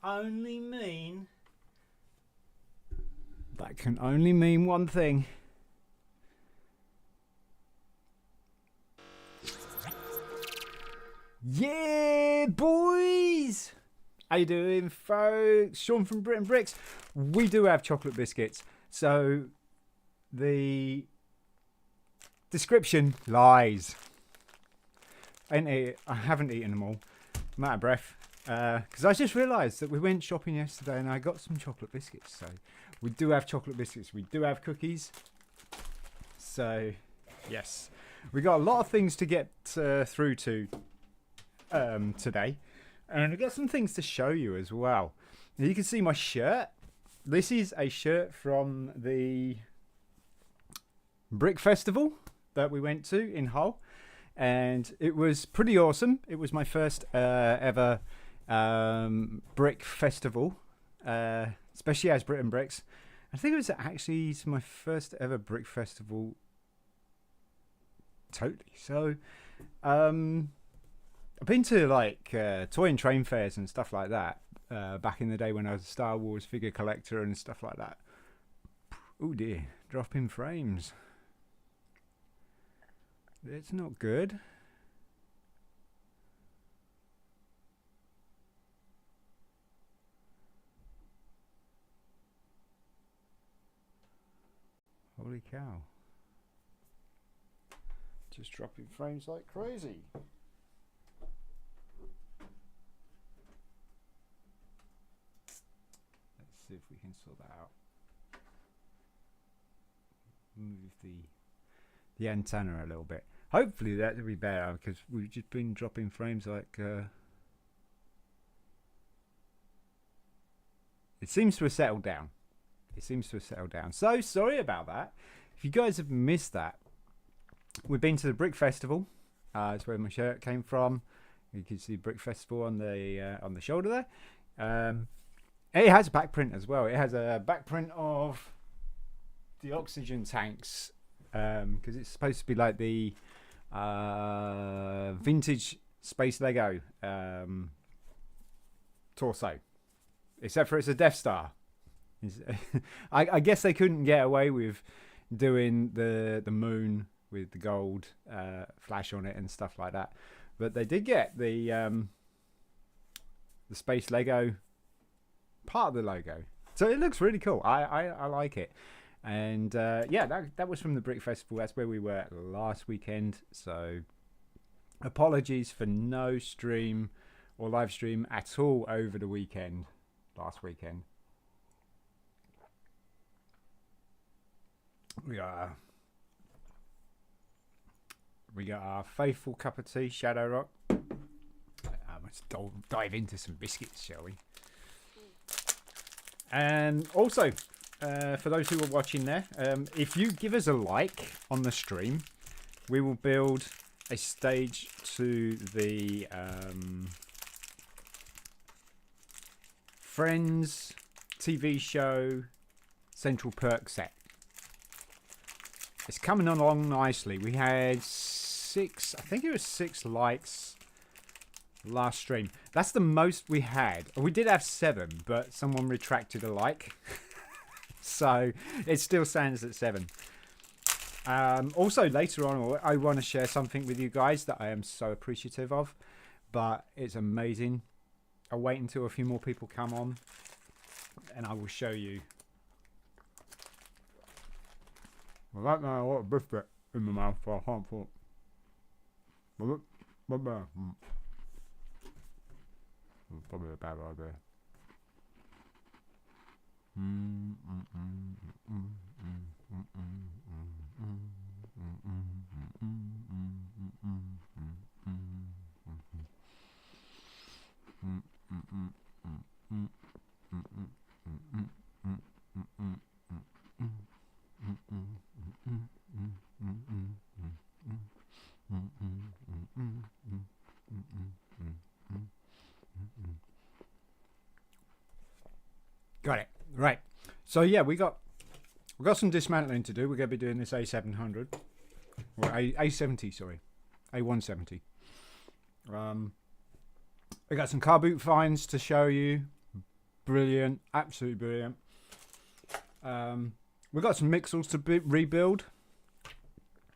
only mean one thing. Yeah, boys! How you doing, folks? Sean from BRIT'N Bricks. We do have chocolate biscuits, so the description lies. I haven't eaten them all. I'm out of breath. Because I just realised that we went shopping yesterday and I got some chocolate biscuits. So we do have chocolate biscuits. We do have cookies. So, yes. We got a lot of things to get through to today. And I've got some things to show you as well. Now, you can see my shirt. This is a shirt from the Brick Festival that we went to in Hull. And it was pretty awesome. It was my first ever brick festival, especially as BRIT'N Bricks. I think it was actually my first ever brick festival. Totally. So, I've been to like toy and train fairs and stuff like that back in the day when I was a Star Wars figure collector and stuff like that. Oh dear, dropping frames. It's not good. Holy cow. Just dropping frames like crazy. Let's see if we can sort that out. Move the antenna a little bit. Hopefully that will be better because we've just been dropping frames like it seems to have settled down. So sorry about that. If you guys have missed that, we've been to the Brick Festival. That's where my shirt came from. You can see Brick Festival on the shoulder there. It has a back print as well. It has a back print of the oxygen tanks because it's supposed to be like the vintage Space Lego torso, except for it's a Death Star. I guess they couldn't get away with doing the moon with the gold flash on it and stuff like that, but they did get the Space Lego part of the logo, so it looks really cool. I like it. And yeah, that was from the Brick Festival. That's where we were last weekend. So apologies for no stream or live stream at all over the weekend, last weekend. We got our faithful cup of tea, Shadow Rock. Let's dive into some biscuits, shall we? And also, for those who are watching there, if you give us a like on the stream, we will build a stage to the Friends TV show Central Perk set. It's coming along nicely. We had I think it was 6 likes last stream. That's the most we had. We did have 7, but someone retracted a like. So it still stands at 7. Also later on, I want to share something with you guys that I am so appreciative of, but it's amazing. I'll wait until a few more people come on and I will show you. Well, right now I want a biscuit in my mouth, so I can't talk. Probably a bad idea. Got it. Right. So yeah, we got some dismantling to do. We're going to be doing this A700 or A70, sorry, A170. I got some car boot finds to show you. brilliant, absolutely brilliant. We've got some Mixels to rebuild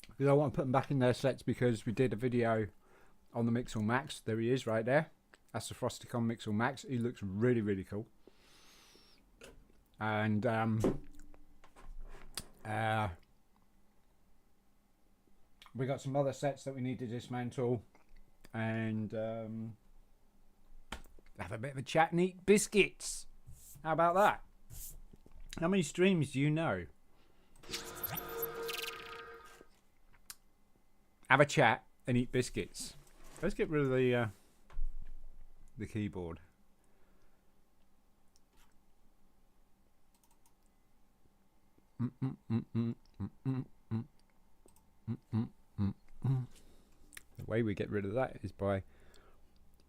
because I want to put them back in their sets because we did a video on the Mixel Max. There he is right there. That's the Frosticon Mixel Max. He looks really, really cool. And we got some other sets that we need to dismantle and have a bit of a chat and eat biscuits. How about that? How many streams do you know? Have a chat and eat biscuits. Let's get rid of the keyboard. The way we get rid of that is by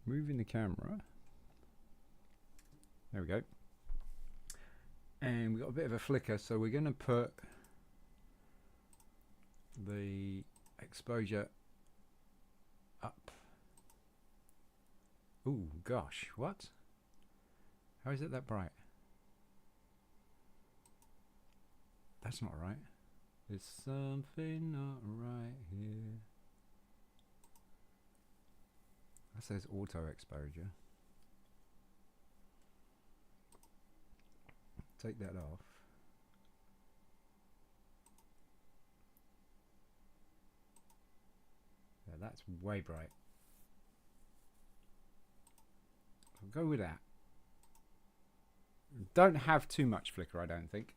moving the camera. There we go. And we've got a bit of a flicker, so we're going to put the exposure up. Oh gosh, what? How is it that bright? That's not right. There's something not right here. That says auto exposure. Take that off. Yeah, that's way bright. I'll go with that. Don't have too much flicker, I don't think.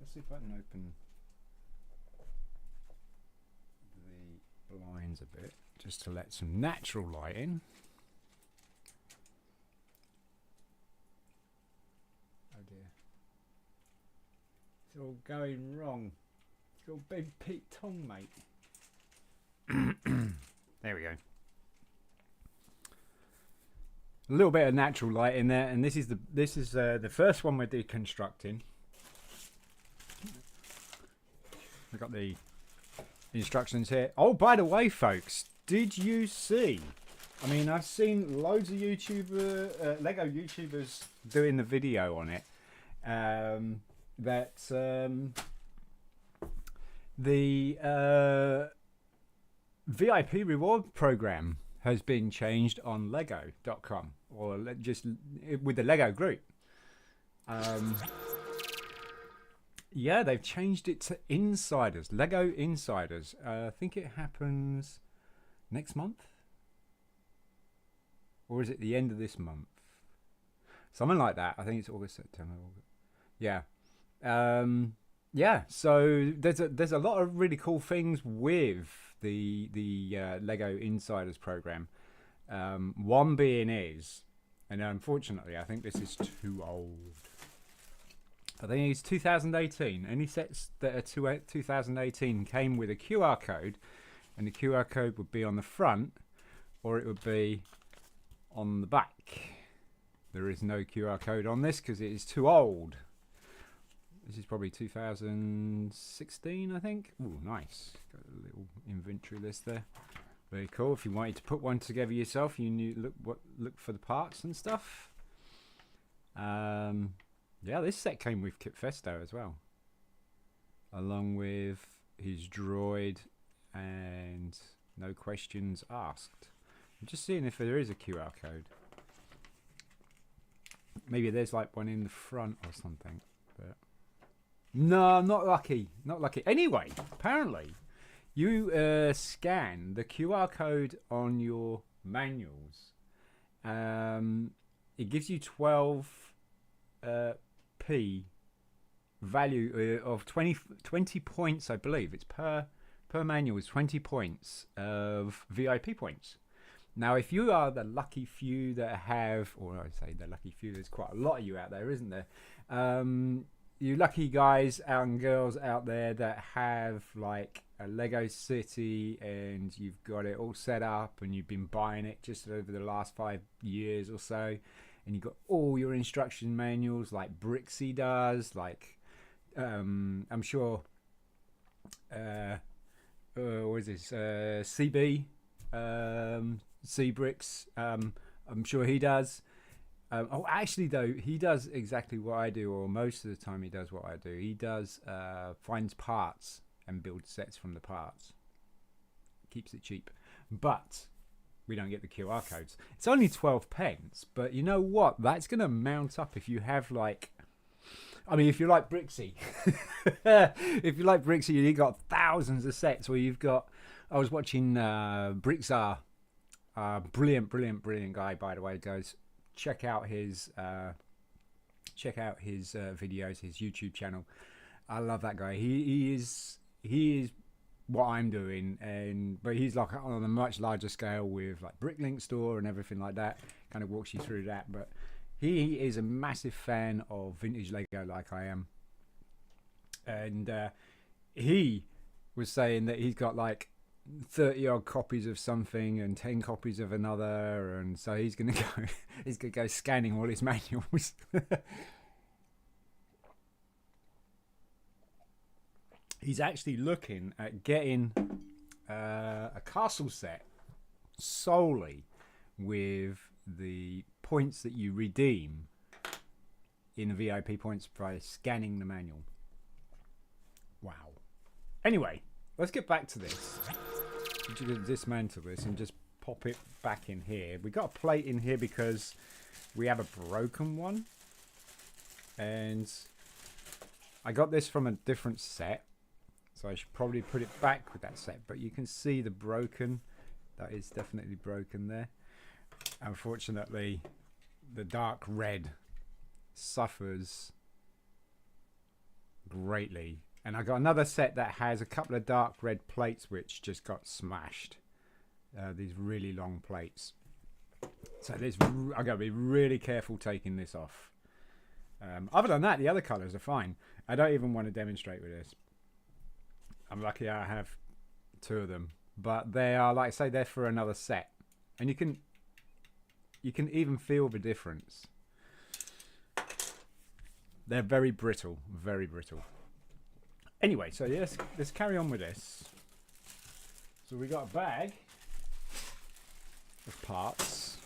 Let's see if I can open the blinds a bit, just to let some natural light in. Oh dear. It's all going wrong. It's all been Pete Tong, mate. There we go. A little bit of natural light in there, and this is the first one we're deconstructing. I've got the instructions here. Oh, by the way, folks, did you see? I mean, I've seen loads of Lego YouTubers doing the video on it. The VIP reward program has been changed on Lego.com, or just with the Lego group. Yeah, they've changed it to Insiders, Lego Insiders. I think it happens next month, or is it the end of this month? Something like that. I think it's August, September. August. Yeah, yeah. So there's a lot of really cool things with the Lego Insiders program. One being is, and unfortunately, I think this is too old. I think it's 2018. Any sets that are 2018 came with a QR code, and the QR code would be on the front, or it would be on the back. There is no QR code on this because it is too old. This is probably 2016, I think. Ooh, nice. Got a little inventory list there. Very cool. If you wanted to put one together yourself, you knew look for the parts and stuff. Yeah, this set came with Kit Festo as well, along with his droid and no questions asked. I'm just seeing if there is a QR code. Maybe there's like one in the front or something. But no, not lucky. Not lucky. Anyway, apparently you scan the QR code on your manuals. It gives you 12p value of 20 points, I believe. It's per manual is 20 points of VIP points. Now, if you are the lucky few that have, or I say the lucky few, there's quite a lot of you out there, isn't there? You lucky guys and girls out there that have like a Lego City and you've got it all set up and you've been buying it just over the last 5 years or so, and you've got all your instruction manuals like BRIT'N does, like I'm sure what is this, CB, C-Bricks, I'm sure he does. Oh, actually, though, he does exactly what I do, or most of the time he does what I do. He does finds parts and builds sets from the parts. Keeps it cheap. But we don't get the QR codes. It's only 12 pence, but you know what? That's going to mount up if you have, like... I mean, if you like Brixie. If you like Brixie, you've got thousands of sets where you've got... I was watching Brixar. Brilliant guy, by the way, guys. Check out his videos, his YouTube channel. I love that guy. He is what I'm doing, but he's like on a much larger scale with like Bricklink store and everything like that. Kind of walks you through that, but he is a massive fan of vintage Lego, like I am, and he was saying that he's got like 30 odd copies of something and 10 copies of another, and so he's gonna go scanning all his manuals. He's actually looking at getting a castle set solely with the points that you redeem in the VIP points by scanning the manual. Wow. Anyway, let's get back to this. I'm just going to dismantle this and just pop it back in here. We got a plate in here because we have a broken one, and I got this from a different set, so I should probably put it back with that set. But you can see the broken, that is definitely broken there. Unfortunately, the dark red suffers greatly. And I got another set that has a couple of dark red plates which just got smashed. These really long plates. So this, I got to be really careful taking this off. Other than that, the other colours are fine. I don't even want to demonstrate with this. I'm lucky I have two of them, but they are, like I say, they're for another set, and you can even feel the difference. They're very brittle, very brittle. Anyway, so let's carry on with this. So we got a bag of parts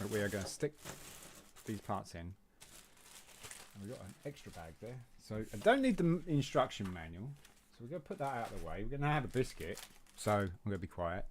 that we are going to stick these parts in. And we've got an extra bag there. So I don't need the instruction manual. So we're going to put that out of the way. We're going to have a biscuit. So I'm going to be quiet.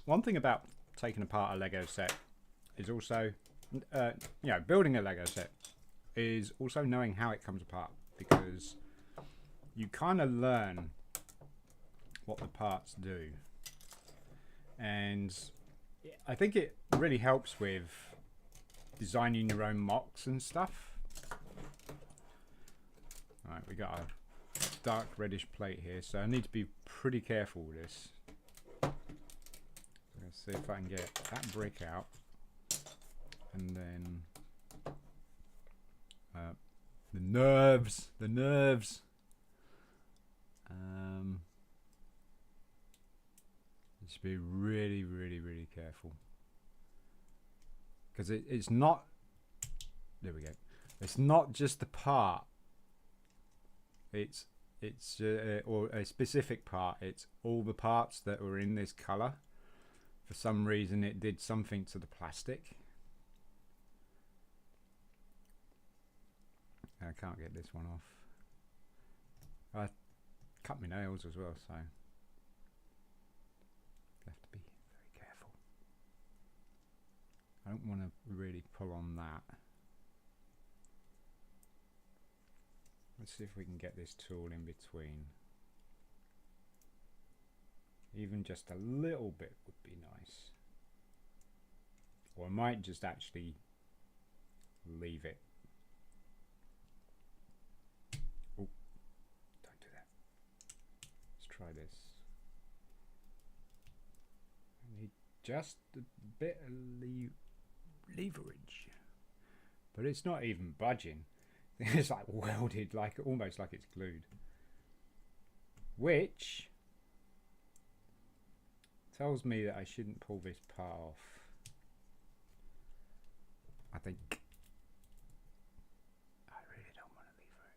One thing about taking apart a Lego set is also, building a Lego set is also knowing how it comes apart, because you kind of learn what the parts do, and I think it really helps with designing your own mocks and stuff. Alright, we got a dark reddish plate here, so I need to be pretty careful with this. Let's see if I can get that brick out, and then the nerves. Just be really careful, because it's not. There we go. It's not just the part. It's it's or a specific part. It's all the parts that were in this color. For some reason, it did something to the plastic. I can't get this one off. I cut my nails as well, so have to be very careful. I don't want to really pull on that. Let's see if we can get this tool in between. Even just a little bit would be nice. Or I might just actually leave it. Oh, don't do that. Let's try this. I need just a bit of leverage. But it's not even budging. It's like welded, like almost like it's glued. Which tells me that I shouldn't pull this part off. I think I really don't want to lever it.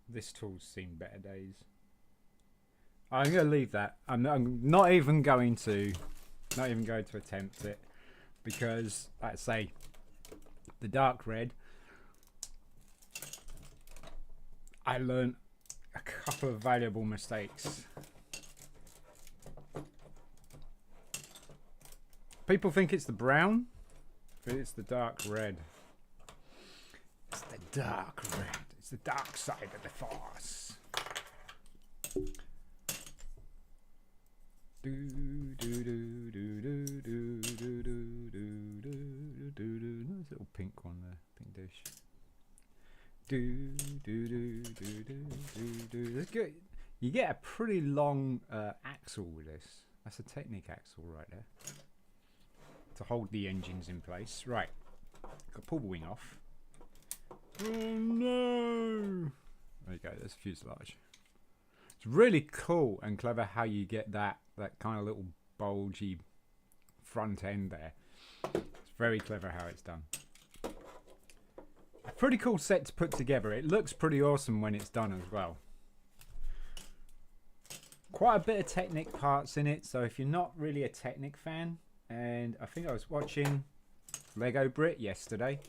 This tool's seen better days. I'm going to leave that. I'm not even going to attempt it, because, like I say, the dark red, I learned a couple of valuable mistakes. People think it's the brown, but it's the dark red. It's the dark red. It's the dark side of the force. Nice little pink one there, pink dish. That's good. You get a pretty long axle with this. That's a Technic axle right there to hold the engines in place. Right, got to pull the wing off. Oh no! There you go. There's a fuselage. It's really cool and clever how you get that kind of little bulgy front end there. It's very clever how it's done. A pretty cool set to put together. It looks pretty awesome when it's done as well. Quite a bit of Technic parts in it, so if you're not really a Technic fan, and I think I was watching Lego Brit yesterday,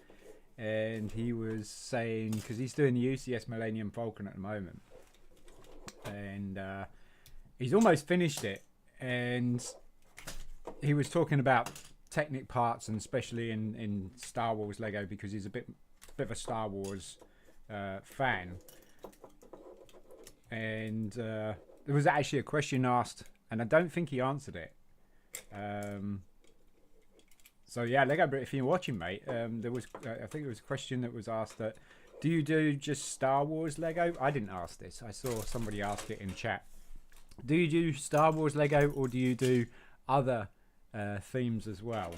and he was saying, because he's doing the UCS Millennium Falcon at the moment, and he's almost finished it, and he was talking about Technic parts, and especially in Star Wars Lego, because he's a bit of a Star Wars fan, and there was actually a question asked, and I don't think he answered it. So yeah, Lego Brit, if you're watching, mate, there was I think it was a question that was asked that, do you do just Star Wars Lego? I didn't ask this. I saw somebody ask it in chat. Do you do Star Wars Lego, or do you do other themes as well?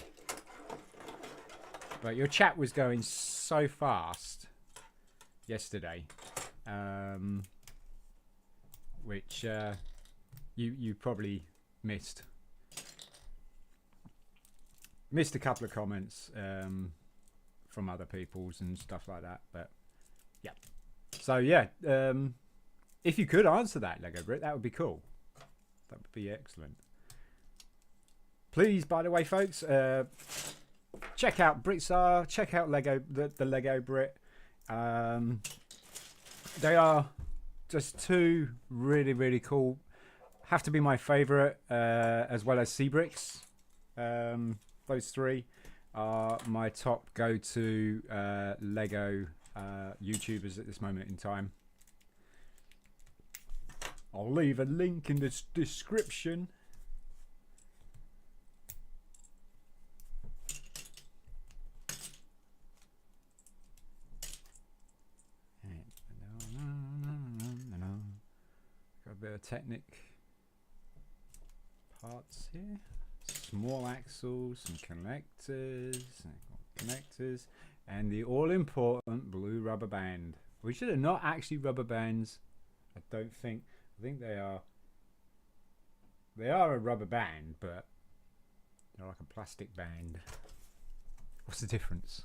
But your chat was going so fast yesterday, which you probably missed a couple of comments from other people's and stuff like that. But yeah, so yeah, if you could answer that, Lego Brit, that would be cool. That would be excellent. Please, by the way, folks, check out BRIT'N, check out the Lego Brit. They are just two really cool. Have to be my favourite, as well as Seabricks. Those three are my top go-to Lego YouTubers at this moment in time. I'll leave a link in the description. Got a bit of Technic parts here. Small axles, some connectors. And the all-important blue rubber band. Which are not actually rubber bands. I don't think. I think they are. They are a rubber band, but they're like a plastic band. What's the difference?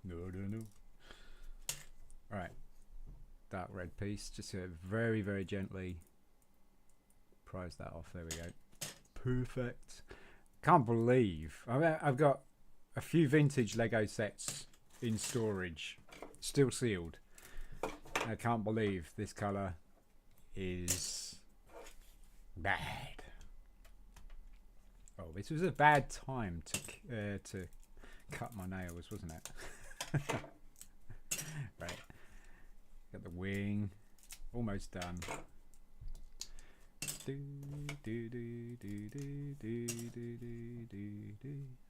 No. Right. Dark red piece. Just to very, very gently prise that off. There we go. Perfect. Can't believe I've got a few vintage Lego sets in storage, still sealed. I can't believe this colour is bad. Oh, this was a bad time to cut my nails, wasn't it? Right, got the wing almost done.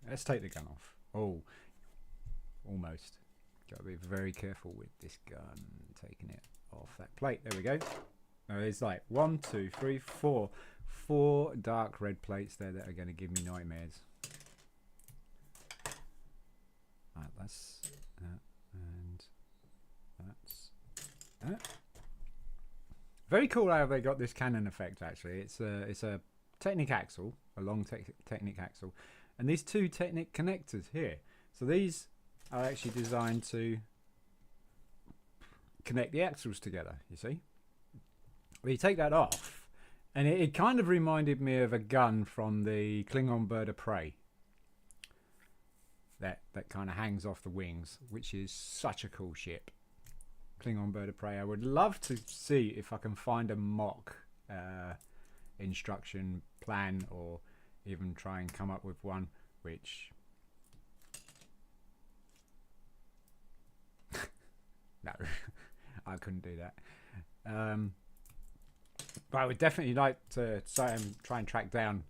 Let's take the gun off. Oh, almost. Got to be very careful with this gun. Taking it off that plate. There we go. Now there's like 1, 2, 3, 4 dark red plates there that are going to give me nightmares. Right, that's that, and that's that. Very cool how they got this cannon effect. Actually, it's a Technic axle, a long Technic axle, and these two Technic connectors here. So these are actually designed to connect the axles together. You see, well, you take that off, and it kind of reminded me of a gun from the Klingon Bird of Prey. That kind of hangs off the wings, which is such a cool ship. Klingon Bird of Prey. I would love to see if I can find a mock instruction plan, or even try and come up with one, which no, I couldn't do that. But I would definitely like to try and track down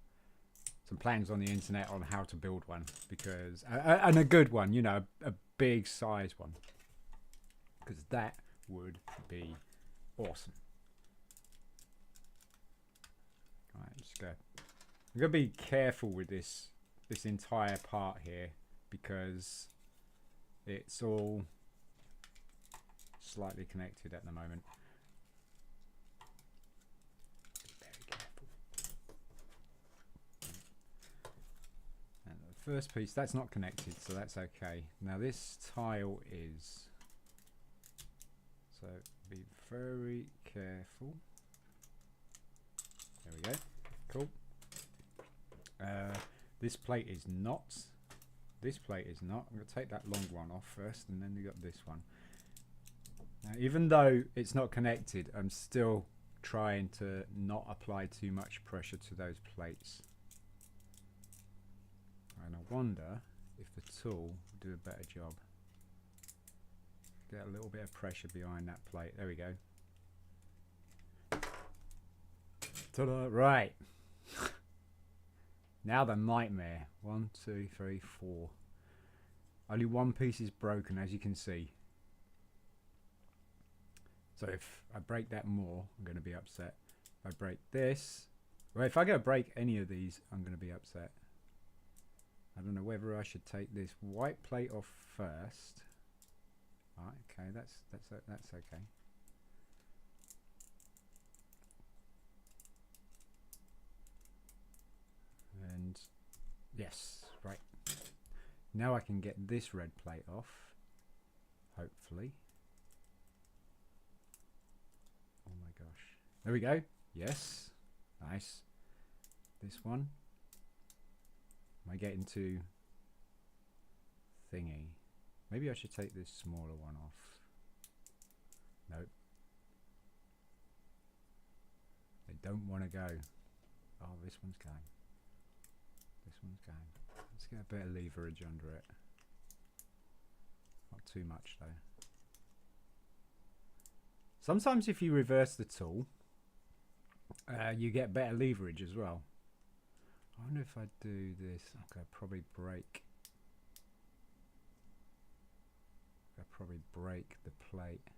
some plans on the internet on how to build one, because and a good one, you know, a big size one, because that would be awesome. All right, let's go. I'm gonna be careful with this entire part here, because it's all slightly connected at the moment. Be very careful. And the first piece, that's not connected, so that's okay. Now this tile is. So be very careful. There we go. Cool. This plate is not. This plate is not. I'm going to take that long one off first, and then we got this one. Now, even though it's not connected, I'm still trying to not apply too much pressure to those plates. And I wonder if the tool will do a better job. Get a little bit of pressure behind that plate. There we go. Ta-da! Right. Now the nightmare. 1, 2, 3, 4. Only one piece is broken, as you can see. So if I break that more, I'm going to be upset. If I break this, well, if I go break any of these, I'm going to be upset. I don't know whether I should take this white plate off first. Right, okay, that's okay. And yes, right. Now I can get this red plate off, hopefully. Oh my gosh. There we go. Yes. Nice. This one. Am I getting too thingy? Maybe I should take this smaller one off. Nope. They don't want to go. Oh, this one's going. This one's going. Let's get a bit of leverage under it. Not too much though. Sometimes if you reverse the tool, you get better leverage as well. I wonder if I do this. Okay, probably break. I'll probably break the plate.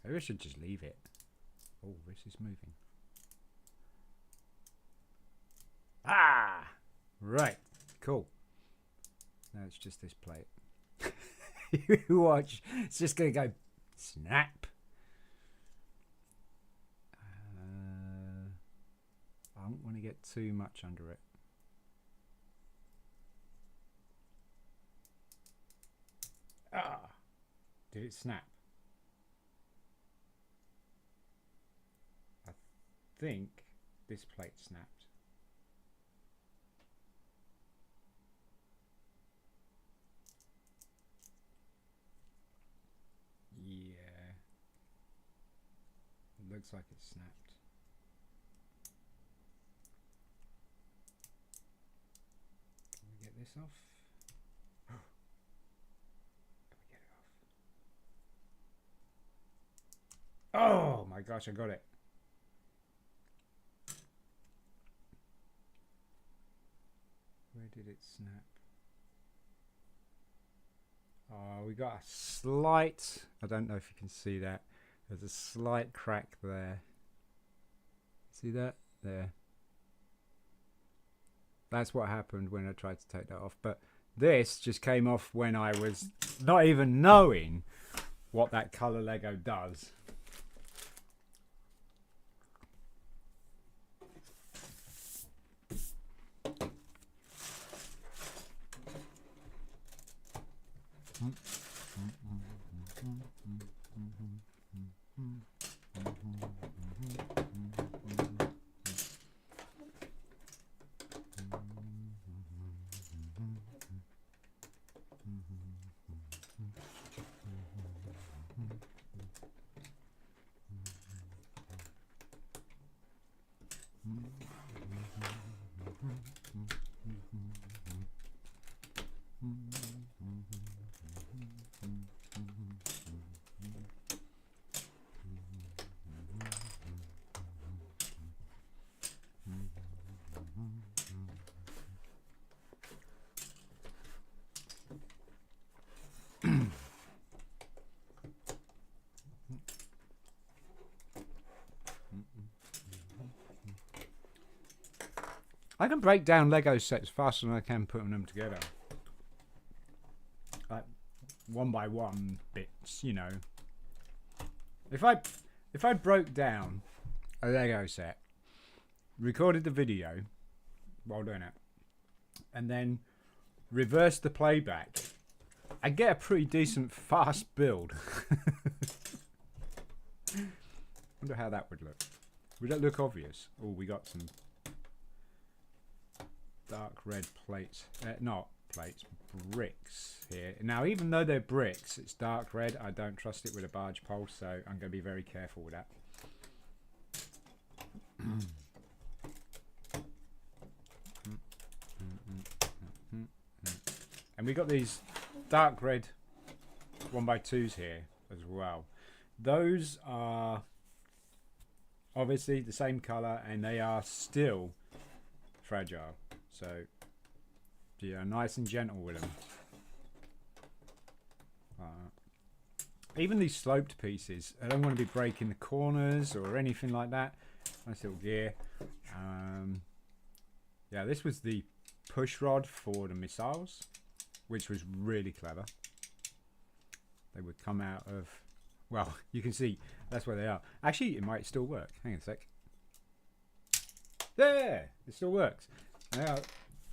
Maybe I should just leave it. Oh, this is moving. Right, cool. Now it's just this plate. You watch, it's just gonna go snap. I don't want to get too much under it. Ah, did it snap? I think this plate snapped. Yeah, it looks like it snapped. Can we get this off? Can we get it off? Oh my gosh, I got it. Where did it snap? Oh, we got a slight, I don't know if you can see that. There's a slight crack there. See that? There. That's what happened when I tried to take that off. But this just came off when I was not even knowing what that colour Lego does. I can break down Lego sets faster than I can putting them together. Like one by one bits, you know. If I broke down a Lego set, recorded the video while doing it, and then reversed the playback, I'd get a pretty decent fast build. Wonder how that would look. Would that look obvious? Oh, we got some dark red plates, not plates, bricks here. Now, even though they're bricks, it's dark red. I don't trust it with a barge pole, so I'm going to be very careful with that. And we got these dark red 1x2s here as well. Those are obviously the same colour, and they are still fragile. So, yeah, nice and gentle with them. Even these sloped pieces, I don't want to be breaking the corners or anything like that. Nice little gear. Yeah, this was the push rod for the missiles, which was really clever. They would come out of, well, you can see that's where they are. Actually, it might still work. Hang on a sec. There, it still works. Now,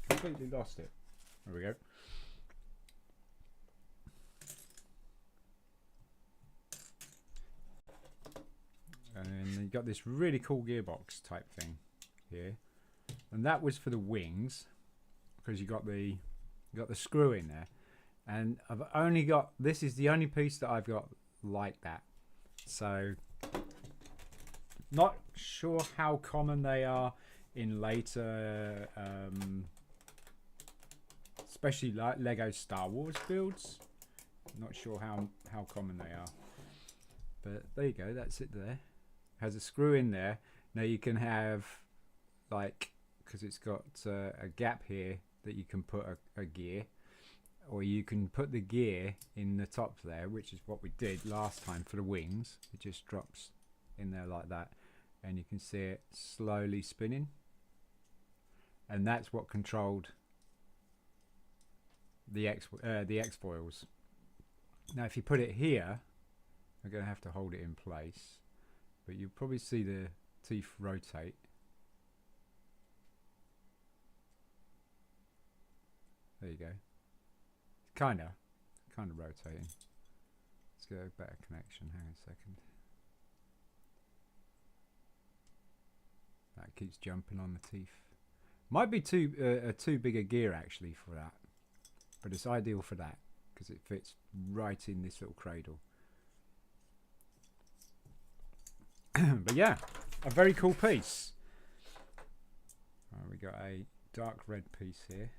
completely lost it. There we go. And then you got this really cool gearbox type thing here, and that was for the wings, because you got the screw in there. And I've only got, this is the only piece that I've got like that. So, not sure how common they are in later, especially like Lego Star Wars builds. Not sure how common they are. But there you go, that's it there. Has a screw in there. Now you can have, like, because it's got a gap here that you can put a gear. Or you can put the gear in the top there, which is what we did last time for the wings. It just drops in there like that. And you can see it slowly spinning. and that's what controlled the X foils. Now if you put it here, I'm going to have to hold it in place, but you'll probably see the teeth rotate. There you go. Kind of rotating. Let's get a better connection. Hang on a second. That keeps jumping on the teeth. Might be too big a gear actually for that, but it's ideal for that because it fits right in this little cradle. But yeah, a very cool piece. Right, we got a dark red piece here.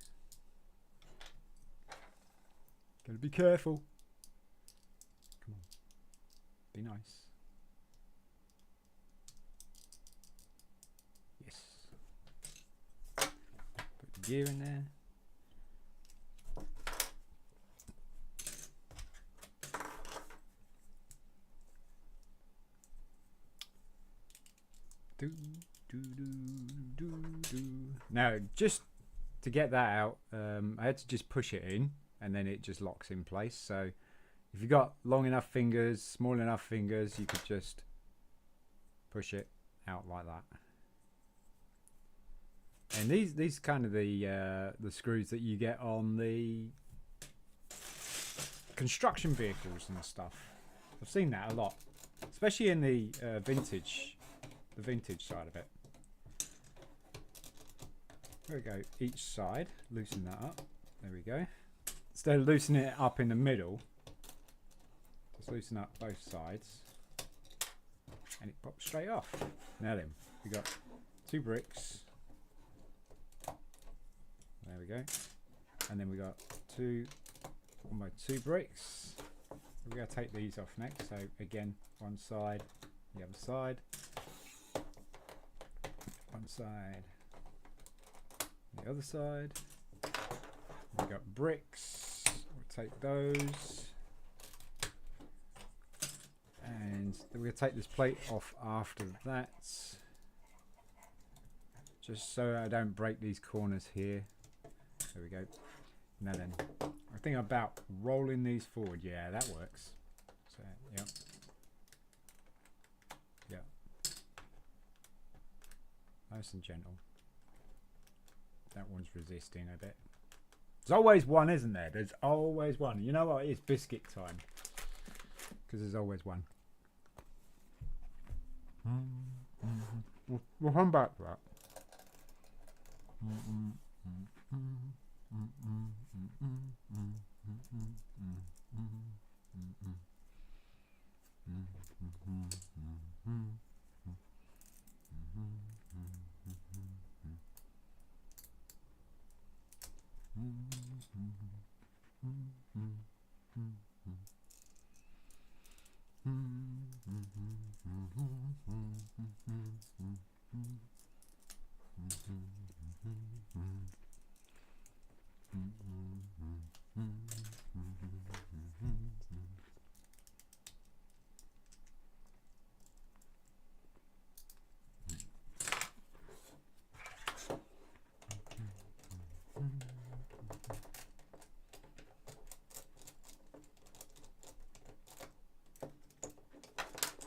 Gotta be careful. Come on, be nice. Yes. Put the gear in there. Now, just to get that out, I had to just push it in, and then it just locks in place. So if you've got long enough fingers, small enough fingers, you could just push it out like that. And these kind of the screws that you get on the construction vehicles and stuff. I've seen that a lot, especially in the vintage side of it. There we go, each side, loosen that up. There we go. Instead of loosening it up in the middle, just loosen up both sides and it pops straight off. Now then, we got 2 bricks. There we go. And then we got 2 bricks. We're going to take these off next. So again, one side, the other side. One side, the other side. We got bricks. We'll take those, and then we're going to take this plate off after that, just so I don't break these corners here. There we go. Now then, I think about rolling these forward. Yeah, that works. So yeah. Nice and gentle. That one's resisting a bit. There's always one, isn't there? There's always one. You know what? It's biscuit time. Because there's always one. We'll come back to that.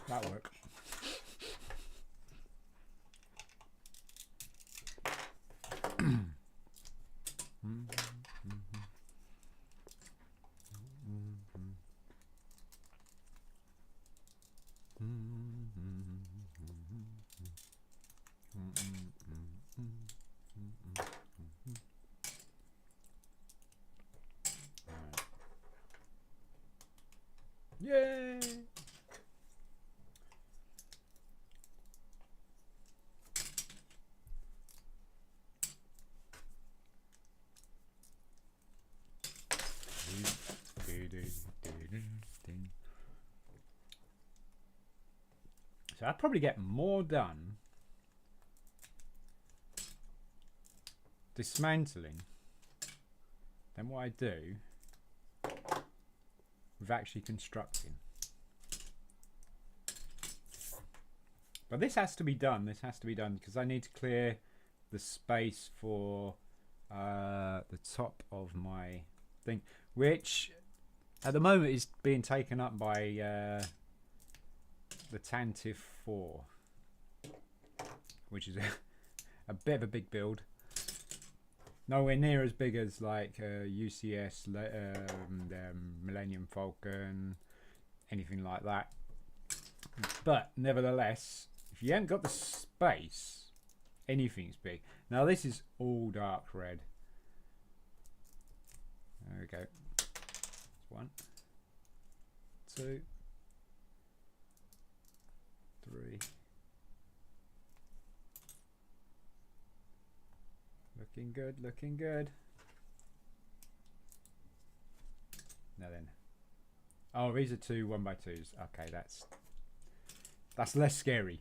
That'll work. Yay! So I'd probably get more done dismantling than what I do with actually constructing. But this has to be done. This has to be done because I need to clear the space for the top of my thing, which at the moment is being taken up by the Tantive 4, which is a bit of a big build. Nowhere near as big as like UCS, Millennium Falcon, anything like that. But nevertheless, if you haven't got the space, anything's big. Now this is all dark red. There we go. That's 1, 2, 3. Looking good, looking good. Now then. Oh, these are 2 1x2s. Okay, that's less scary.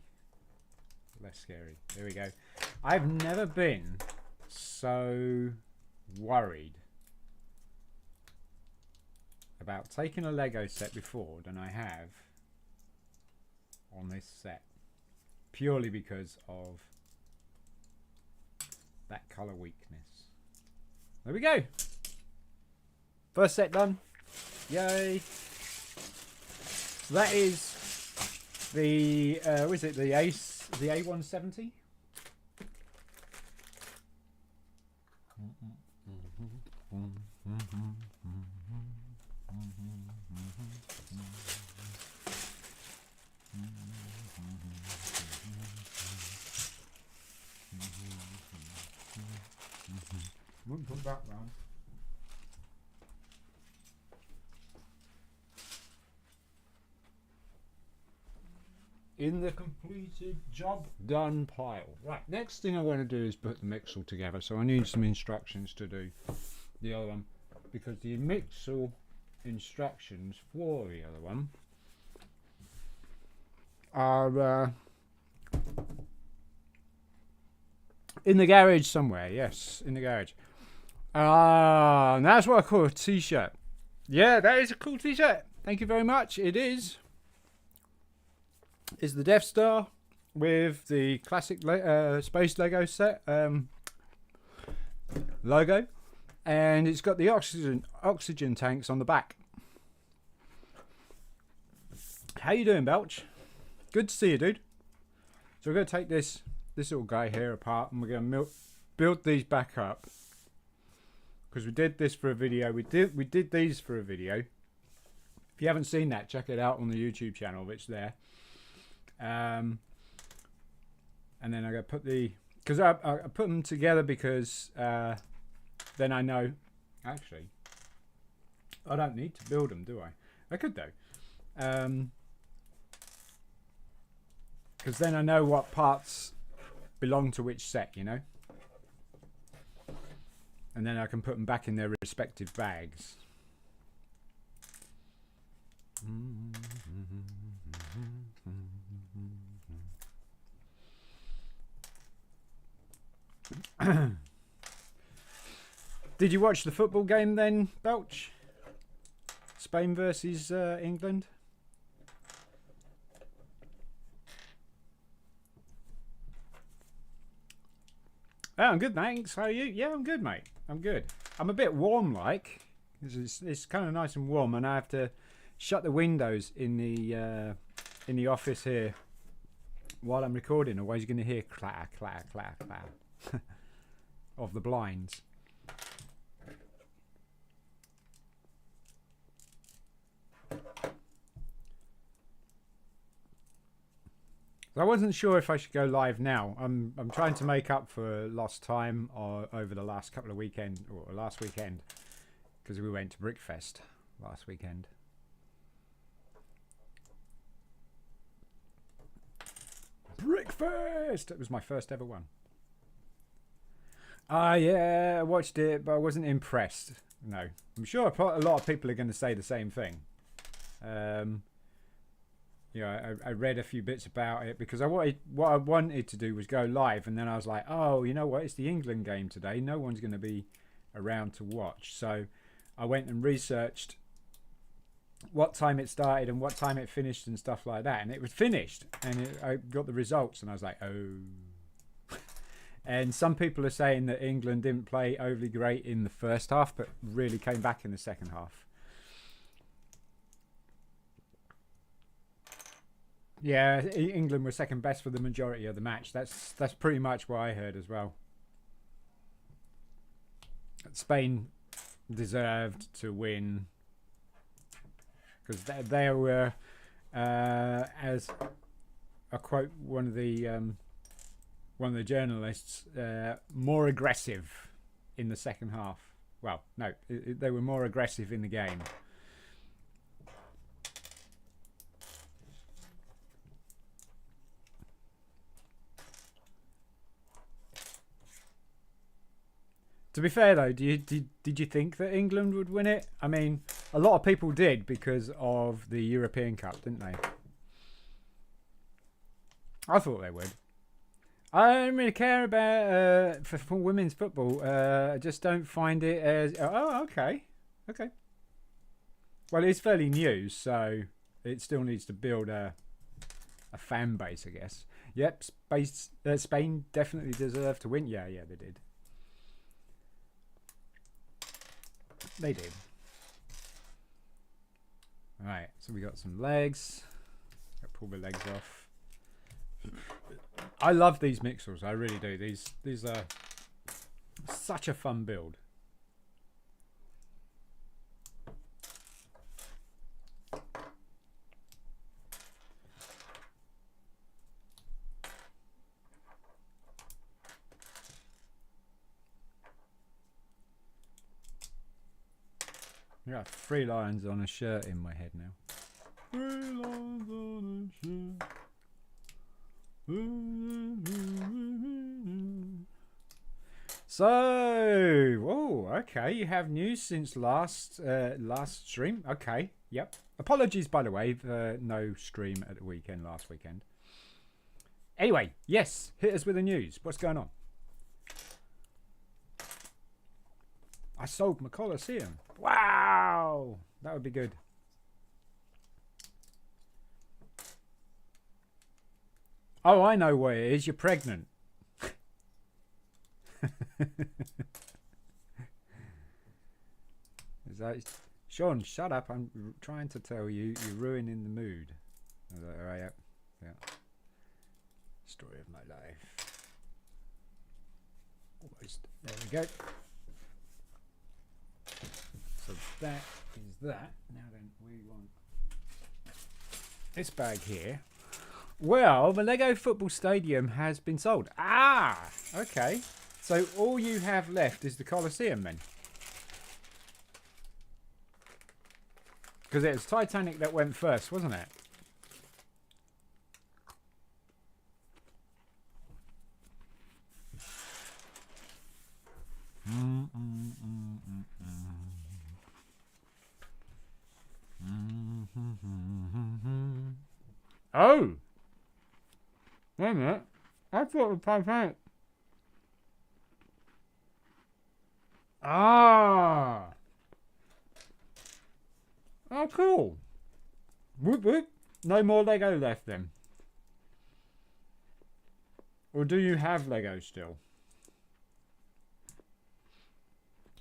Less scary. There we go. I've never been so worried about taking a Lego set before than I have on this set. Purely because of that colour weakness. There we go. First set done. Yay. So that is the what is it, the Ace, the A170? Wouldn't put that round. In the completed job done pile. Right, next thing I want to do is put the Mixel together. So I need some instructions to do the other one, because the Mixel instructions for the other one are in the garage somewhere. Yes, in the garage. And that's what I call a t-shirt. Yeah, that is a cool t-shirt. Thank you very much. It is the Death Star with the classic space Lego set logo, and it's got the oxygen tanks on the back. How you doing, Belch? Good to see you, dude. So we're going to take this little guy here apart, and we're going to build these back up, because we did this for a video. We did these for a video. If you haven't seen that, check it out on the YouTube channel. It's there. And then I'm going to put because I put them together because then I know, actually, I don't need to build them, do I? I could though. Because then I know what parts belong to which set, you know? And then I can put them back in their respective bags. Did you watch the football game then, Belch? Spain versus England? Oh, I'm good, thanks. How are you? Yeah, I'm good, mate. I'm good. I'm a bit warm, like. It's kind of nice and warm, and I have to shut the windows in the office here while I'm recording. Otherwise, you're going to hear clatter, clatter, clatter, clatter of the blinds. I wasn't sure if I should go live now. I'm trying to make up for lost time over the last couple of weekends, or last weekend, because we went to Brickfest last weekend. Brickfest! It was my first ever one. Yeah, I watched it, but I wasn't impressed. No, I'm sure a lot of people are going to say the same thing. Yeah, I read a few bits about it because what I wanted to do was go live, and then I was like, oh, you know what? It's the England game today. No one's going to be around to watch. So I went and researched what time it started and what time it finished and stuff like that, and it was finished, and I got the results, and I was like, oh. And some people are saying that England didn't play overly great in the first half, but really came back in the second half. Yeah, England were second best for the majority of the match. That's pretty much what I heard as well. Spain deserved to win because they were, as I quote one of the journalists, more aggressive in the second half. Well, no, they were more aggressive in the game. To be fair though, did you think that England would win it? I mean, a lot of people did because of the European Cup, didn't they? I thought they would. I don't really care about for women's football. I just don't find it as... Oh, okay. Okay. Well, it's fairly new, so it still needs to build a fan base, I guess. Yep, Spain definitely deserved to win. Yeah, they did. They did. Alright, so we got some legs. Gotta pull the legs off. I love these Mixels, I really do. These are such a fun build. I got 3 lions on a shirt in my head now. 3 lions on a shirt. So, oh, okay. You have news since last stream. Okay, yep. Apologies, by the way, for no stream at the weekend last weekend. Anyway, yes, hit us with the news. What's going on? I sold my Colosseum. Wow, that would be good. Oh, I know what it is. You're pregnant. Is that Sean? Shut up! I'm trying to tell you. You're ruining the mood. All right, yeah. Story of my life. Almost. There we go. So that is that. Now then, we want this bag here. Well, the Lego Football Stadium has been sold. Ah, okay. So all you have left is the Colosseum then. Because it was Titanic that went first, wasn't it? Oh! Wait a minute. I thought it was Titanic. Ah! Oh, cool. Whoop whoop. No more Lego left then. Or do you have Lego still?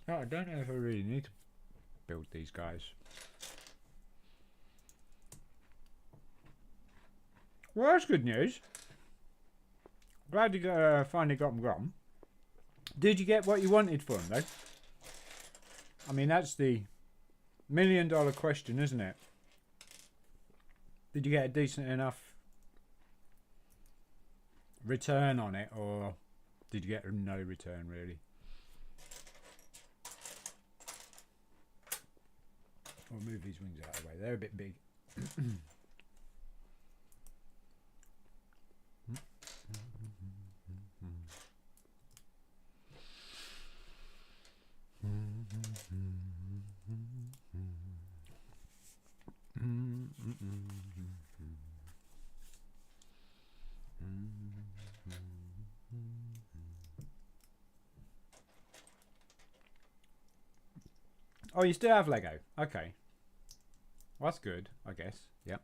Oh, I don't know if I really need to build these guys. Well, that's good news. Glad you finally got them gone. Did you get what you wanted for them, though? I mean, that's the $1,000,000 question, isn't it? Did you get a decent enough return on it, or did you get no return, really? I'll move these wings out of the way. They're a bit big. Oh, you still have Lego? Okay. Well, that's good, I guess. Yep.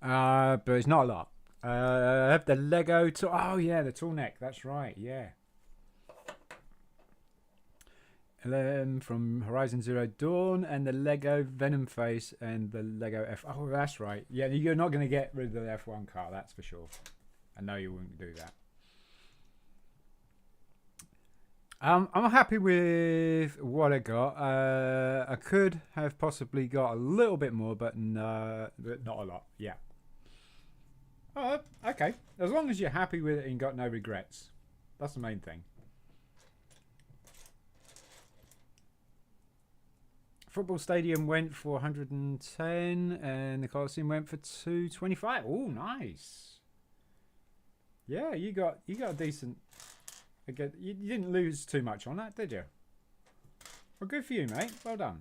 But it's not a lot. I have the Lego tool. Oh yeah, the tall neck. That's right. Yeah. From Horizon Zero Dawn, and the Lego Venom face, and the Lego F. Oh, that's right. Yeah, you're not going to get rid of the F1 car. That's for sure. I know you wouldn't do that. I'm happy with what I got. I could have possibly got a little bit more, but no, not a lot. Yeah. Oh, okay. As long as you're happy with it and got no regrets, that's the main thing. Football stadium went for 110, and the Coliseum went for 225. Oh, nice. Yeah, you got a decent. Again, you didn't lose too much on that, did you? Well, good for you, mate. Well done.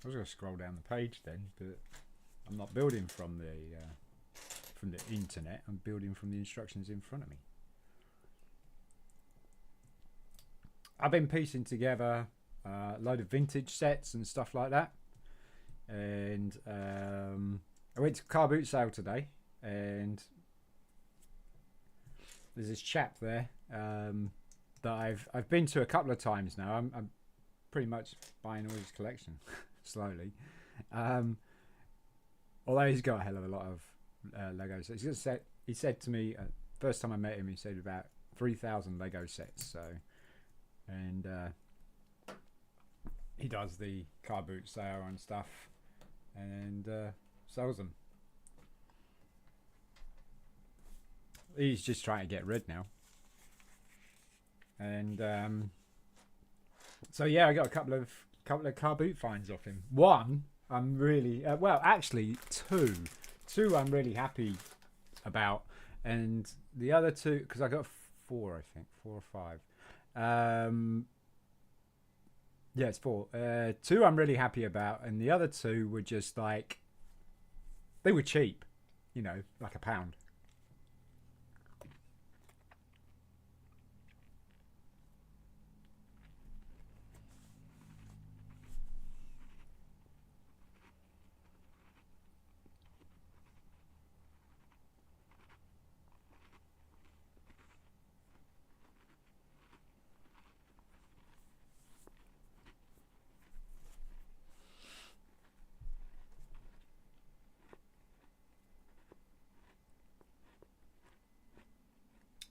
I was going to scroll down the page then, but I'm not building from the internet. I'm building from the instructions in front of me. I've been piecing together a load of vintage sets and stuff like that, and I went to car boot sale today, and there's this chap there that I've been to a couple of times now. I'm pretty much buying all his collection slowly, although he's got a hell of a lot of Legos. He said to me first time I met him, he said about 3,000 Lego sets. So, and he does the car boot sale and stuff, and sells them. He's just trying to get rid now, and so yeah, I got a couple of car boot finds off him. One I'm really well, actually two I'm really happy about, and the other two, because I got four, I think 4 or 5. Yeah, it's 4. Two I'm really happy about, and the other two were just like, they were cheap, you know, like £1.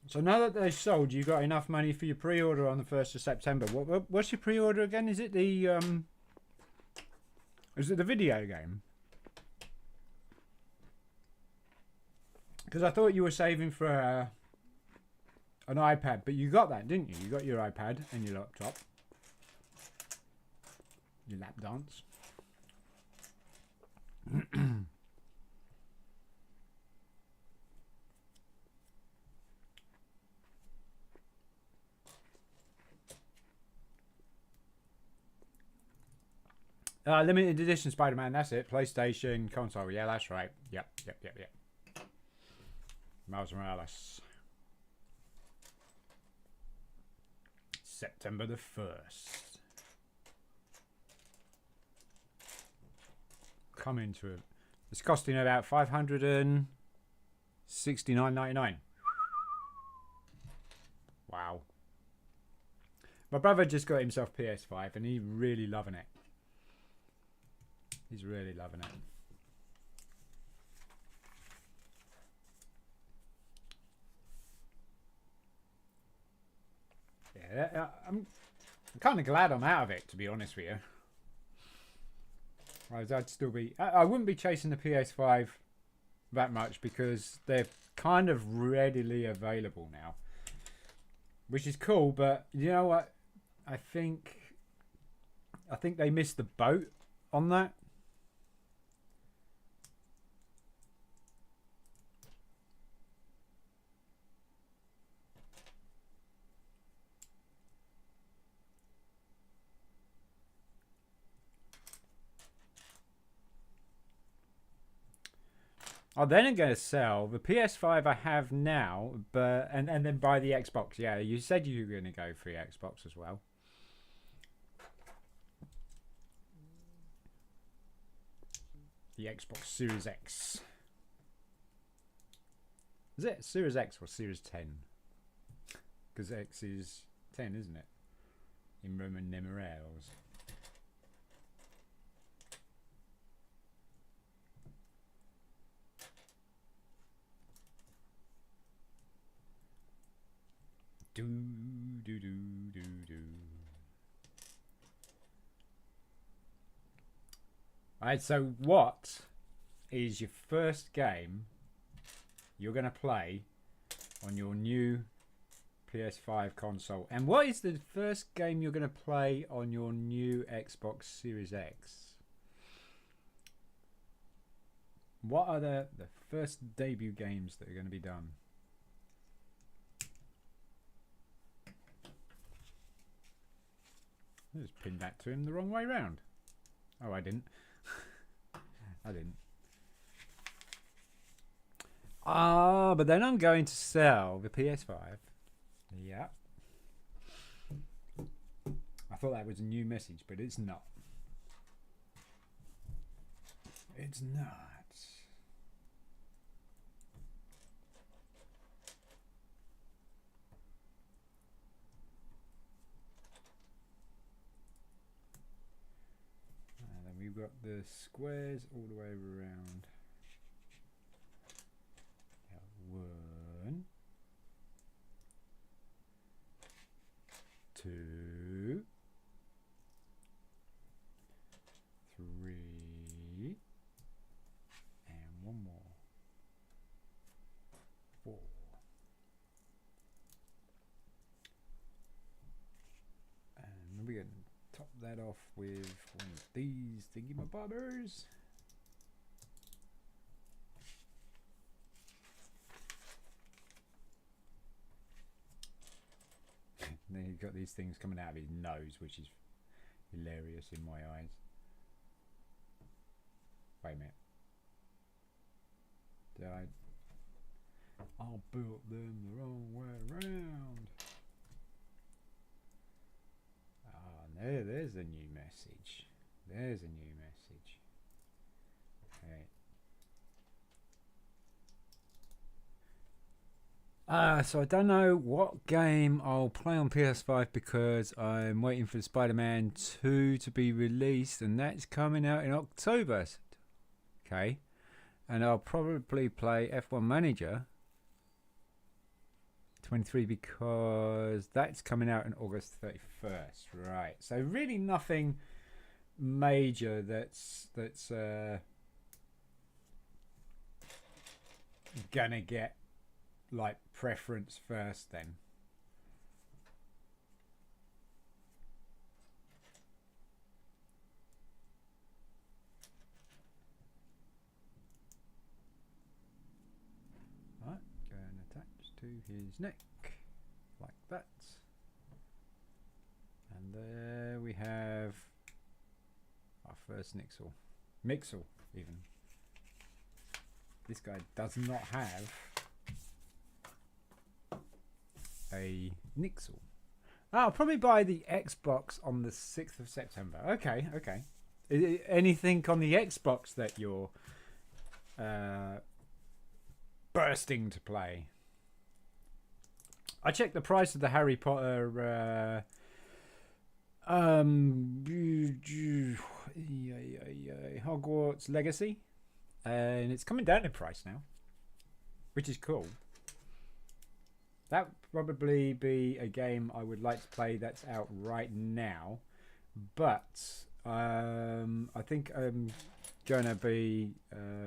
So now that they've sold, you got enough money for your pre-order on the 1st of September. What's your pre-order again? Is it the video game? Because I thought you were saving for an iPad, but you got that, didn't you? You got your iPad and your laptop, your lap dance. Limited edition Spider-Man, that's it. PlayStation, console, yeah, that's right. Yep. Miles Morales. September the 1st. Come into it. It's costing about $569.99. Wow. My brother just got himself PS5 and he's really loving it. He's really loving it. Yeah, I'm kind of glad I'm out of it, to be honest with you. I'd still be. I wouldn't be chasing the PS5 that much because they're kind of readily available now, which is cool. But you know what? I think they missed the boat on that. then I'm going to sell the PS5 I have now, but and then buy the Xbox. Yeah, you said you were going to go for the Xbox as well. The Xbox Series X. Is it Series X or Series 10? Because X is 10, isn't it? In Roman numerals. Do do do do do. Alright, so what is your first game you're going to play on your new PS5 console? And what is the first game you're going to play on your new Xbox Series X? What are the first debut games that are going to be done? I just pinned that to him the wrong way round. Oh, I didn't. I didn't. Ah, but then I'm going to sell the PS5. Yeah. I thought that was a new message, but it's not. It's not. And then we've got the squares all the way around. 1, 2, 3, and one more. 4. And we're going to top that off with one of these thingy-ma-bobbers. And then he's got these things coming out of his nose, which is hilarious in my eyes. Wait a minute. I built them the wrong way around. Ah, there's a new message. There's a new message. Okay. So I don't know what game I'll play on PS5 because I'm waiting for Spider-Man 2 to be released, and that's coming out in October. Okay. And I'll probably play F1 Manager 23 because that's coming out on August 31st. Right. So really nothing major that's gonna get like preference first then. Right, go and attach to his neck like that. And there we have our first Mixel even. This guy does not have a Mixel. I'll probably buy the Xbox on the 6th of September. Okay. Anything on the Xbox that you're bursting to play? I checked the price of the Harry Potter Hogwarts Legacy, and it's coming down in price now, which is cool. That would probably be a game I would like to play that's out right now, but I think I'm gonna be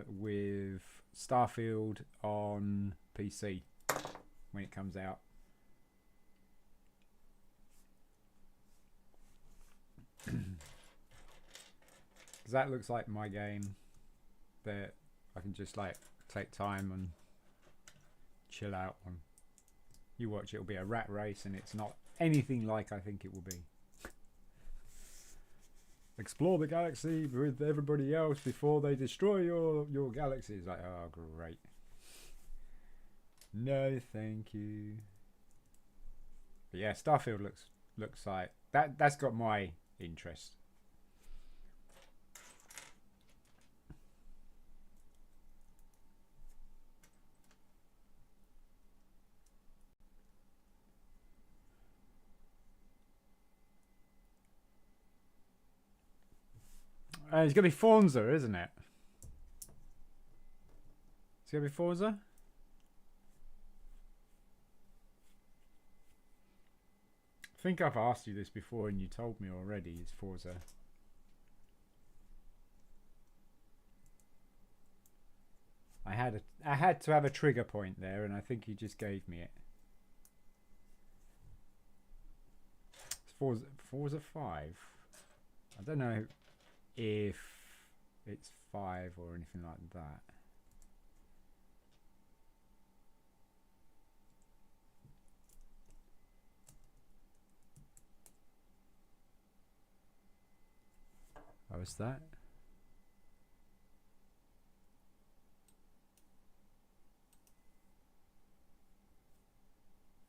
with Starfield on PC when it comes out. Because that looks like my game that I can just like take time and chill out on. You watch, it'll be a rat race, and it's not anything like I think it will be. explore the galaxy with everybody else before they destroy your galaxy. It's like, oh, great. No, thank you. But yeah, Starfield looks like that's got my interest. It's gonna be Forza, isn't it? It's gonna be Forza. I think I've asked you this before and you told me already. It's Forza. I had to have a trigger point there, and I think you just gave me it. It's Forza 5. I don't know if it's 5 or anything like that. How was that?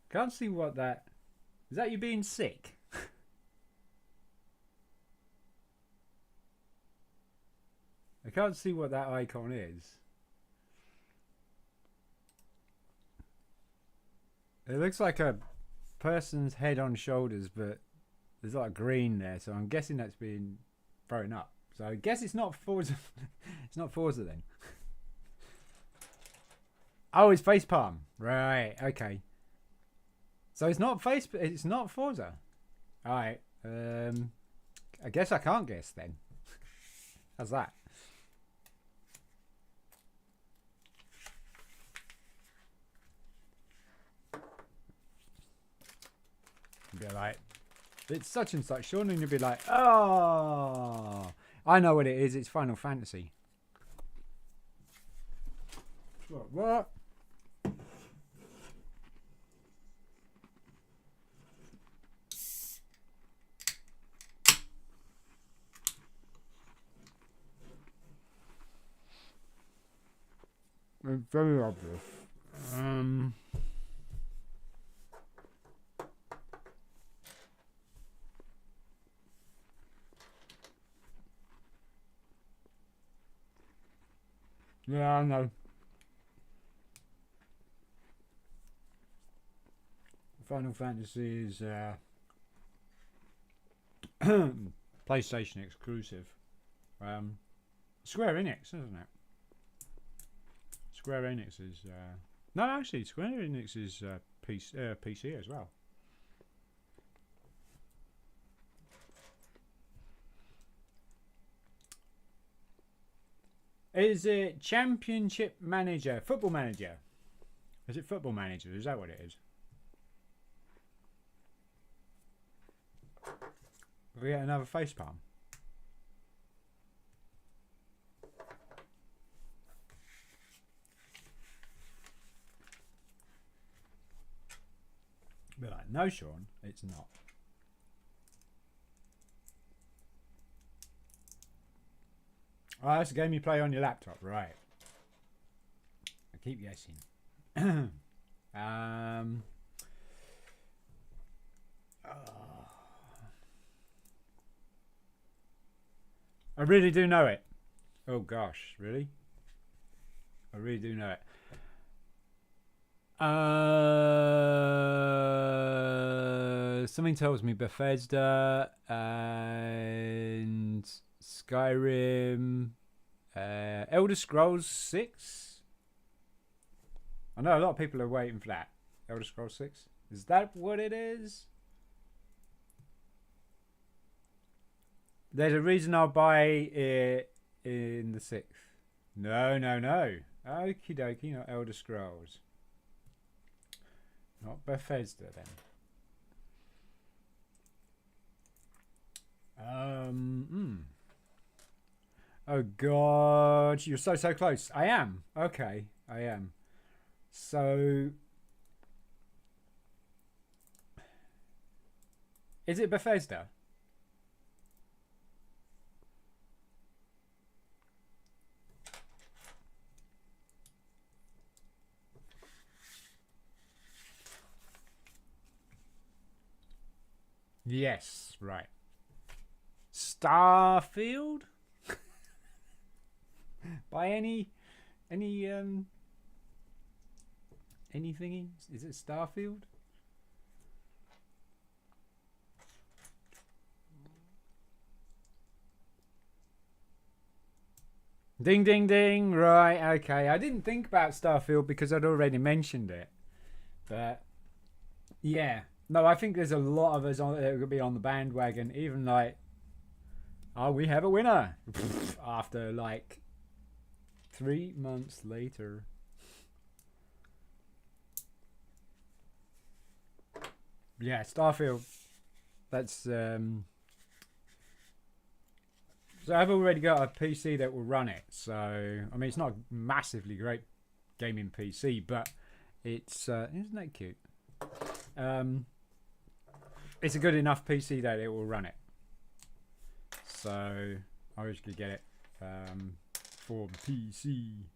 Can't see what that... Is that you being sick? I can't see what that icon is. It looks like a person's head on shoulders, but there's like green there, so I'm guessing that's being thrown up. So I guess it's not Forza. It's not Forza then. Oh, it's facepalm. Right, okay. So it's not it's not Forza. Alright. I guess I can't guess then. How's that? Be like, it's such and such, Sean, and you'll be like, oh, I know what it is. It's Final Fantasy. What? It's very obvious. Yeah, I know. Final Fantasy is PlayStation exclusive. Square Enix, isn't it? Square Enix is... no, actually, Square Enix is PC as well. Is it Championship Manager? Football Manager? Is it Football Manager? Is that what it is? We get another facepalm. Be like, no, Sean, it's not. Oh, that's a game you play on your laptop, right? I keep guessing. I really do know it. Oh gosh, really? I really do know it. Something tells me Bethesda and Skyrim, Elder Scrolls 6. I know a lot of people are waiting for that. Elder Scrolls 6. Is that what it is? There's a reason I'll buy it in the 6th. No. Okie dokie, not Elder Scrolls. Not Bethesda then. Oh god, you're so close. I am. Okay, I am. So is it Bethesda? Yes, right. Starfield? By any thingy? Is it Starfield? Ding ding ding, right, okay. I didn't think about Starfield because I'd already mentioned it. But yeah. No, I think there's a lot of us on that could be on the bandwagon, even like, oh, we have a winner. After like 3 months later. Yeah, Starfield. That's so I've already got a PC that will run it. So I mean, it's not a massively great gaming PC, but it's isn't that cute? It's a good enough PC that it will run it. So I wish I could get it for the PC.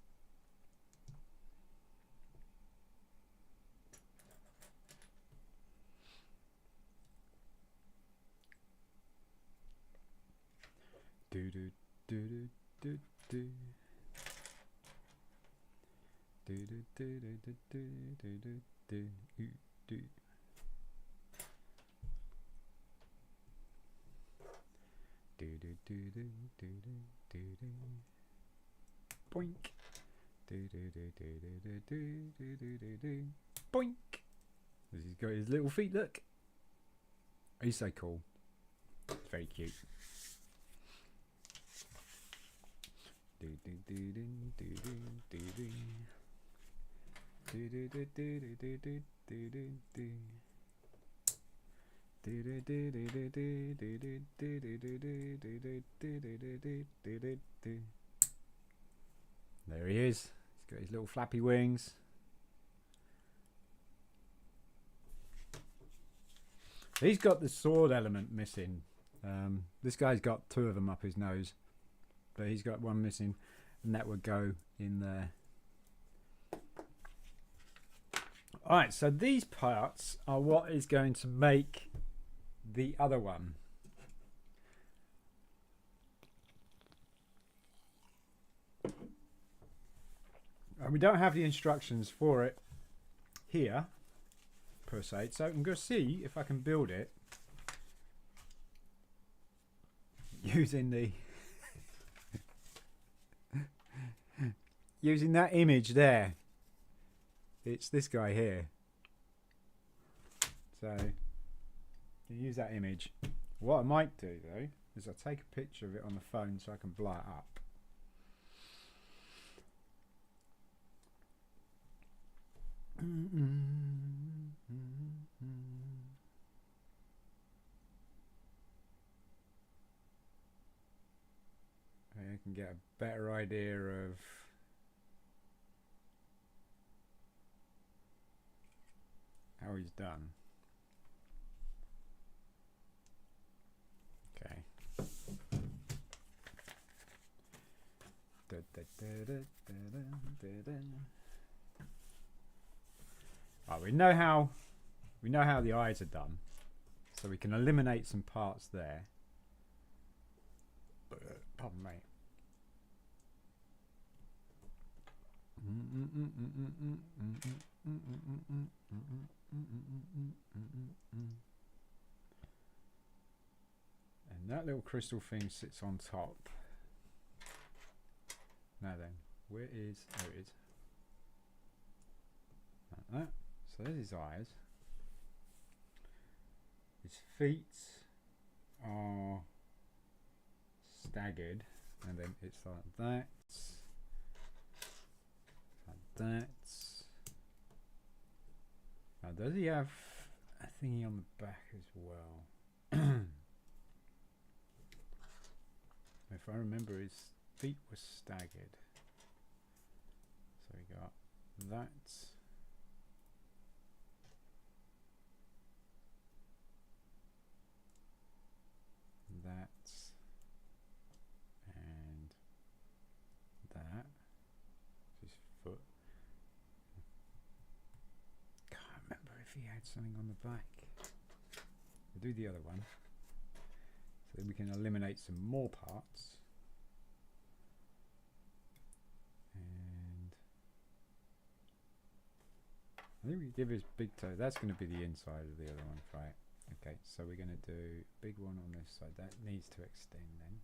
Do do do do do do. Do do do do do do do do do. Do do do do do do do. Boink. Do do do do do do do do do do. Boink. He's got his little feet. Look. He's so cool. It's very cute. Do do do do do do do do. Do do do do do do do do do do. Do do do do do do do do do do do do do do do do. There he is. He's got his little flappy wings. He's got the sword element missing. This guy's got 2 of them up his nose, but he's got 1 missing, and that would go in there. Alright, so these parts are what is going to make the other one. And we don't have the instructions for it here, per se, so I'm going to see if I can build it using the using that image there. It's this guy here. So you use that image. What I might do though is I'll take a picture of it on the phone so I can blow it up. I can get a better idea of how he's done. Okay. Oh, we know how the eyes are done, so we can eliminate some parts there. Pardon me. And that little crystal thing sits on top. Now then, where is... There it is. Like that. So there's his eyes. His feet are staggered, and then it's like that. Like that. Now, does he have a thingy on the back as well? If I remember, his feet were staggered. So we got that. That. And that. His foot. Can't remember if he had something on the back. We'll do the other one. So we can eliminate some more parts. And I think we give his big toe. That's going to be the inside of the other one, right? Okay, so we're going to do big one on this side. That needs to extend then.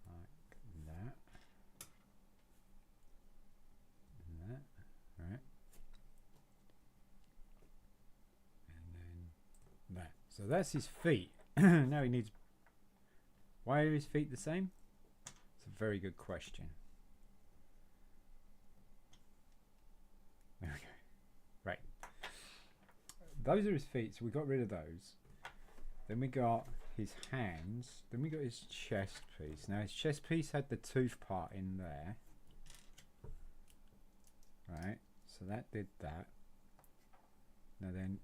Like that. And that. Right. And then that. So that's his feet. Now he needs... Why are his feet the same? It's a very good question. There we go. Right. Those are his feet, so we got rid of those. Then we got his hands. Then we got his chest piece. Now his chest piece had the tooth part in there. Right, so that did that. Now then,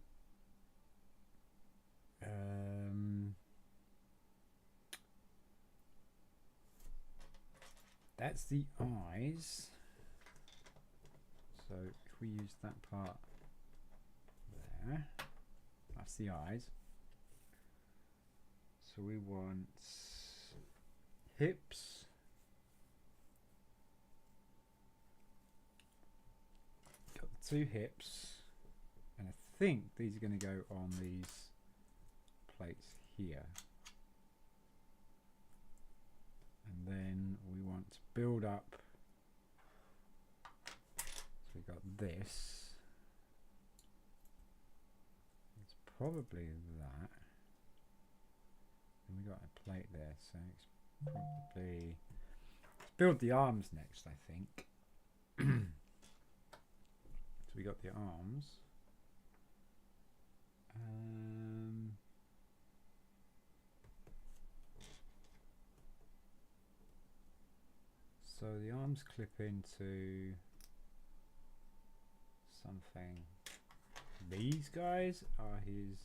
that's the eyes. So if we use that part there, that's the eyes. So we want hips. Got the 2 hips, and I think these are going to go on these plates here. And then we want to build up. So we got this. It's probably that. And we got a plate there, so it's probably... Let's build the arms next, I think. So we got the arms. So the arms clip into something. These guys are his...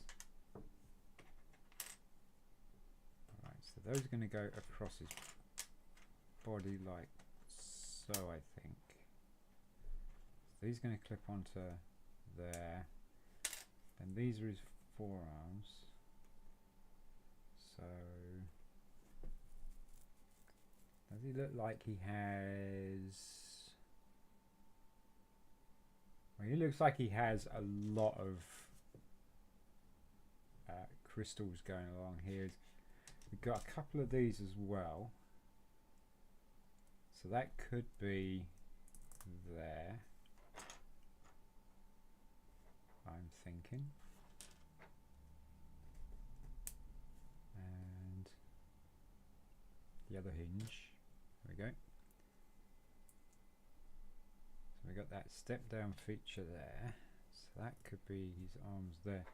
Alright, so those are going to go across his body like so, I think. So these are going to clip onto there. And these are his forearms. So... Does he look like he has... Well, he looks like he has a lot of crystals going along here. We've got a couple of these as well. So that could be there, I'm thinking. And the other hinge. There we go. So we got that step down feature there. So that could be his arms there.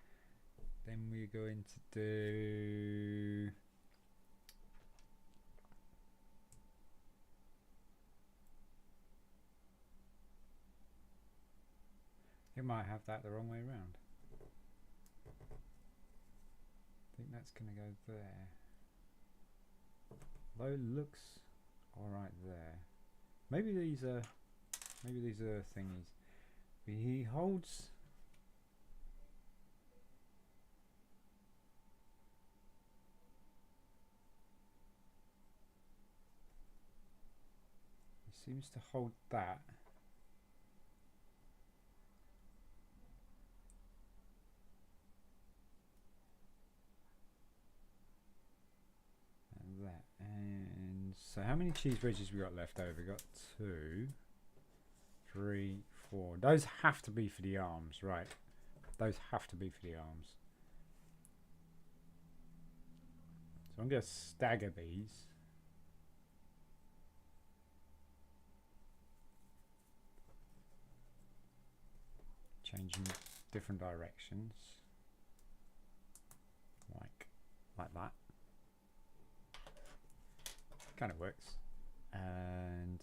Then we're going to do... You might have that the wrong way around. I think that's going to go there. Though it looks alright there. Maybe these are thingies. He holds... He seems to hold that. That. And so how many cheese wedges we got left over? We got 2, 3, 4. Those have to be for the arms, right? Those have to be for the arms. So I'm going to stagger these. Changing different directions. Like that. Kind of works. And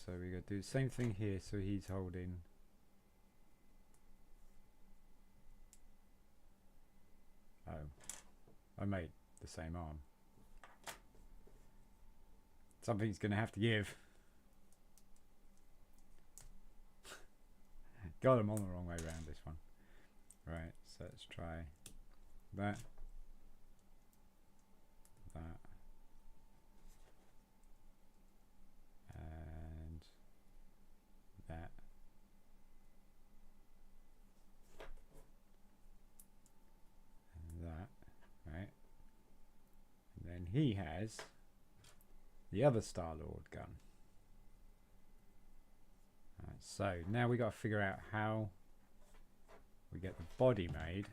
so we got to do the same thing here. So he's holding I made the same arm. Something's gonna have to give. Got them on the wrong way around this one. Right, so let's try that, and that. And that, right? And then he has the other Star-Lord gun. Right, so now we got to figure out how we get the body made,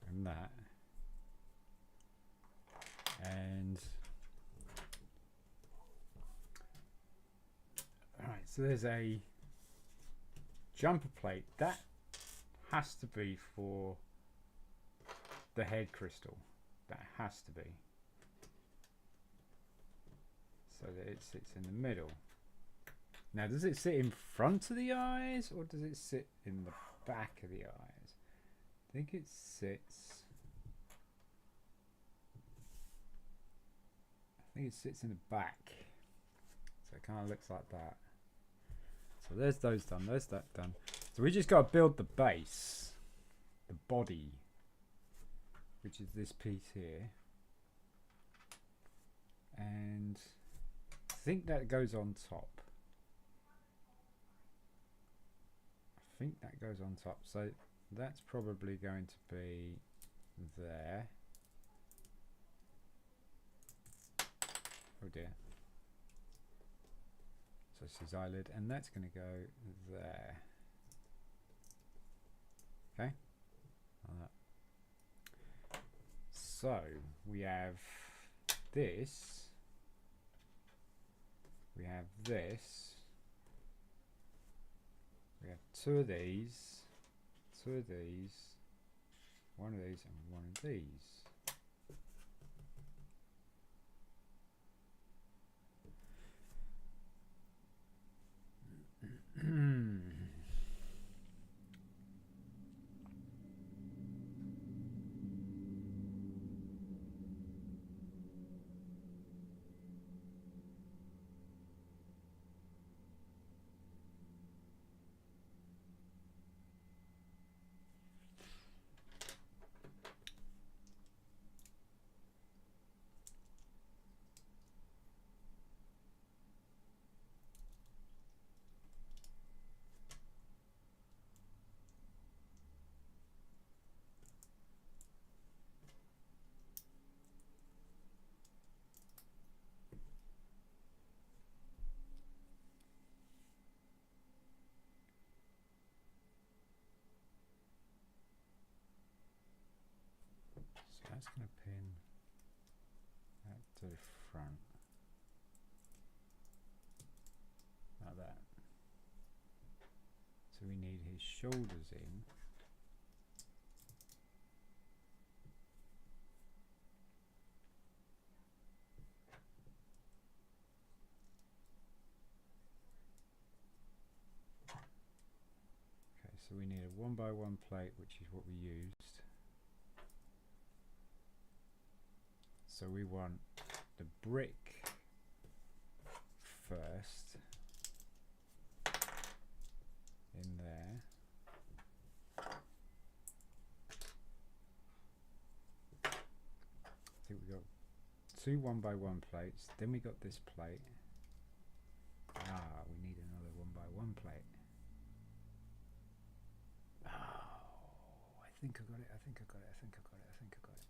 and that, and alright, so there's a jumper plate that has to be for the head crystal. That has to be, so that it sits in the middle. Now, does it sit in front of the eyes, or does it sit in the back of the eyes? I think it sits... in the back. So it kind of looks like that. So there's those done, there's that done. So we just got to build the base, the body, which is this piece here. And I think that goes on top. I think that goes on top, so that's probably going to be there. Oh dear. So it's his eyelid, and that's going to go there. Okay. Like that. So we have this. We have this. We have two of these, one of these, and one of these. So that's going to pin that to the front, like that. So we need his shoulders in. Okay, so we need a 1x1 plate, which is what we used. So we want the brick first in there. I think we got two 1x1 plates, then we got this plate. Ah, we need another 1x1 plate. Oh, I think I got it, I think I got it, I think I got it, I think I got it.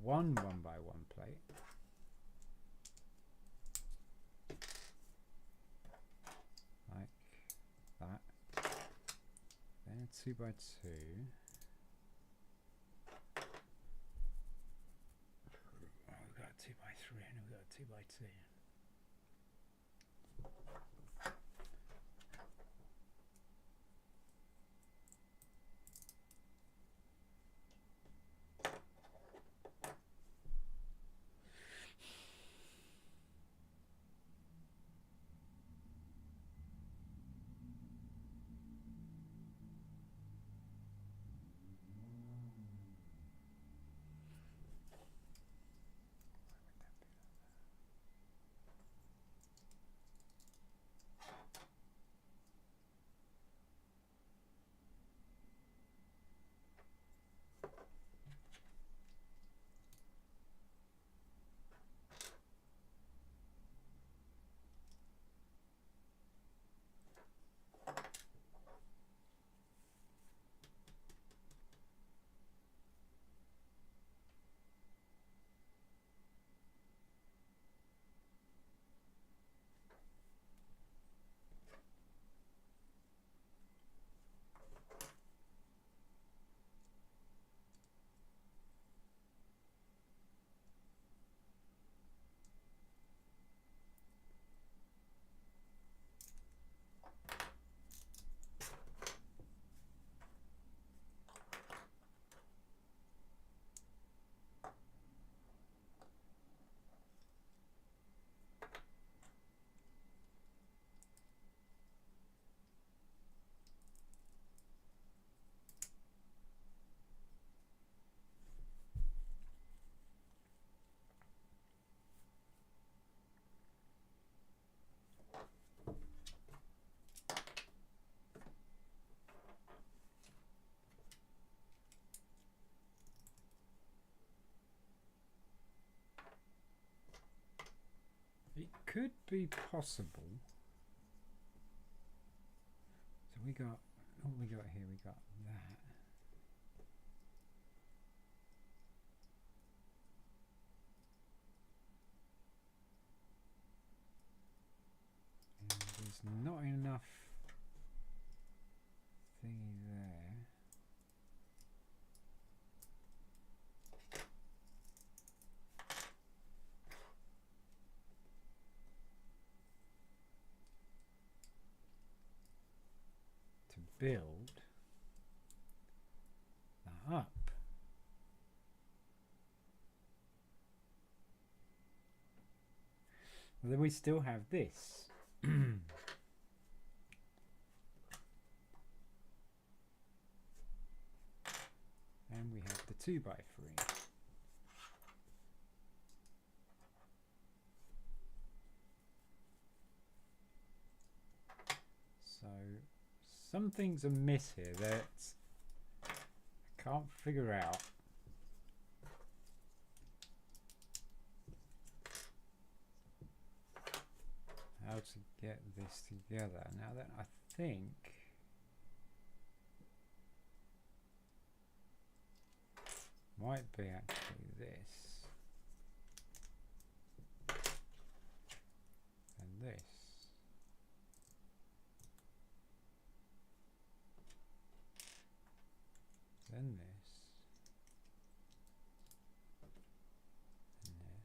One 1x1 plate. Like that. Then a 2x2. Oh, we've got a 2x3 and we've got a 2x2. could be possible. So we got, what we got here? We got that. And there's not enough thingy there. Build that up. Well, then we still have this. And we have the 2x3. So something's amiss here that I can't figure out. How to get this together. Now that I think might be actually this and this. Then this, and this.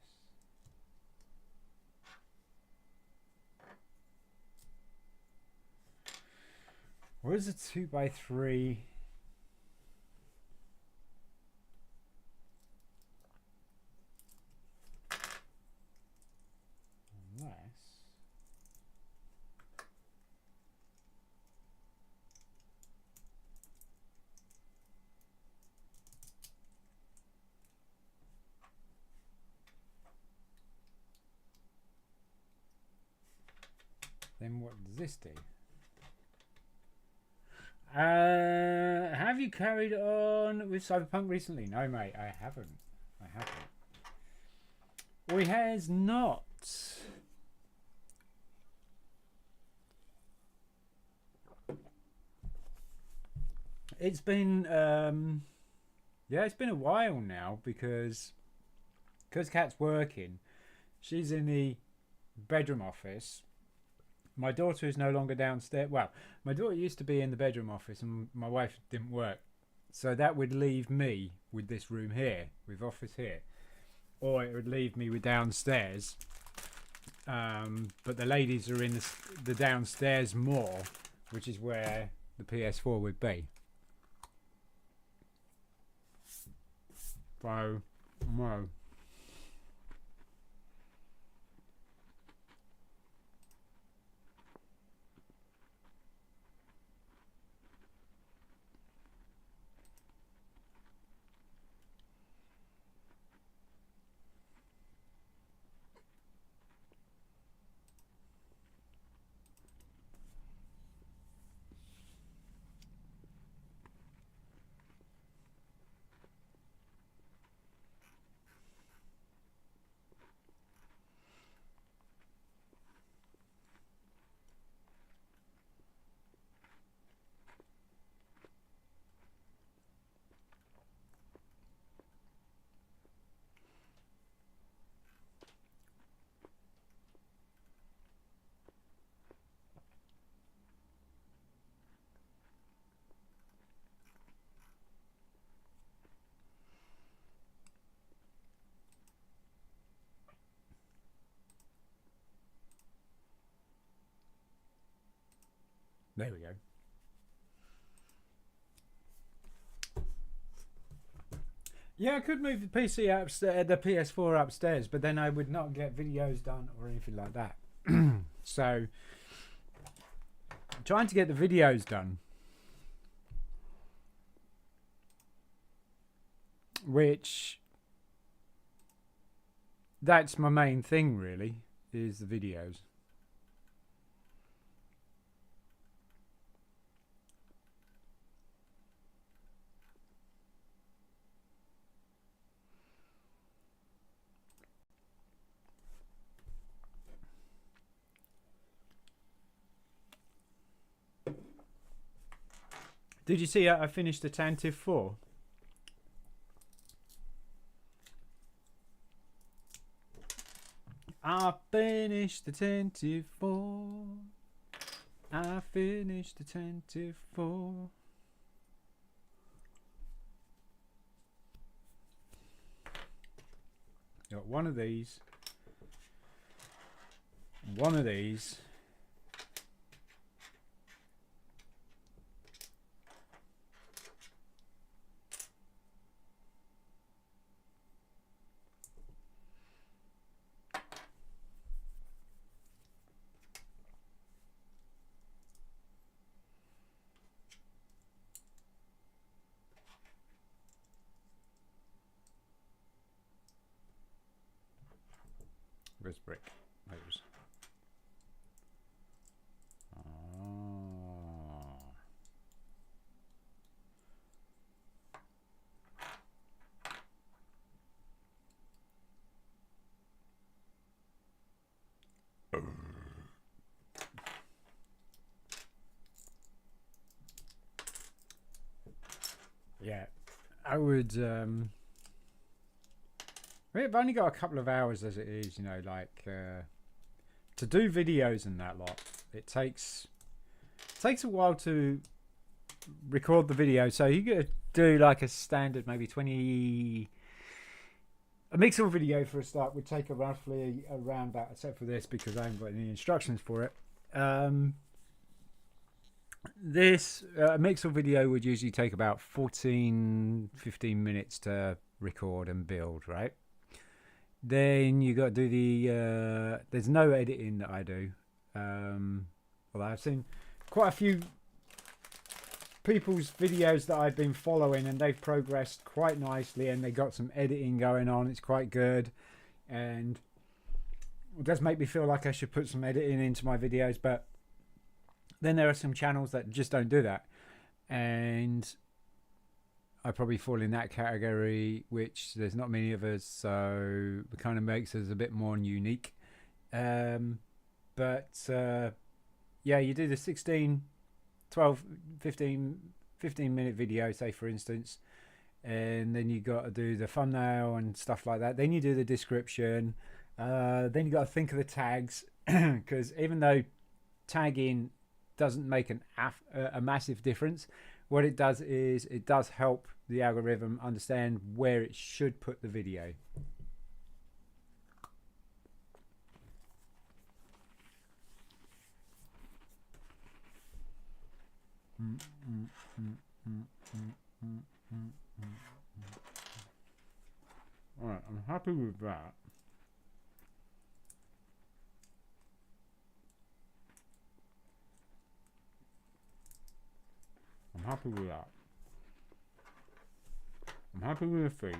Where's a 2x3? Unless then what does this do? Have you carried on with Cyberpunk recently? No, mate, I haven't. Or he has not. It's been, yeah, it's been a while now because Kat's working. She's in the bedroom office. My daughter is no longer downstairs. Well, my daughter used to be in the bedroom office and my wife didn't work. So that would leave me with this room here, with office here. Or it would leave me with downstairs. But the ladies are in the downstairs more, which is where the PS4 would be. So, no. There we go. Yeah, I could move the PC upstairs, the PS4 upstairs, but then I would not get videos done or anything like that. So, I'm trying to get the videos done, which that's my main thing really, is the videos. Did you see I finished the Tantive 4? I finished the Tantive 4. I finished the Tantive 4. Got one of these. One of these. Where's brick? Those. Yeah, I would. We've only got a couple of hours as it is, you know, like to do videos and that lot. It takes a while to record the video, so you got to do like a standard, maybe 20. A Mixel video for a start would take roughly around that, except for this because I haven't got any instructions for it. This Mixel video would usually take about 14-15 minutes to record and build, right? Then you got to do the there's no editing that I do, although I've seen quite a few people's videos that I've been following and they've progressed quite nicely and they got some editing going on. It's quite good and it does make me feel like I should put some editing into my videos, but then there are some channels that just don't do that, and I probably fall in that category, which there's not many of us, so it kind of makes us a bit more unique. Yeah, you do the 16, 12, 15 minute video, say for instance, and then you got to do the thumbnail and stuff like that. Then you do the description. Then you got to think of the tags, because even though tagging doesn't make a massive difference, what it does is it does help the algorithm understand where it should put the video. Alright, I'm happy with that. I'm happy with that. I'm happy with the feet.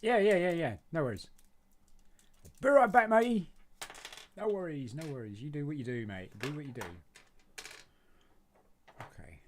Yeah. No worries. Be right back, matey. No worries. You do what you do, mate. Do what you do. Okay.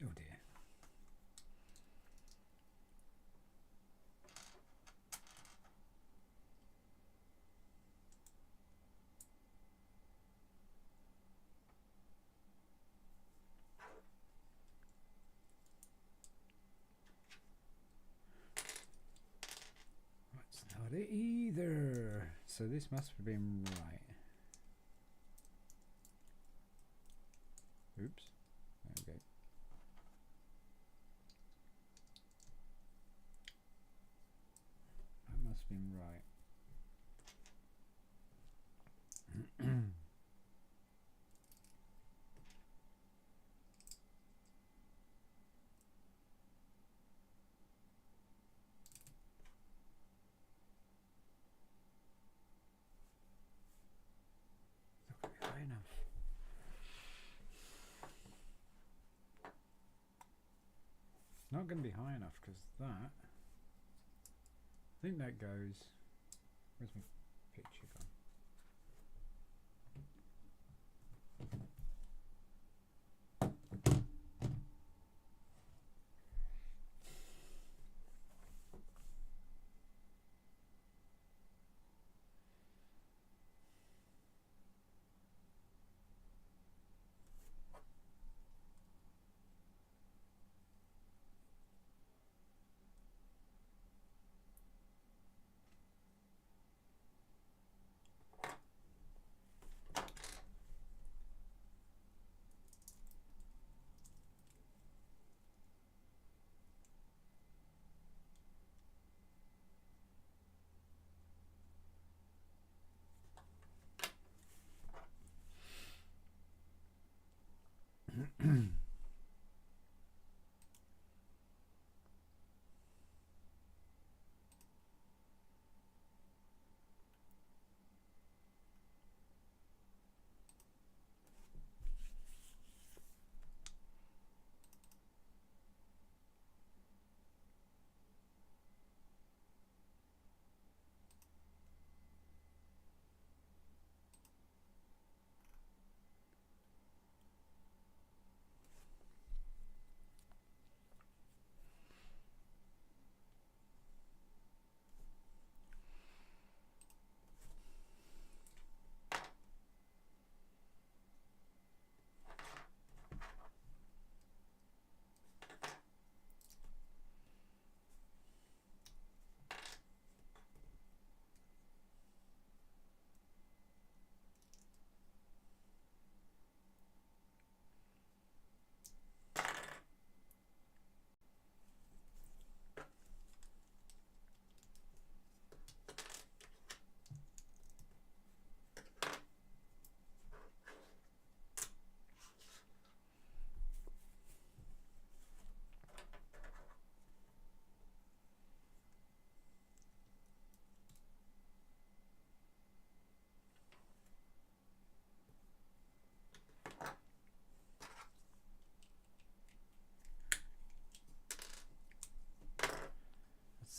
Oh dear. That's not it either. So this must have been right. Oops. There we go. That must have been right. Not gonna be high enough. Not going to be high enough because that. I think that goes. Where's my picture gone?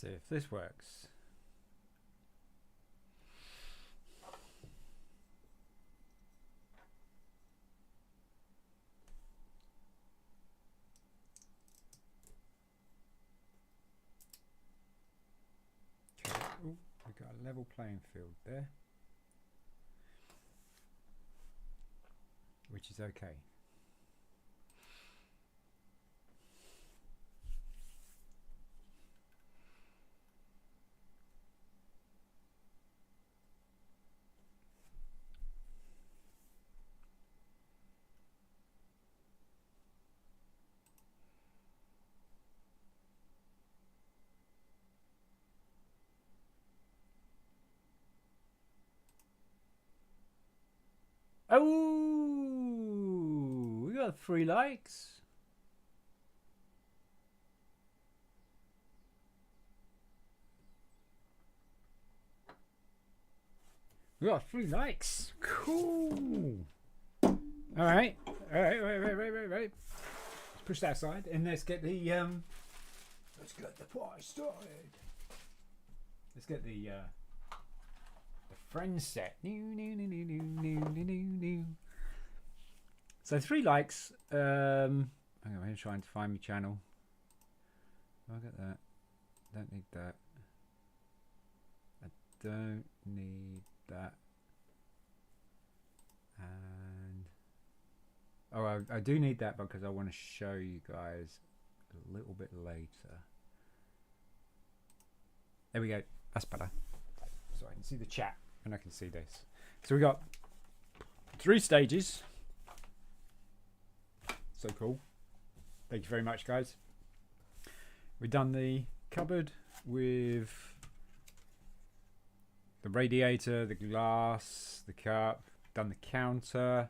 Let's see if this works. Okay. Ooh, we've got a level playing field there, which is okay. Oh, we got 3 likes. We got 3 likes. Cool. All right. Right. Let's push that aside and let's get the party started. Let's get the friends set. So 3 likes. I'm trying to find my channel. Look at that. Don't need that. I don't need that. And oh, I do need that because I want to show you guys a little bit later. There we go. That's better. So I can see the chat and I can see this. So we got 3 stages. So cool. Thank you very much, guys. We've done the cupboard with the radiator, the glass, the cup. Done the counter.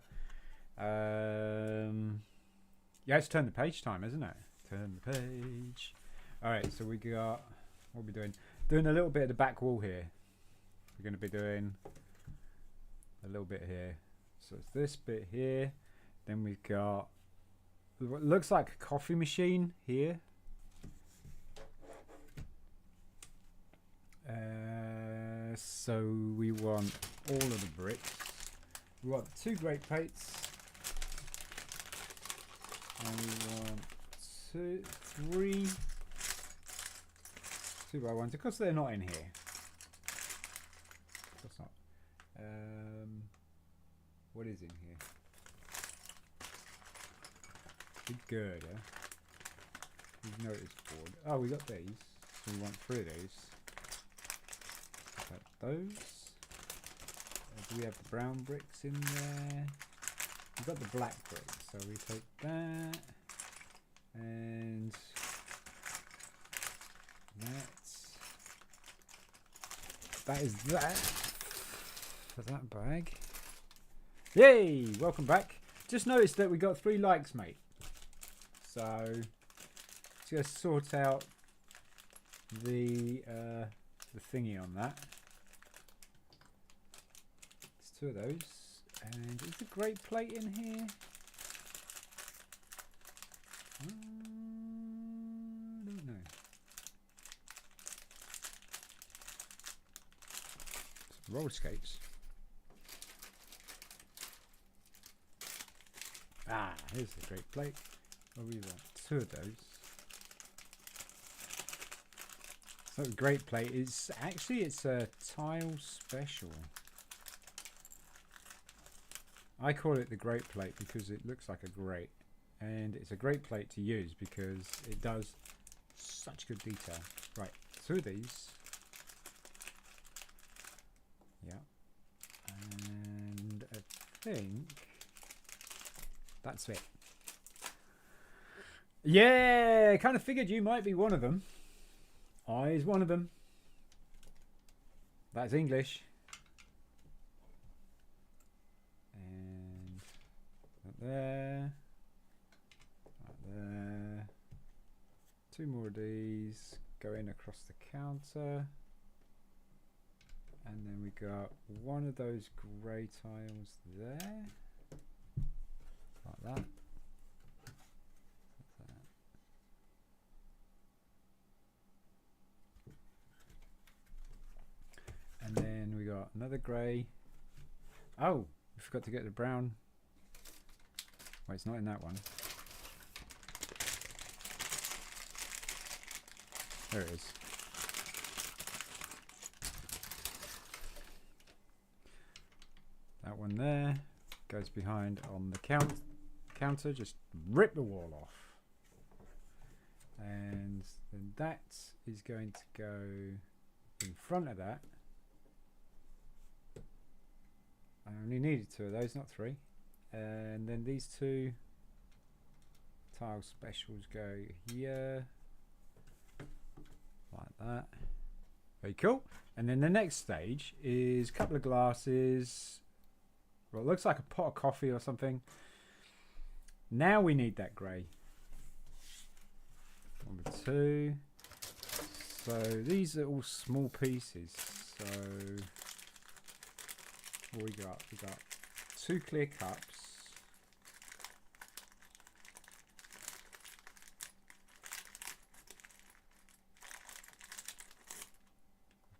Yeah, it's turn the page time, isn't it? Turn the page. All right, so we got, what are we doing? Doing a little bit of the back wall here. We're going to be doing a little bit here. So it's this bit here. Then we've got what looks like a coffee machine here. So we want all of the bricks. We want 2 great plates. And we want 3 2x1s. Of course they're not in here. Of course not. What is in here? Big girder. You've noticed board. Oh, we got these. So we want 3 of those. Like those. Do we have the brown bricks in there? We've got the black bricks, so we take that and that is that for that bag. Yay! Welcome back. Just noticed that we got 3 likes, mate. So just sort out the thingy on that. 2 of those. And is the great plate in here? I don't know. Some roller skates. Ah, here's the great plate. What do we want? 2 of those. So the great plate is actually, it's a tile special. I call it the great plate because it looks like a grate, and it's a great plate to use because it does such good detail. Right, 2 of these. Yeah. And I think that's it. Yeah, kind of figured you might be one of them. I is one of them. That's English. There, right there. 2 more of these going across the counter, and then we got 1 of those grey tiles there, like that. And then we got another grey. Oh, we forgot to get the brown. Wait, it's not in that one. There it is. That one there goes behind on the counter. Just rip the wall off. And then that is going to go in front of that. I only needed 2 of those, not 3. And then these 2 tile specials go here, like that. Very cool. And then the next stage is a couple of glasses, Well, it looks like a pot of coffee or something. Now we need that grey. Number 2. So these are all small pieces. So what we got? We got 2 clear cups.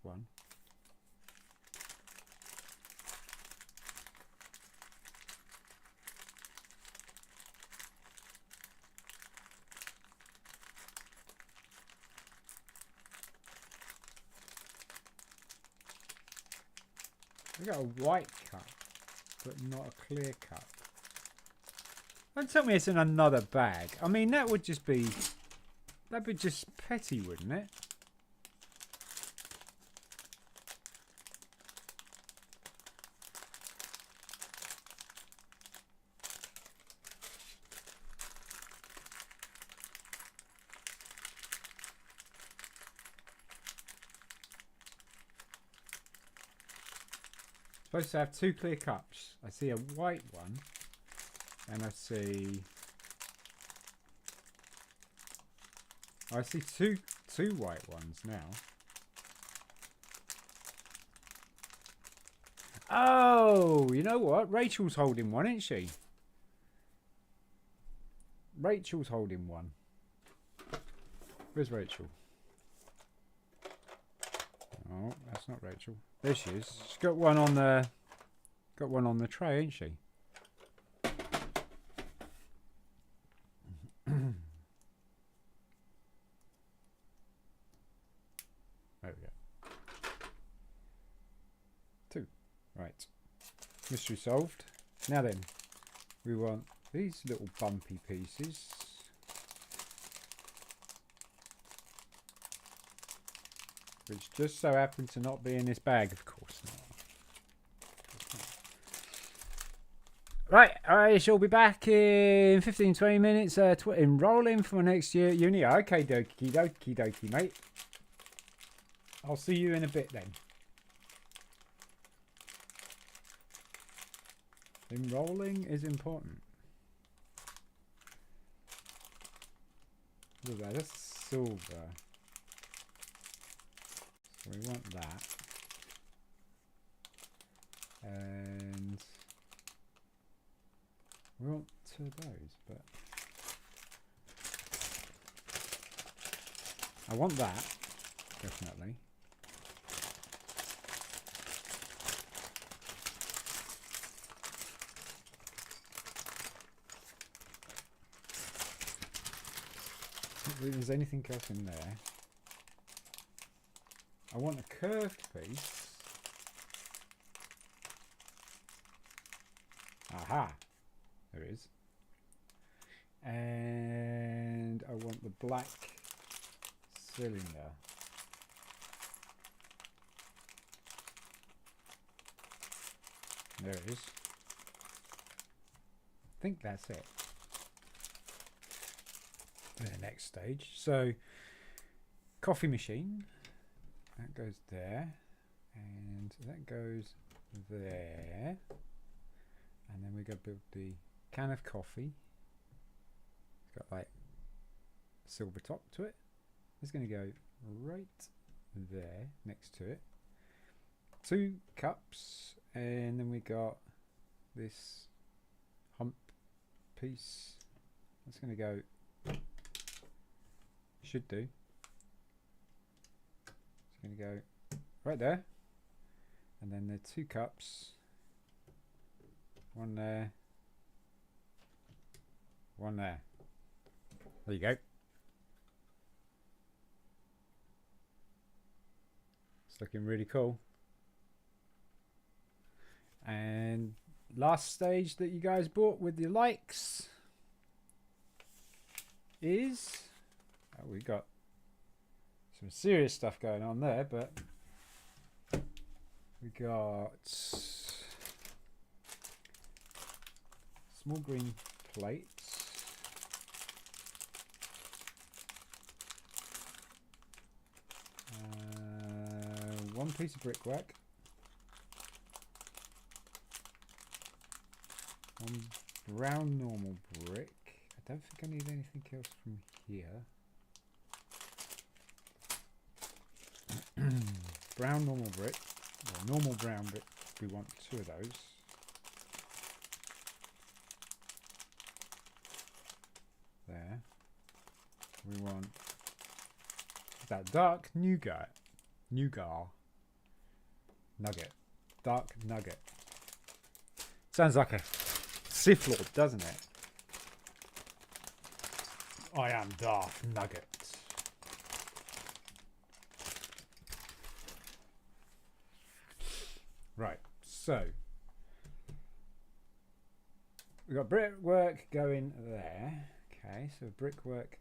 One. We got a white cup, but not a clear cup. Don't tell me it's in another bag. I mean, that would just be... That'd be just petty, wouldn't it? Supposed to have 2 clear cups. I see a white one, and I see two white ones now. Oh, you know what? Rachel's holding one, isn't she? Rachel's holding one. Where's Rachel? Oh, that's not Rachel. There she is. She's got one on the tray, ain't she? There we go. 2. Right. Mystery solved. Now then, we want these little bumpy pieces. Which just so happen to not be in this bag, of course not. Right, I shall be back in 15-20 minutes enrolling for my next year at uni. Okay, dokie, mate. I'll see you in a bit then. Enrolling is important. Look at that, that's silver. So we want that. And we want 2 of those, but I want that, definitely. I don't think there's anything else in there. I want a curved piece. Aha! There it is. And I want the black cylinder. There it is. I think that's it. The next stage. So, coffee machine. That goes there. And that goes there. And then we go build the can of coffee. It's got like a silver top to it. It's going to go right there next to it. 2 cups, and then we got this hump piece. That's going to go, should do. It's going to go right there. And then the 2 cups. One there. One there. There you go. It's looking really cool. And last stage that you guys bought with your likes is... Oh, we got some serious stuff going on there, but we got small green plates. One piece of brickwork. brown normal brick. I don't think I need anything else from here. Brown normal brick, or normal brown brick. We want 2 of those. There. We want that dark nougat. Nugget. Dark nugget. Sounds like a Sith Lord, doesn't it? I am Darth Nugget. Right, so we've got brickwork going there. Okay, so brickwork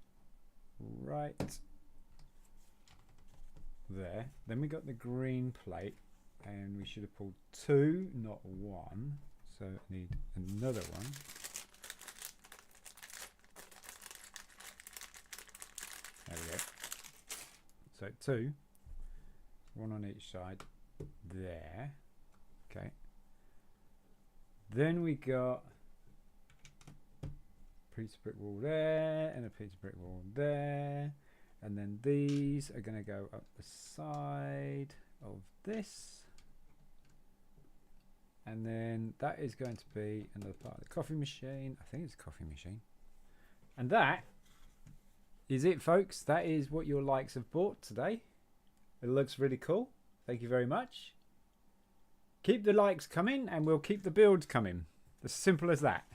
right there. Then we got the green plate, and we should have pulled 2, not 1. So I need another one. There we go. So 2, 1 on each side there. Okay. Then we got a piece of brick wall there and a piece of brick wall there. And then these are going to go up the side of this. And then that is going to be another part of the coffee machine. I think it's a coffee machine. And that is it, folks. That is what your likes have bought today. It looks really cool. Thank you very much. Keep the likes coming and we'll keep the builds coming. As simple as that.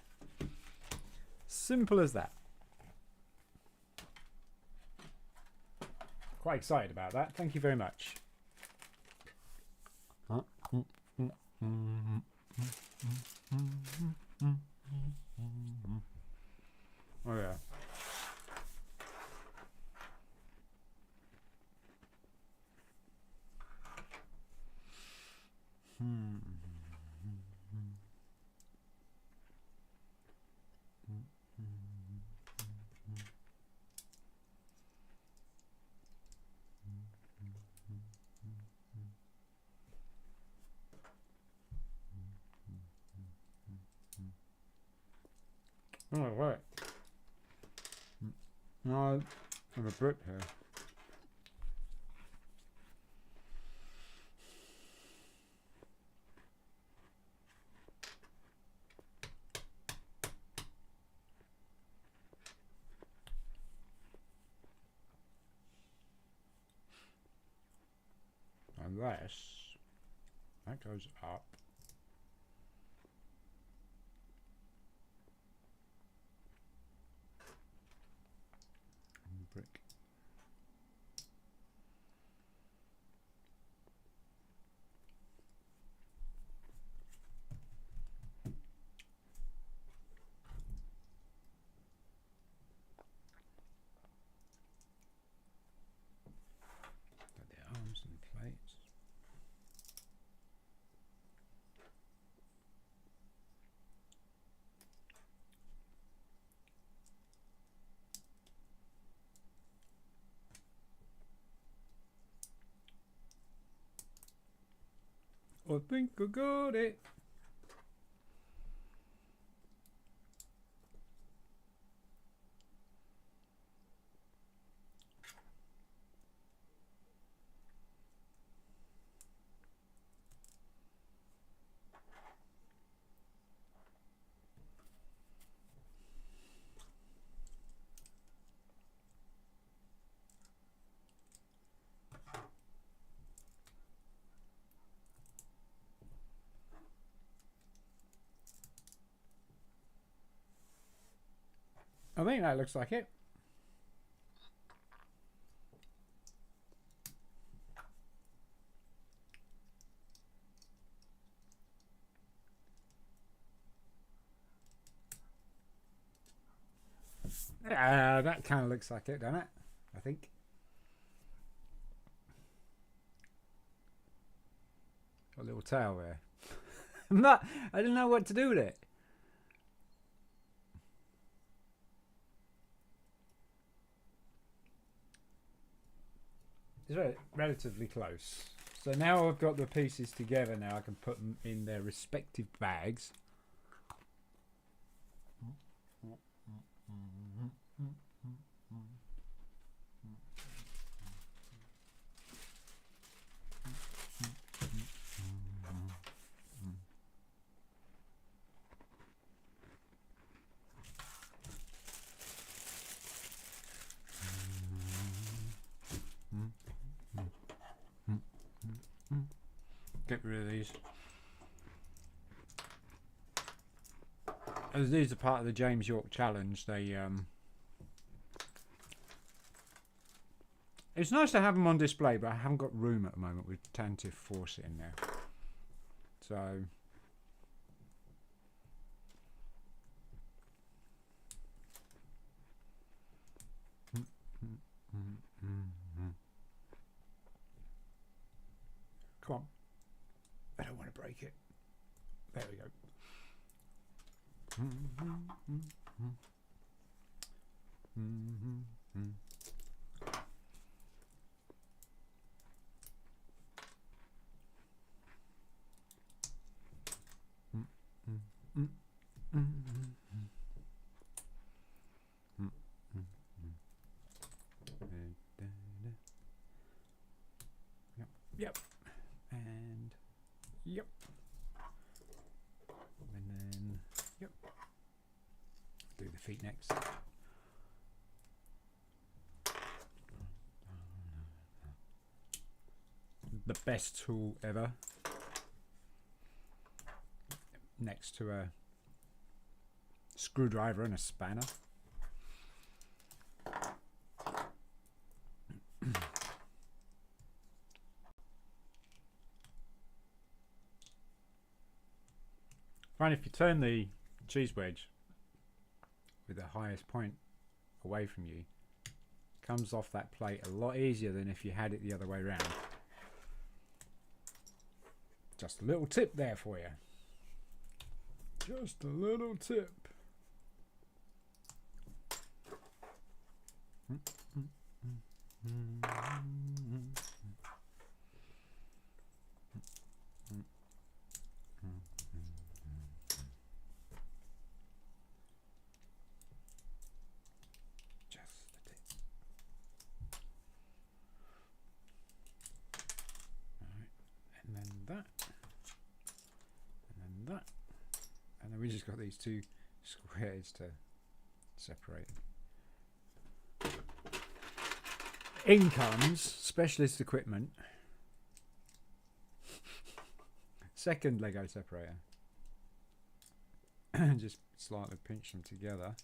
Simple as that. Quite excited about that. Thank you very much. Oh yeah. Oh, right. No, I have a brick here. Unless that goes up. Brick. Got the arms and plates. I think I got it. I think that looks like it. That kind of looks like it, doesn't it? I think. Got a little tail there. I don't know what to do with it. It's relatively close. So now I've got the pieces together now, I can put them in their respective bags. Get rid of these. As these are part of the James York Challenge, they it's nice to have them on display, but I haven't got room at the moment with Tantive Force in there. So come on. I don't want to break it. There we go. Yep. And yep. And then yep. Do the feet next. The best tool ever. Next to a screwdriver and a spanner. Find if you turn the cheese wedge with the highest point away from you, it comes off that plate a lot easier than if you had it the other way around. Just a little tip there for you. Just a little tip. We just got these two squares to separate. In comes specialist equipment. Second Lego separator. Just slightly pinch them together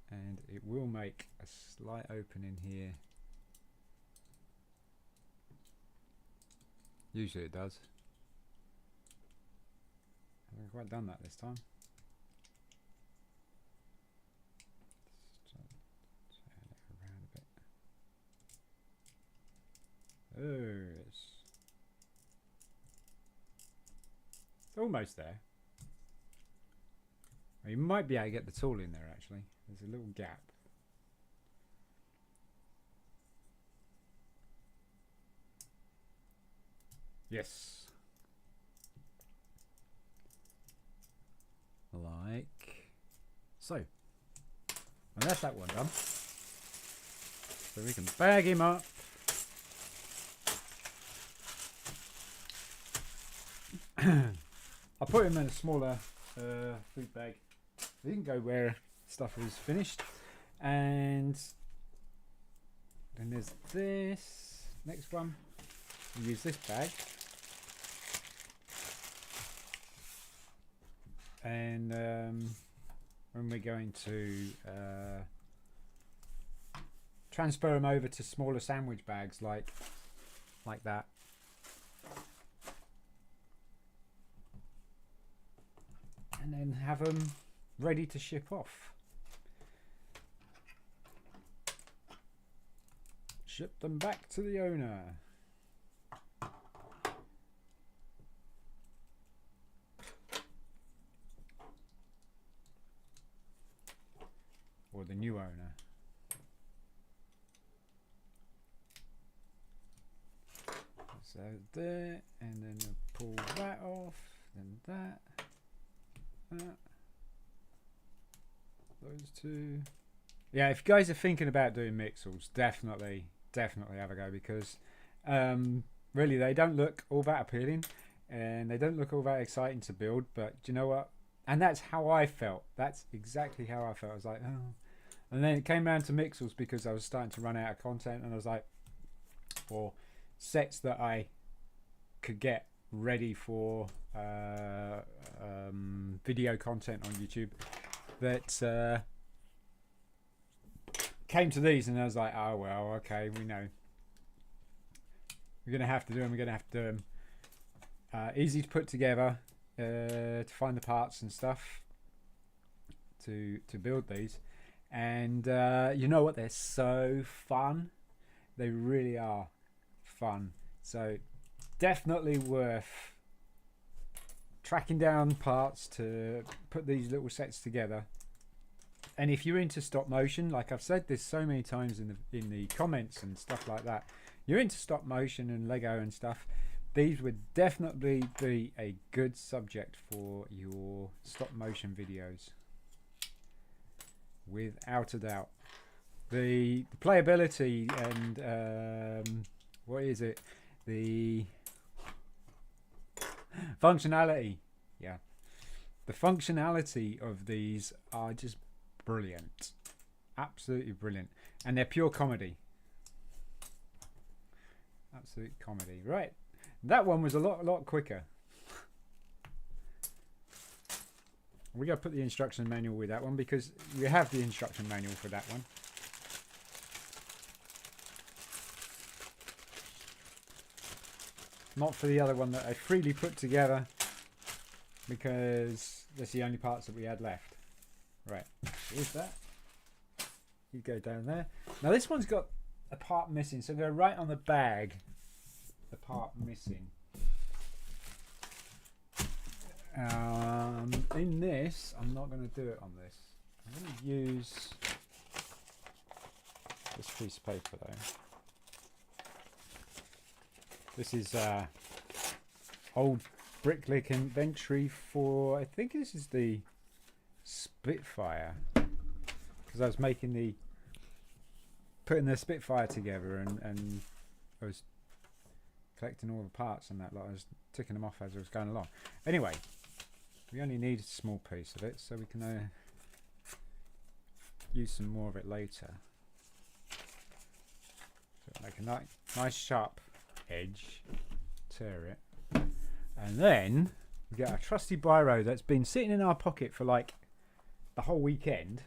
and it will make a slight opening here. Usually it does. I haven't quite done that this time. Turn it around a bit. Oh, it's almost there. Well, you might be able to get the tool in there actually. There's a little gap. Yes. Like so. And that's that one done. So we can bag him up. I put him in a smaller food bag. He can go where stuff is finished. And then there's this next one. We use this bag. And when we're going to transfer them over to smaller sandwich bags like that. And then have them ready to ship off. Ship them back to the owner. Or the new owner. So there, and then pull that off, then that. those two. Yeah, if you guys are thinking about doing Mixels, definitely have a go, because really they don't look all that appealing and they don't look all that exciting to build, but do you know what? And that's how I felt. That's exactly how I felt. I was like, oh. And then it came down to Mixels because I was starting to run out of content, and I was like, or sets that I could get ready for video content on YouTube, that came to these, and I was like, oh well, okay, we know we're gonna have to do them. We're gonna have to do them. Easy to put together, to find the parts and stuff to build these, and you know what? They're so fun. They really are fun. So definitely worth tracking down parts to put these little sets together. And if you're into stop motion, like I've said this so many times in the comments and stuff like that, you're into stop motion and Lego and stuff, these would definitely be a good subject for your stop motion videos, without a doubt. The playability and what is it? The functionality. Yeah. The functionality of these are just brilliant. Absolutely brilliant. And they're pure comedy. Absolute comedy. Right. That one was a lot quicker. We got to put the instruction manual with that one, because we have the instruction manual for that one. Not for the other one that I freely put together, because that's the only parts that we had left. Right, here's that. You go down there. Now this one's got a part missing, so go right on the bag. The part missing. In this, I'm not going to do it on this. I'm going to use this piece of paper though. This is old Bricklick inventory for, I think this is the Spitfire, because I was making putting the Spitfire together, and I was collecting all the parts and that lot. I was ticking them off as I was going along. Anyway, we only need a small piece of it, so we can use some more of it later. So make a nice sharp edge, tear it, and then we get our trusty biro that's been sitting in our pocket for like the whole weekend,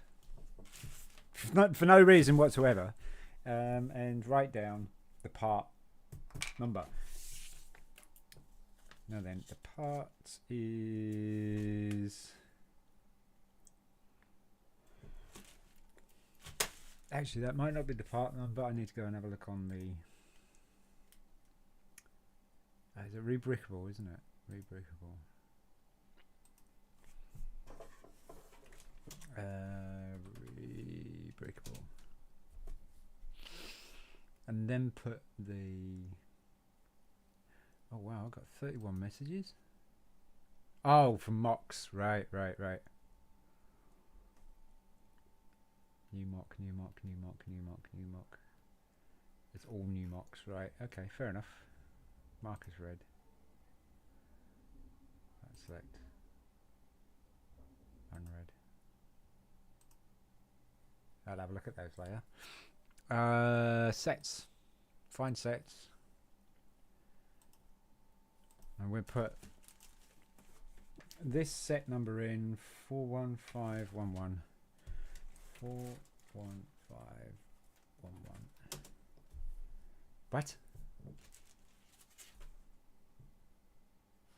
for no reason whatsoever, and write down the part number. Now then, the part is, actually that might not be the part number. I need to go and have a look on the, is it rebrickable, isn't it? Rebrickable. Rebrickable. And then put the, oh wow, I've got 31 messages. Oh, from Mox. Right. New mock. It's all new mocks, right? Okay, fair enough. Marker's red. Let's select unread. I'll have a look at those later. Sets. Find sets. And we'll put this set number in 41511. 41511. What?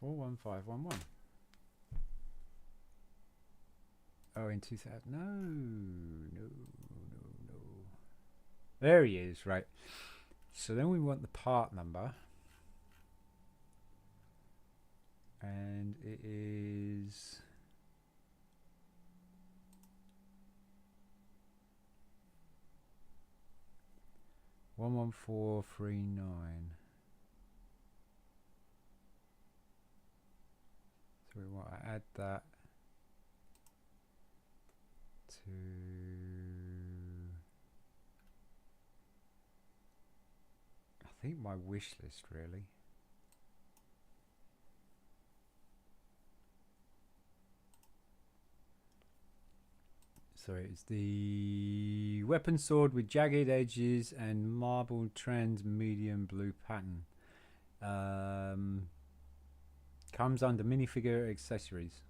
41511. Oh, in 2000. No. There he is, right. So then we want the part number. And it is 11439. So we want to add that to think my wish list really. So it's the weapon sword with jagged edges and marble trans medium blue pattern. Comes under minifigure accessories.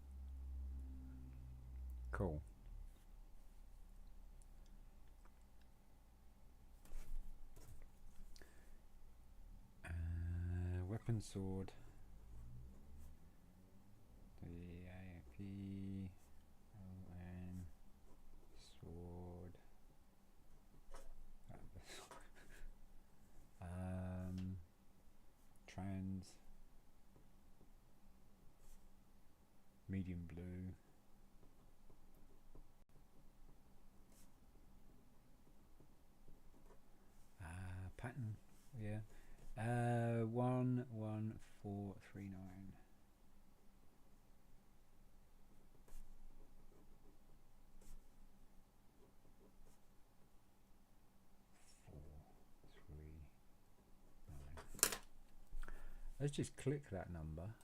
Cool. Weapon sword. The AFP. Sword. Trans medium blue. Pattern, yeah. 11439. 439. Let's just click that number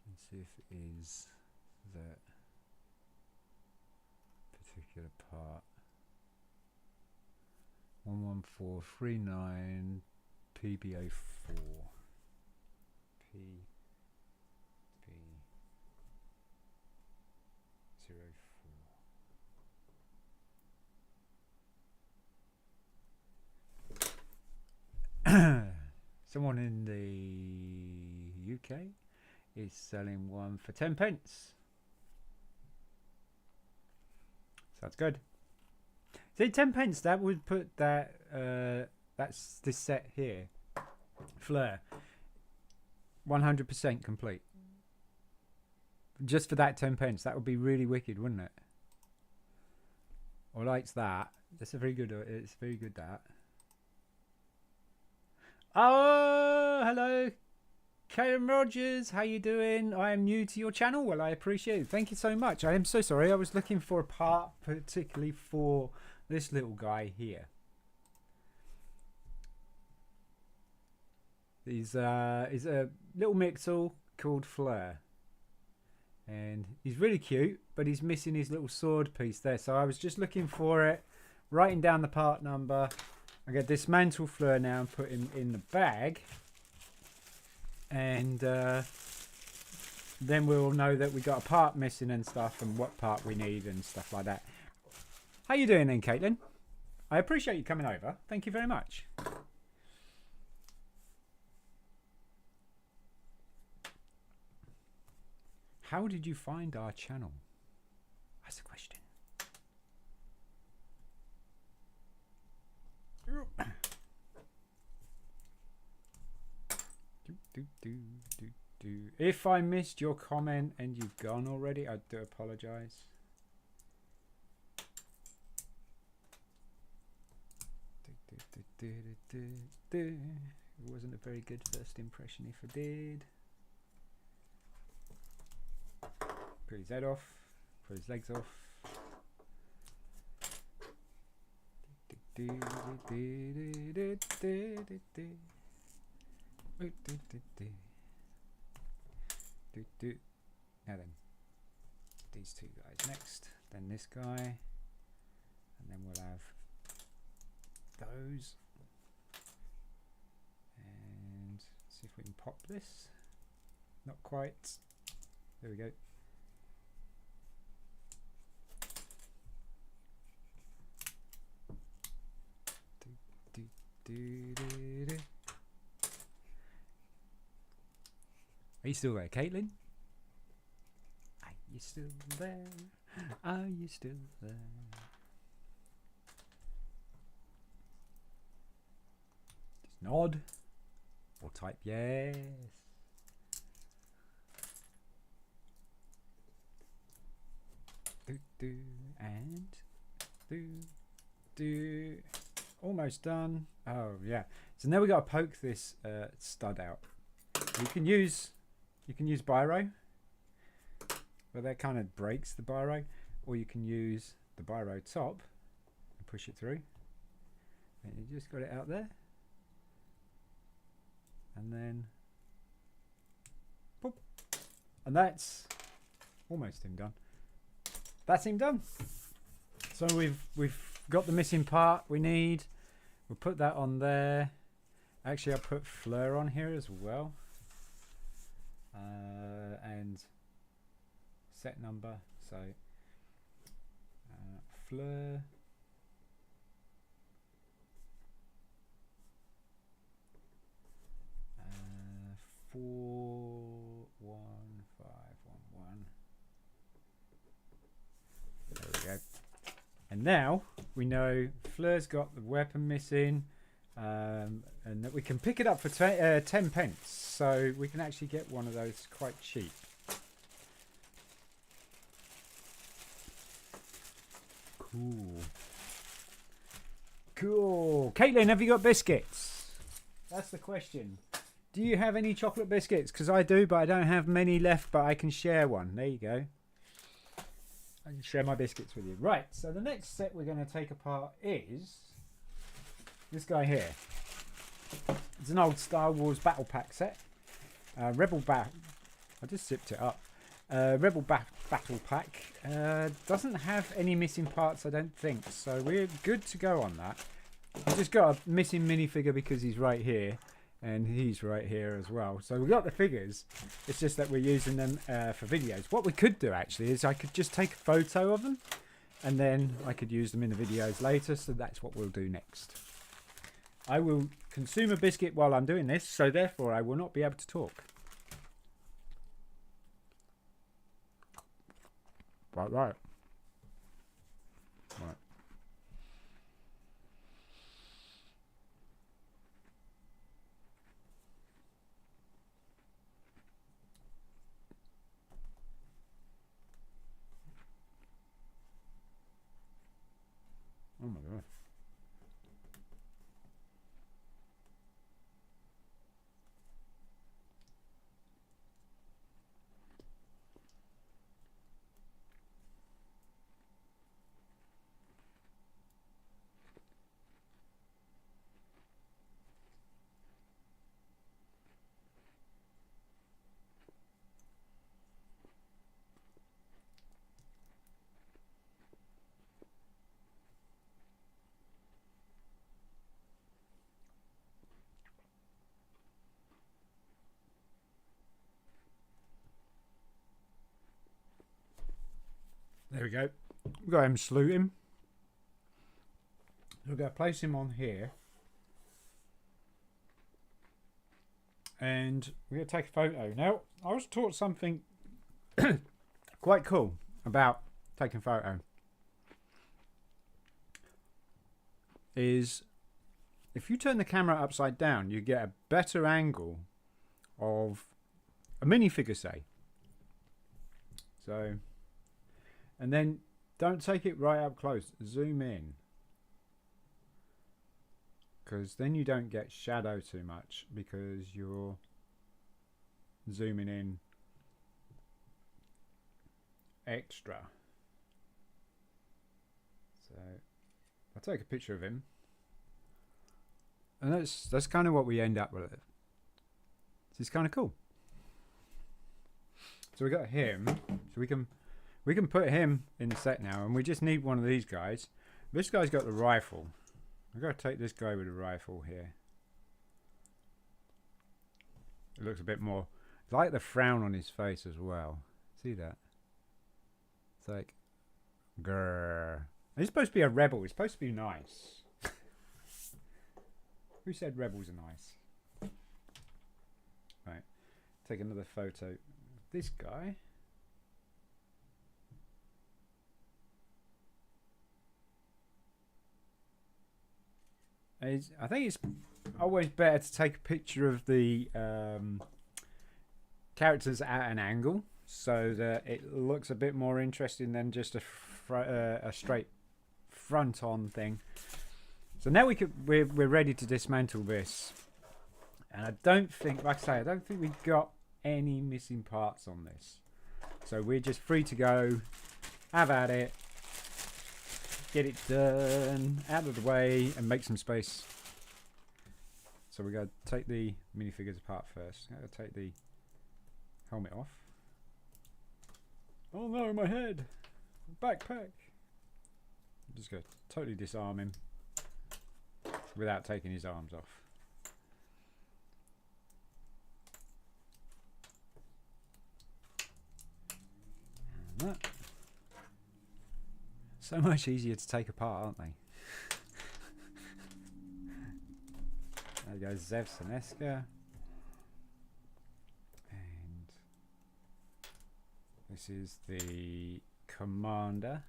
and see if it is that particular part. 11439 PBO4 PB04. Someone in the UK is selling one for 10 pence. Sounds good. See, 10 pence, that would put that, that's this set here, Fleur, 100% complete. Just for that 10 pence, that would be really wicked, wouldn't it? Or likes that. That's a very good, it's very good that. Oh, hello, Karen Rogers, how you doing? I am new to your channel. Well, I appreciate it. Thank you so much. I am so sorry. I was looking for a part particularly for this little guy here. He's a little Mixel called Fleur. And he's really cute, but he's missing his little sword piece there. So I was just looking for it, writing down the part number. I'm going to dismantle Fleur now and put him in the bag. And then we'll know that we got a part missing and stuff, and what part we need and stuff like that. How you doing then, Caitlin? I appreciate you coming over. Thank you very much. How did you find our channel? That's a question. If I missed your comment and you've gone already, I do apologize. It wasn't a very good first impression if I did. Put his head off, put his legs off. Now then, these two guys next, then this guy, and then we'll have those. And see if we can pop this. Not quite. There we go. Are you still there, Caitlin? Are you still there? Are you still there? Just nod or type yes. And almost done. Oh yeah. So now we got to poke this stud out. You can use biro, but that kind of breaks the biro, or you can use the biro top and push it through, And you just got it out there. And then, boop. And that's almost him done. That's him done. So we've got the missing part we need. We'll put that on there. Actually, I'll put Fleur on here as well. And set number. So Fleur. Uh, 41511. There we go. And now we know Fleur's got the weapon missing, and that we can pick it up for 10 pence. So we can actually get one of those quite cheap. Cool. Cool. Caitlin, have you got biscuits? That's the question. Do you have any chocolate biscuits? Because I do, but I don't have many left, but I can share one. There you go. I can share my biscuits with you. Right, so the next set we're going to take apart is this guy here. It's an old Star Wars Battle Pack set. I just zipped it up. Rebel Battle Pack. Doesn't have any missing parts, I don't think. So we're good to go on that. I've just got a missing minifigure because he's right here. And he's right here as well. So we've got the figures. It's just that we're using them for videos. What we could do actually is I could just take a photo of them. And then I could use them in the videos later. So that's what we'll do next. I will consume a biscuit while I'm doing this. So therefore I will not be able to talk. Right. Right. Oh my god. There we go. We'll go ahead and salute him. We're going to place him on here. And we're going to take a photo. Now, I was taught something quite cool about taking a photo. Is if you turn the camera upside down, you get a better angle of a minifigure, say. So... And then don't take it right up close. Zoom in. Because then you don't get shadow too much because you're zooming in extra. So I'll take a picture of him. And that's kind of what we end up with. It's kind of cool. So we got him. So we can put him in the set now, and we just need one of these guys. This guy's got the rifle. I've got to take this guy with the rifle here. It looks a bit more like the frown on his face as well. See that? It's like, grrr. He's supposed to be a rebel. He's supposed to be nice. Who said rebels are nice? Right. Take another photo. This guy. I think it's always better to take a picture of the characters at an angle so that it looks a bit more interesting than just a straight front-on thing. So now we're ready to dismantle this, and I don't think, like I say, I don't think we've got any missing parts on this. So we're just free to go, have at it. get it done, out of the way, and make some space. So we got to take the minifigures apart first. Got to take the helmet off. Oh no, my head! Backpack! I'm just going to totally disarm him without taking his arms off. And that. So much easier to take apart, aren't they? There goes Zev Seneska. And this is the commander.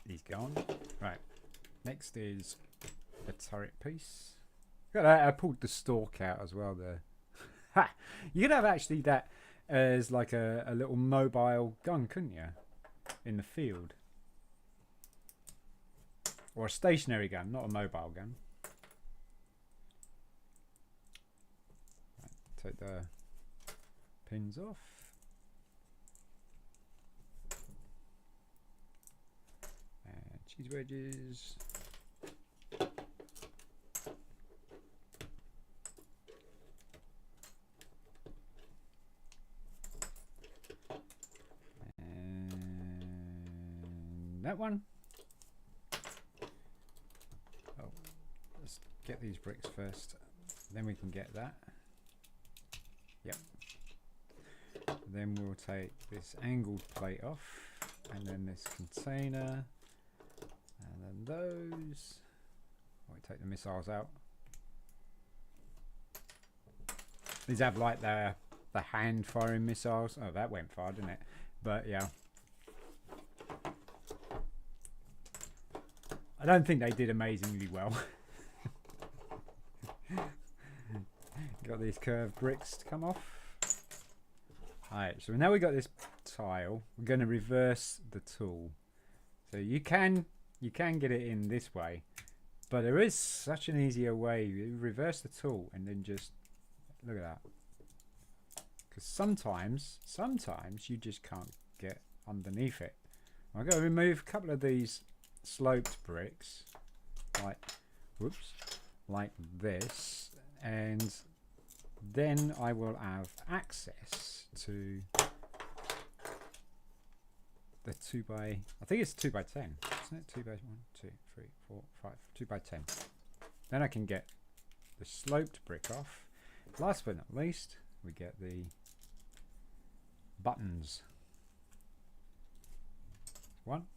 He's gone. Right. Next is the turret piece. Look at that, I pulled the stalk out as well there. Ha! You could have actually that as like a little mobile gun, couldn't you? In the field. Or a stationary gun, not a mobile gun. Right, take the pins off. And cheese wedges. That one. Oh, let's get these bricks first, then we can get that. Yep. Then we'll take this angled plate off, and then this container, and then those. Oh, we take the missiles out. These have like the hand firing missiles. Oh, that went far, didn't it? But yeah. I don't think they did amazingly well. Got these curved bricks to come off. Alright, so now we got this tile, we're going to reverse the tool. So you can get it in this way, but there is such an easier way. You reverse the tool and then just look at that. Because sometimes you just can't get underneath it. I'm going to remove a couple of these sloped bricks like this, and then I will have access to the 2 by, I think it's 2 by 10, isn't it? 2 by 1, 2, 3, 4, 5, 2 by 10. Then I can get the sloped brick off. Last but not least, we get the buttons. One.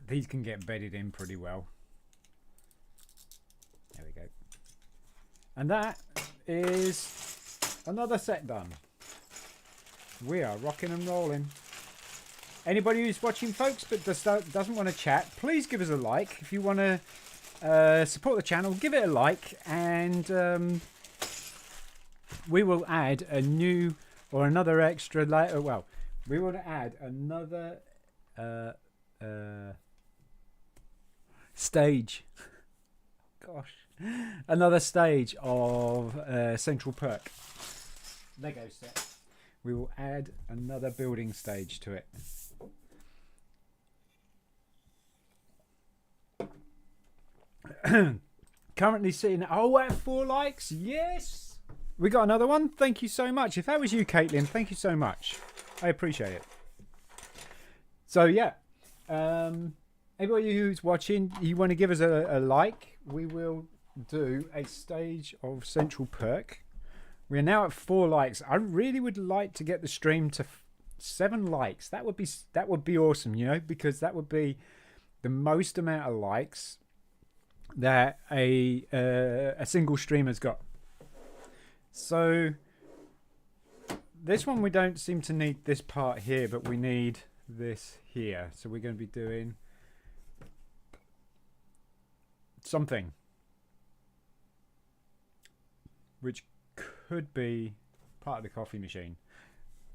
These can get bedded in pretty well. There we go. And that is another set done. We are rocking and rolling. Anybody who's watching, folks, but doesn't want to chat, please give us a like. If you want to support the channel, give it a like, and we will add a new or another extra layer. Well, we want to add another stage. Gosh, another stage of Central Perk Lego set. We will add another building stage to it. Currently sitting at 4 likes. Yes, we got another one. Thank you so much. If that was you, Caitlin, thank you so much. I appreciate it. So yeah, anybody who's watching, you want to give us a like, we will do a stage of Central Perk. We're now at 4 likes. I really would like to get the stream to 7 likes. That would be awesome, you know, because that would be the most amount of likes that a single streamer's got. So this one, we don't seem to need this part here, but we need this here. So we're going to be doing something which could be part of the coffee machine.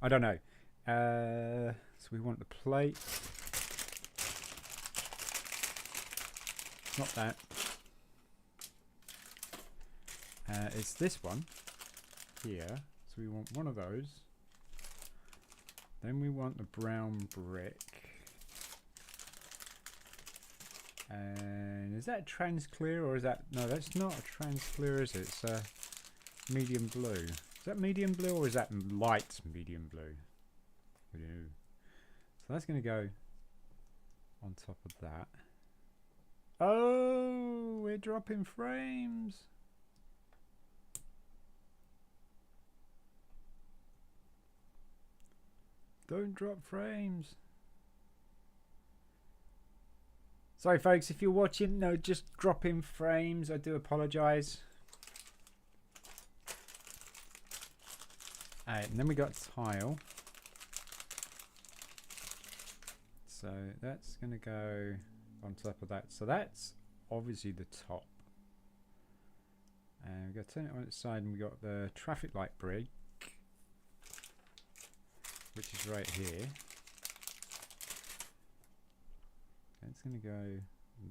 I don't know. So we want the plate. Not that. It's this one here. So we want one of those. Then we want the brown brick. And is that trans clear or is that... No, that's not a trans clear, is it? It's medium blue. Is that medium blue or is that light medium blue? Blue. So that's going to go on top of that. Oh, we're dropping frames. Don't drop frames. Sorry folks, if you're watching, no, just drop in frames. I do apologise. Alright, and then we got tile. So that's going to go on top of that. So that's obviously the top. And we've got to turn it on its side and we've got the traffic light brick, which is right here. It's going to go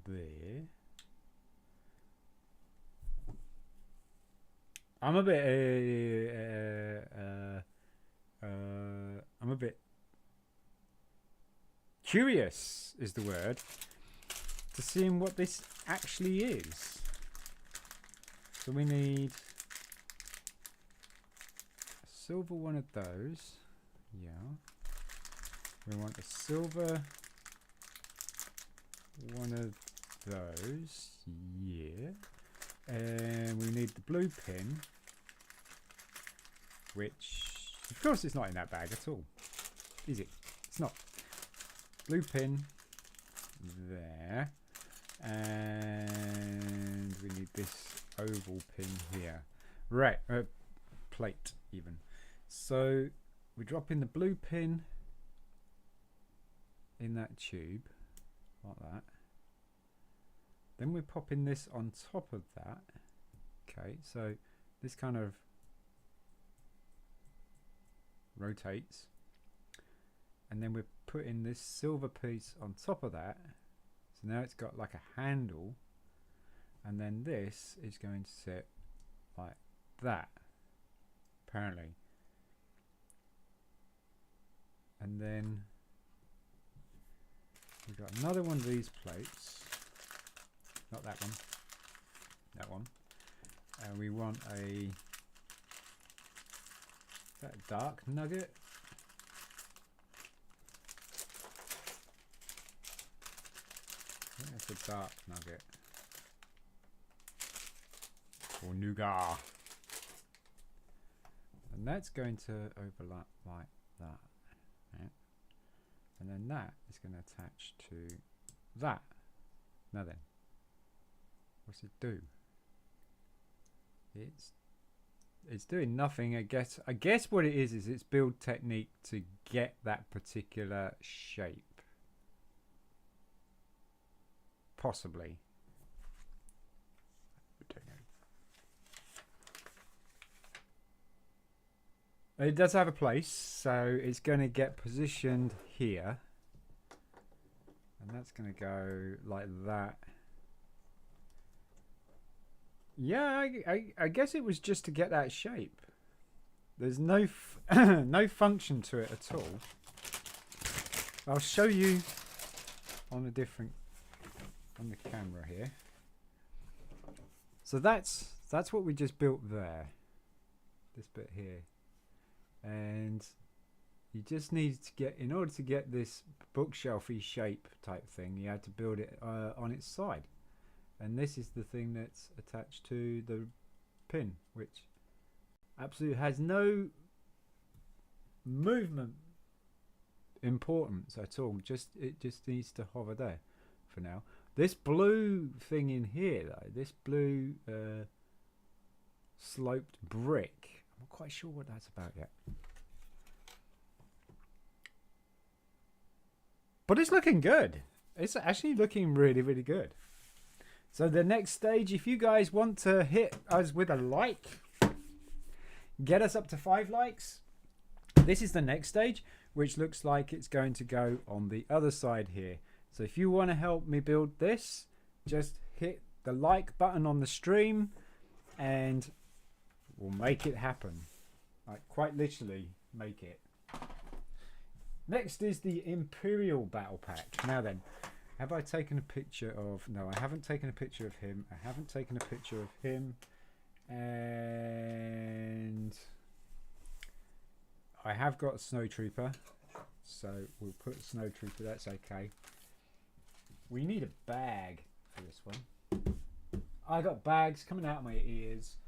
there. I'm a bit curious is the word to seeing what this actually is. So we need a silver one of those. Yeah. We want a silver one of those. Yeah. And we need the blue pin, which of course it's not in that bag at all, is it? It's not. Blue pin there, and we need this oval pin here, right? Plate even. So we drop in the blue pin in that tube like that. Then we're popping this on top of that. Okay, so this kind of rotates. And then we're putting this silver piece on top of that. So now it's got like a handle. And then this is going to sit like that, apparently. And then we've got another one of these plates. Not that one. That one. And we want a... Is that a dark nugget? I think that's a dark nugget. Or nougat. And that's going to overlap like that. Yeah. And then that is going to attach to that. Now then. What's it do? It's doing nothing. I guess what it is its build technique to get that particular shape. Possibly. I don't know. It does have a place, so it's going to get positioned here. And that's going to go like that. Yeah, I guess it was just to get that shape. There's no no function to it at all. I'll show you on a different on the camera here. So that's what we just built there. This bit here, and you just need to get, in order to get this bookshelfy shape type thing, you had to build it on its side. And this is the thing that's attached to the pin, which absolutely has no movement importance at all. It just needs to hover there for now. This blue thing in here, though, this blue sloped brick, I'm not quite sure what that's about yet. But it's looking good. It's actually looking really, really good. So the next stage, if you guys want to hit us with a like, get us up to 5 likes, this is the next stage, which looks like it's going to go on the other side here. So if you want to help me build this, just hit the like button on the stream and We'll make it happen. Like, quite literally, make it. Next is the Imperial Battle Pack. Now then, have I taken a picture of... No, I haven't taken a picture of him. I haven't taken a picture of him. And... I have got a Snow Trooper. So we'll put Snow Trooper. That's okay. We need a bag for this one. I got bags coming out of my ears.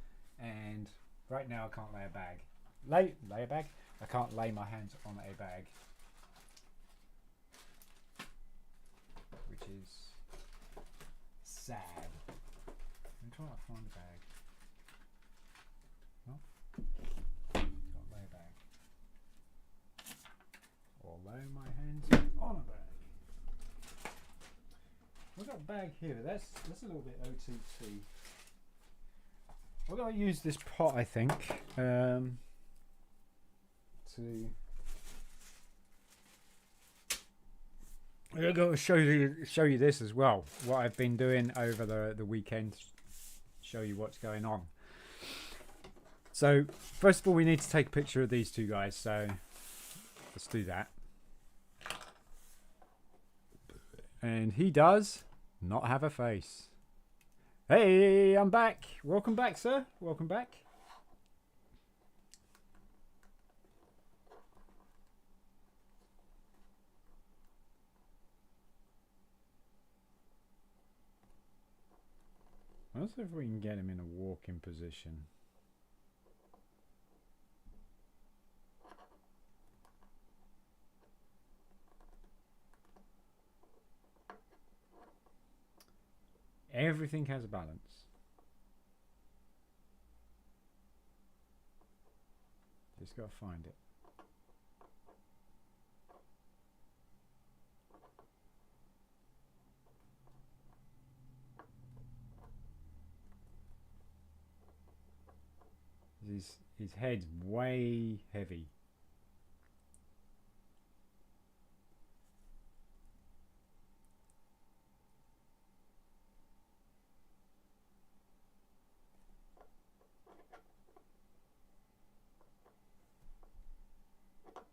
And right now I can't lay a bag. Lay a bag? I can't lay my hands on a bag. Which is sad. I'm trying to find a bag. No? Can't lay a bag. Or lay my hands on a bag. I've got a bag here. That's a little bit OTT. We're going to use this pot, I think, to... I'm going to show you this as well, what I've been doing over the weekend, show you what's going on. So, first of all, we need to take a picture of these two guys, so let's do that. And he does not have a face. Hey, I'm back. Welcome back, sir. Welcome back. Let's see if we can get him in a walking position. Everything has a balance. Just gotta find it. His head's way heavy.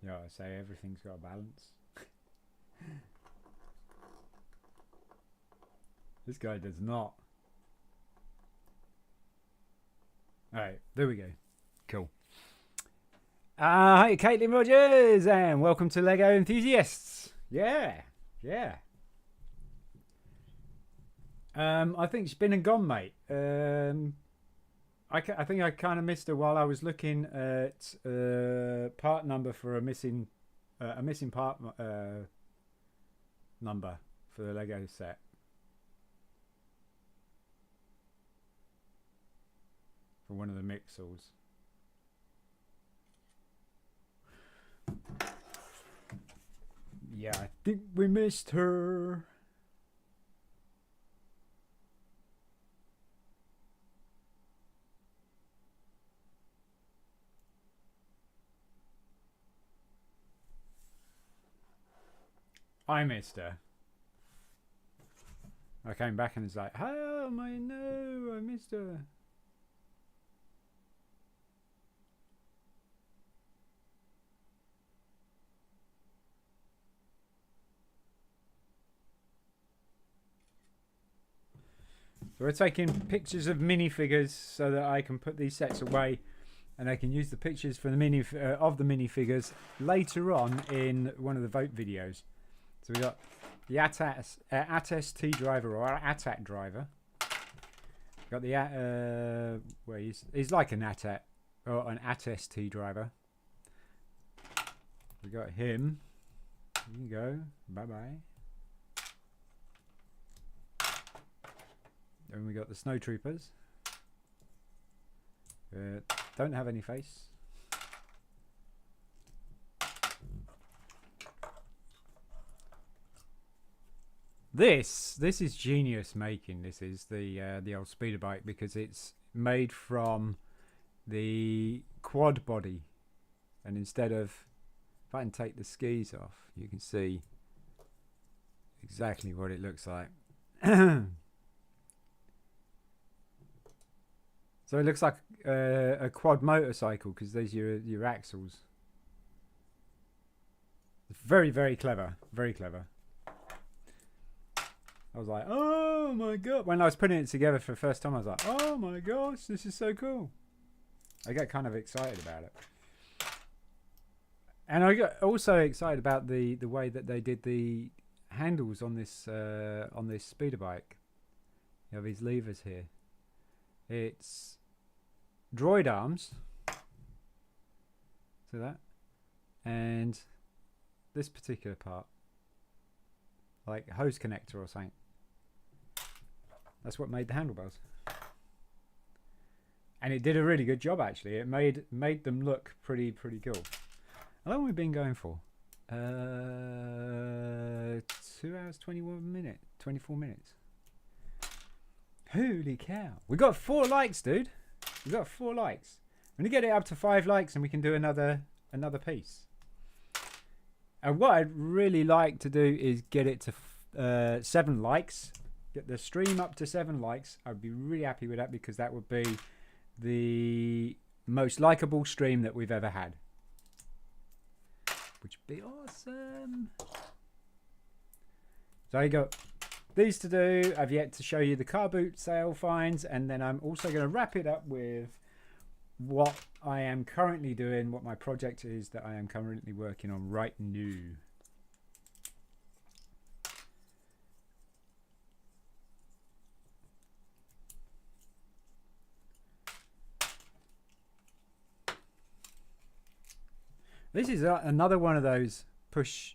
Yeah, I say everything's got a balance. This guy does not. Alright, there we go. Cool. Hi, Caitlin Rogers, and welcome to Lego Enthusiasts. Yeah. I think she's been and gone, mate. I think I kind of missed her while I was looking at part number for a missing part number for the Lego set. For one of the Mixels. Yeah, I think we missed her. I missed her. I came back and it's like, oh my no, I missed her. So we're taking pictures of minifigures so that I can put these sets away, and I can use the pictures for the of the minifigures later on in one of the vote videos. So we got the ATST driver or ATAT driver. Got the where he's like an ATAT or an ATST driver. We got him. There you go. Bye bye. Then we got the Snow Troopers. Don't have any face. This is genius making. This is the old speeder bike because it's made from the quad body, and instead of, if I can take the skis off, you can see exactly what it looks like. So it looks like a quad motorcycle because there's your axles. It's very, very clever. Very clever. I was like, oh my god. When I was putting it together for the first time, I was like, oh my gosh, this is so cool. I get kind of excited about it. And I got also excited about the way that they did the handles on this speeder bike. You have these levers here. It's droid arms. See that? And this particular part, like a hose connector or something. That's what made the handlebars. And it did a really good job actually. It made them look pretty cool. How long have we been going for? 2 hours 24 minutes. Holy cow. We got 4 likes, dude. We got 4 likes. I'm gonna get it up to 5 likes and we can do another piece. And what I'd really like to do is get it to 7 likes. Get the stream up to 7 likes. I'd be really happy with that because that would be the most likable stream that we've ever had. Which would be awesome. So you got these to do. I've yet to show you the car boot sale finds, and then I'm also going to wrap it up with what I am currently doing, what my project is that I am currently working on right now. This is another one of those push.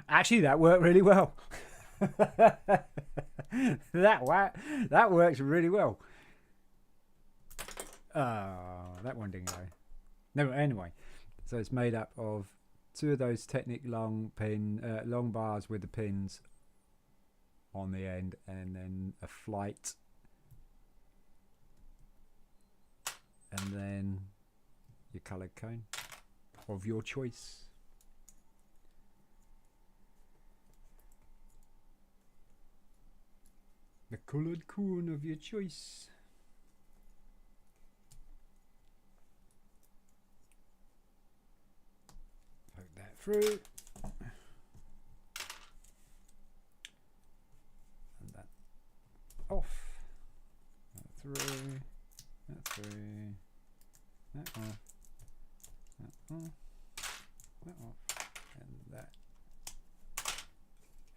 Actually, that worked really well. that works really well. That one didn't go. No, anyway, so it's made up of 2 of those Technic long bars with the pins on the end, and then a flight, and then your coloured cone of your choice. The coloured cone of your choice. Poke that through. And that off. That through. That through. That off. That off. That off. And that.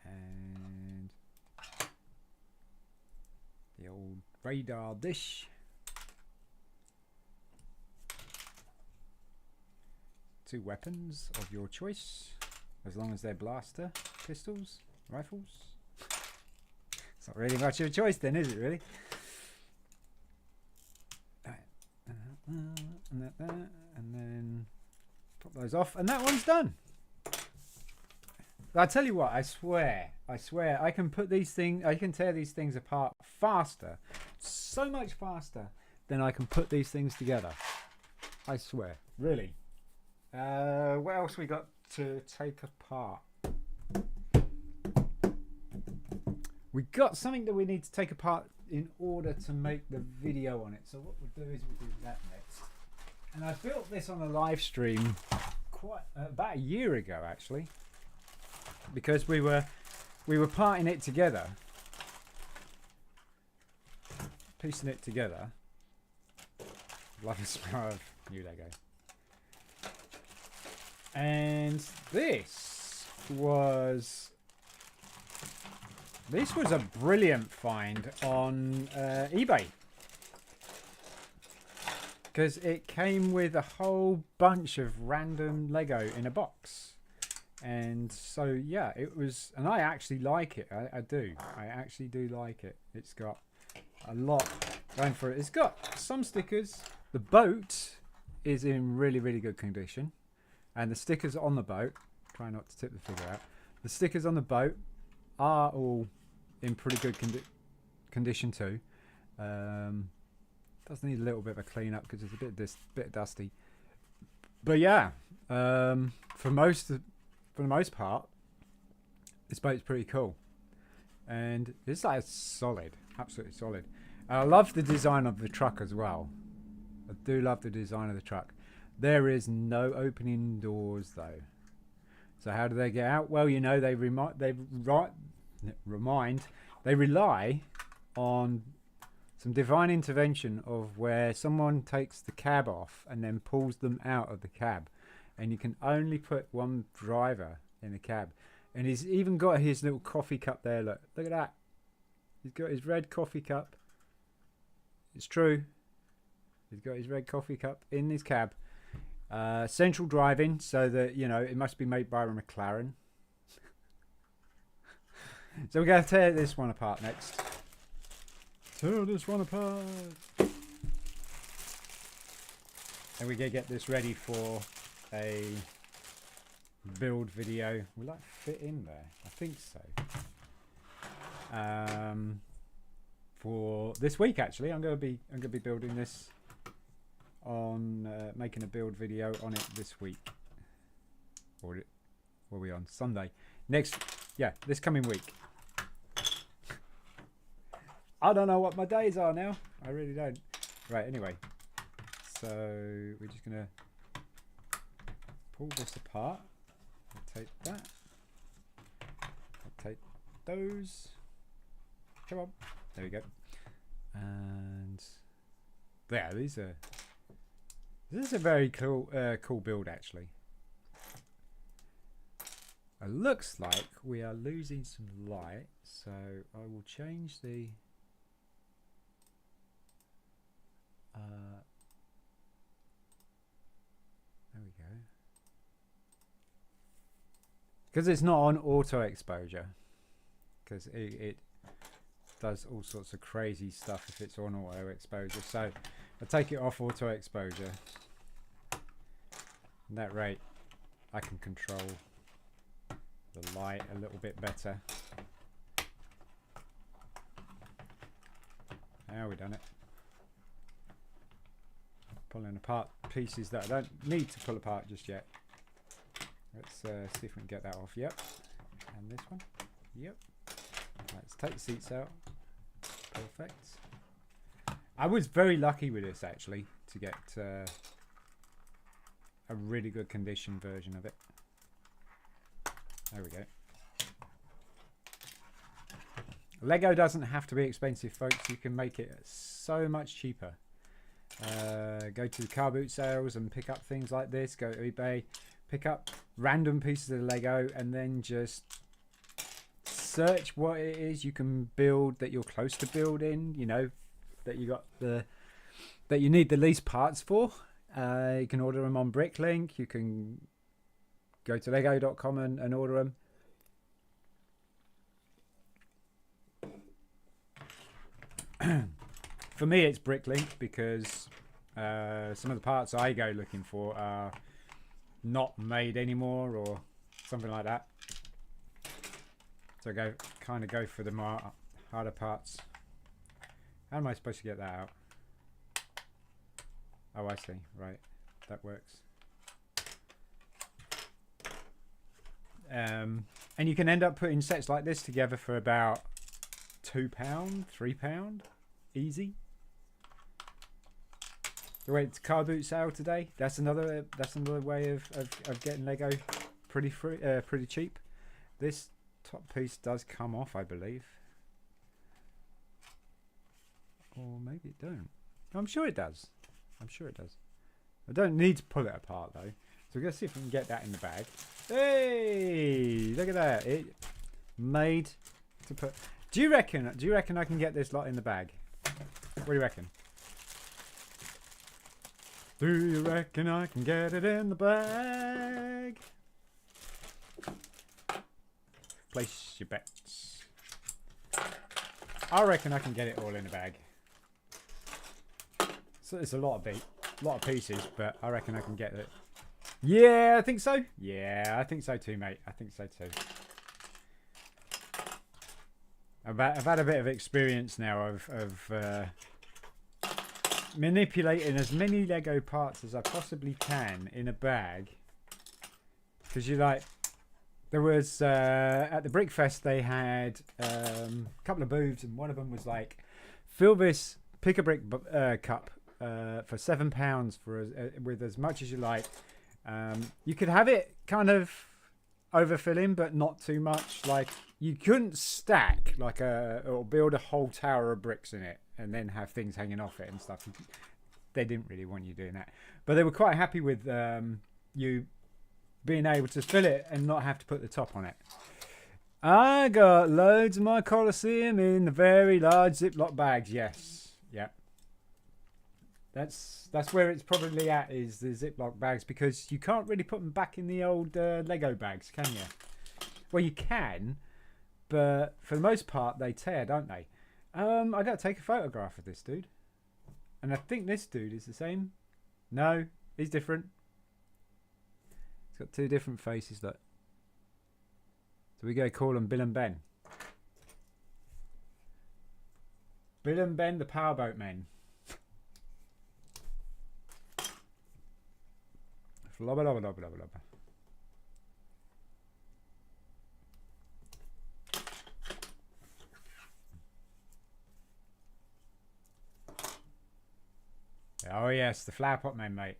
And the old radar dish. 2 weapons of your choice, as long as they're blaster, pistols, rifles. It's not really much of a choice then, is it really? And then pop those off, and that one's done. I tell you what, I swear, I can put these things, I can tear these things apart faster, so much faster than I can put these things together. I swear, really. What else we got to take apart? We got something that we need to take apart in order to make the video on it. So what we'll do is we'll do that next. And I built this on a live stream about a year ago actually, because we were parting it together, piecing it together. Love the smell of new Lego. And this was a brilliant find on eBay, because it came with a whole bunch of random Lego in a box. And so yeah, it was, and I actually like it. I actually do like it. It's got a lot going for it. It's got some stickers. The boat is in really good condition, and the stickers on the boat, try not to tip the figure out, the stickers on the boat are all in pretty good condition too. Does need a little bit of a clean up because it's a bit dusty, but yeah, for the most part, this boat's pretty cool, and it's like solid, absolutely solid. And I love the design of the truck as well. I do love the design of the truck. There is no opening doors though. So how do they get out? Well, you know, they rely on some divine intervention of where someone takes the cab off and then pulls them out of the cab. And you can only put one driver in the cab. And he's even got his little coffee cup there. Look at that. He's got his red coffee cup. It's true. He's got his red coffee cup in his cab. Central driving, so that, you know, it must be made by a McLaren. So we're going to tear this one apart next. Tear this one apart. And we're going to get this ready for a build video. Will that fit in there? I think so. For this week, actually, I'm going to be building this on making a build video on it this week. Or what are we on? Sunday. This coming week. I don't know what my days are now. I really don't. Right, anyway. So we're just going to pull this apart. I'll take that. I'll take those. Come on. There we go. And yeah, this is a very cool build actually. It looks like we are losing some light, so I will change the there we go. Because it's not on auto exposure, because it does all sorts of crazy stuff if it's on auto exposure. So I take it off auto exposure. At that rate, I can control the light a little bit better. Now we've done it. Pulling apart pieces that I don't need to pull apart just yet. Let's see if we can get that off. Yep. And this one. Yep. Let's take the seats out. Perfect. I was very lucky with this actually to get a really good condition version of it. There we go. Lego doesn't have to be expensive, folks. You can make it so much cheaper. Go to the car boot sales and pick up things like this. Go to eBay, pick up random pieces of Lego, and then just search what it is you can build that you're close to building. You know, that you got that you need the least parts for. You can order them on BRIT'N. You can go to lego.com and order them. For me, it's BRIT'N because some of the parts I go looking for are not made anymore or something like that. So I kind of go for the more harder parts. How am I supposed to get that out? Oh, I see. Right, that works. And you can end up putting sets like this together for about £2, £3, easy. The way it's car boot sale today. That's another way of getting Lego pretty cheap. This top piece does come off, I believe, or maybe it don't. I'm sure it does. I'm sure it does. I don't need to pull it apart though. So we're gonna see if we can get that in the bag. Hey, look at that! It made to put. Do you reckon I can get this lot in the bag? What do you reckon? Do you reckon I can get it in the bag? Place your bets. I reckon I can get it all in the bag. So it's a lot of pieces, but I reckon I can get it. Yeah, I think so. Yeah, I think so too, mate. I think so too. I've had a bit of experience now of manipulating as many Lego parts as I possibly can in a bag. Because you like, there was at the Brick Fest they had a couple of booths, and one of them was like fill this pick a brick cup for £7 for with as much as you like. You could have it kind of overfilling, but not too much. Like you couldn't stack like or build a whole tower of bricks in it and then have things hanging off it and stuff. They didn't really want you doing that, but they were quite happy with you being able to fill it and not have to put the top on it. I got loads of my Colosseum in the very large Ziploc bags. Yes, yeah. That's where it's probably at, is the Ziploc bags, because you can't really put them back in the old Lego bags, can you? Well, you can, but for the most part they tear, don't they? I got to take a photograph of this dude, and I think this dude is the same. No, he's different. He's got two different faces, look. So we go call them Bill and Ben. Bill and Ben, the powerboat men. Flubba lubba lubba lubba lubba. Oh yes, the flower pot men, mate.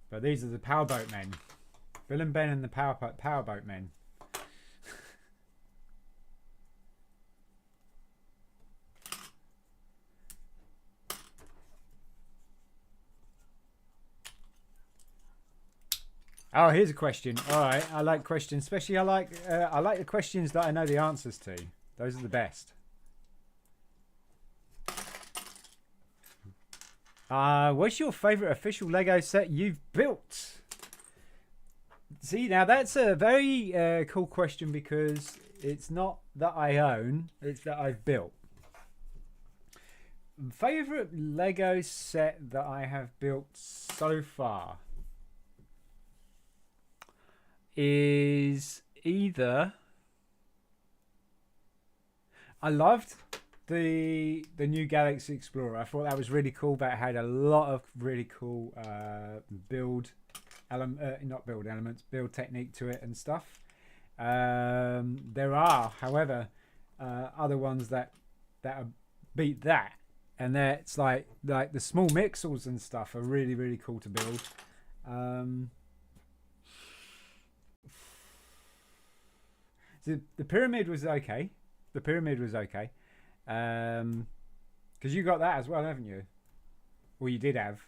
But these are the powerboat men. Bill and Ben and the powerboat men. Oh, here's a question. All right, I like questions, especially I like the questions that I know the answers to. Those are the best. What's your favourite official Lego set you've built? See, now that's a very cool question, because it's not that I own, it's that I've built. Favourite Lego set that I have built so far is either I loved the new Galaxy Explorer. I thought that was really cool, but it had a lot of really cool build technique to it and stuff. There are, however, other ones that beat that, and that's like the small Mixels and stuff are really, really cool to build. The pyramid was okay. The pyramid was okay. Because you got that as well, haven't you? Well, you did have.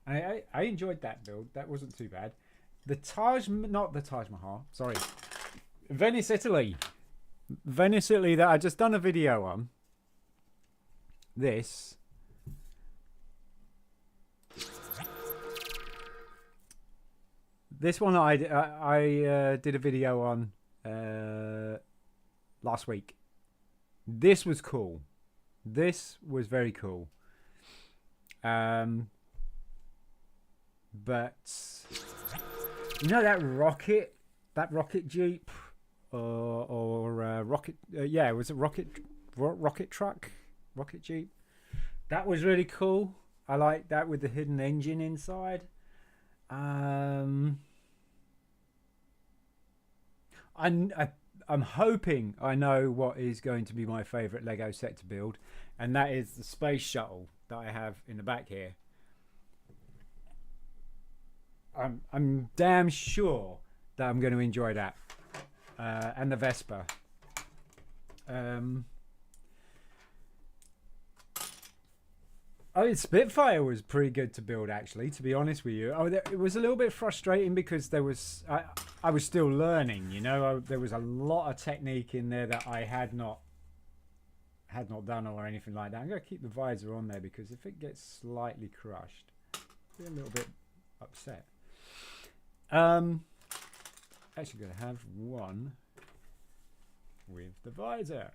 I enjoyed that build. That wasn't too bad. Not the Taj Mahal. Sorry, Venice, Italy. Venice, Italy. That I just done a video on. This. This one I did a video on last week. This was cool. This was very cool. But you know that rocket jeep or rocket? Yeah, it was a rocket truck, rocket jeep. That was really cool. I like that with the hidden engine inside. I'm hoping I know what is going to be my favourite Lego set to build, and that is the space shuttle that I have in the back here. I'm damn sure that I'm going to enjoy that, and the Vespa. Spitfire was pretty good to build, actually, to be honest with you. It was a little bit frustrating because I was still learning, you know. There was a lot of technique in there that I had not done or anything like that. I'm going to keep the visor on there because if it gets slightly crushed, I'll be a little bit upset. Actually going to have one with the visor.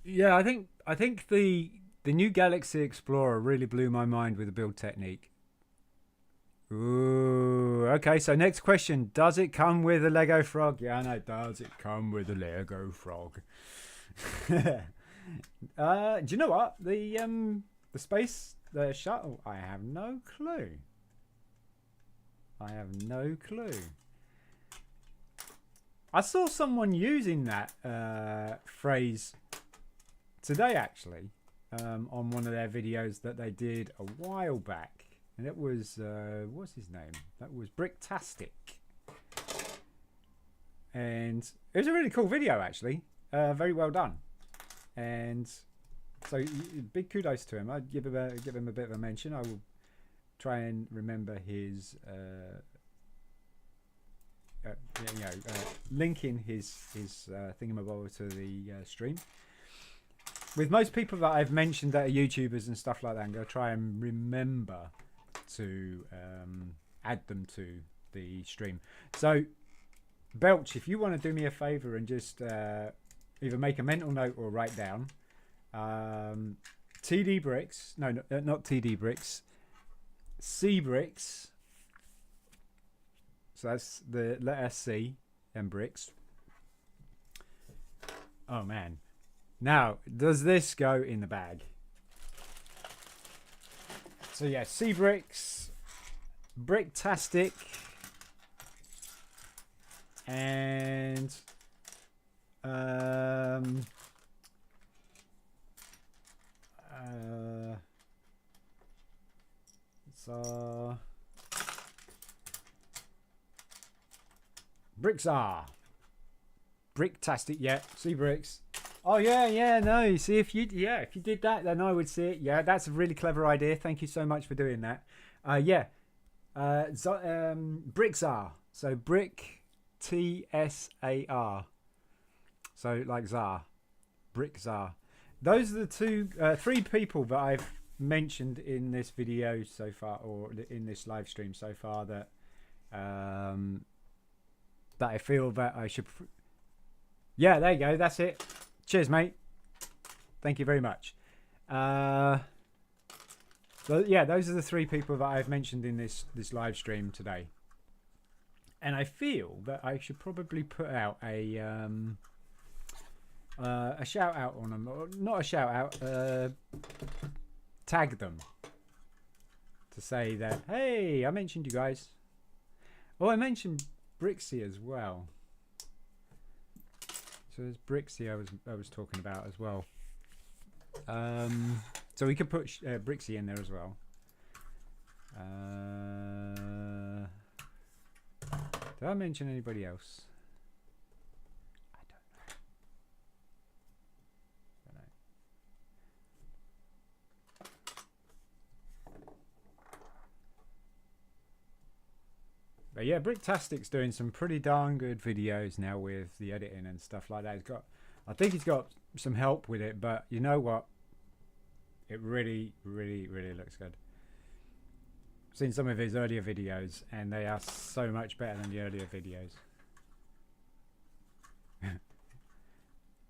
Yeah, I think the new Galaxy Explorer really blew my mind with the build technique. Ooh, okay, so next question. Does it come with a Lego frog? Yeah, I know. Does it come with a Lego frog? Do you know what? The shuttle, I have no clue. I have no clue. I saw someone using that phrase today, actually, on one of their videos that they did a while back. And it was, what's his name? That was Bricktastic. And it was a really cool video, actually. Very well done. And so big kudos to him. I'd give him a bit of a mention. I will try and remember his linking his thingamabobber to the stream. With most people that I've mentioned that are YouTubers and stuff like that, I'm going to try and remember to add them to the stream. So Belch, if you want to do me a favor and just either make a mental note or write down TD bricks, no, not TD bricks, C bricks. So that's the letter C and bricks. Oh man. Now, does this go in the bag? So yeah, C bricks, Bricktastic, and so bricks are Bricktastic, yeah. See bricks. Oh yeah, no. You see, if you did that, then I would see it. Yeah, that's a really clever idea. Thank you so much for doing that. Bricks are, so brick TSAR. So like Tsar, Brick Tsar. Those are the three people that I've mentioned in this video so far, or in this live stream so far, that that I feel that I should. Yeah, there you go. That's it. Cheers, mate. Thank you very much. So yeah, those are the three people that I've mentioned in this live stream today. And I feel that I should probably put out a shout out on them, or not a shout out, tag them to say that, hey, I mentioned you guys. Oh, I mentioned Brixie as well. So there's Brixie I was talking about as well. So we could put Brixie in there as well. Did I mention anybody else? I don't know. But yeah, Bricktastic's doing some pretty darn good videos now with the editing and stuff like that. I think he's got some help with it, but you know what? It really, really, really looks good. I've seen some of his earlier videos, and they are so much better than the earlier videos.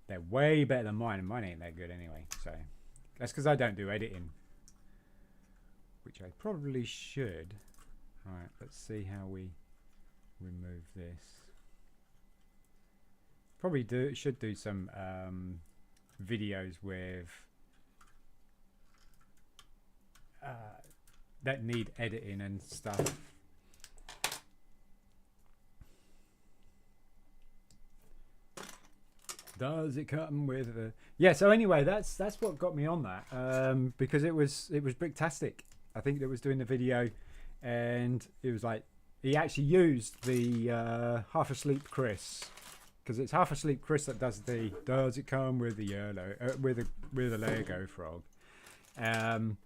They're way better than mine, and mine ain't that good anyway. So that's because I don't do editing, which I probably should. All right, let's see how we remove this. Probably should do some videos with that need editing and stuff. Does it come with a... Yeah, so anyway, that's what got me on that, because it was Bricktastic, I think, that was doing the video, and it was like he actually used the Half Asleep Chris, because it's Half Asleep Chris that does the does it come with the yellow with a Lego frog, and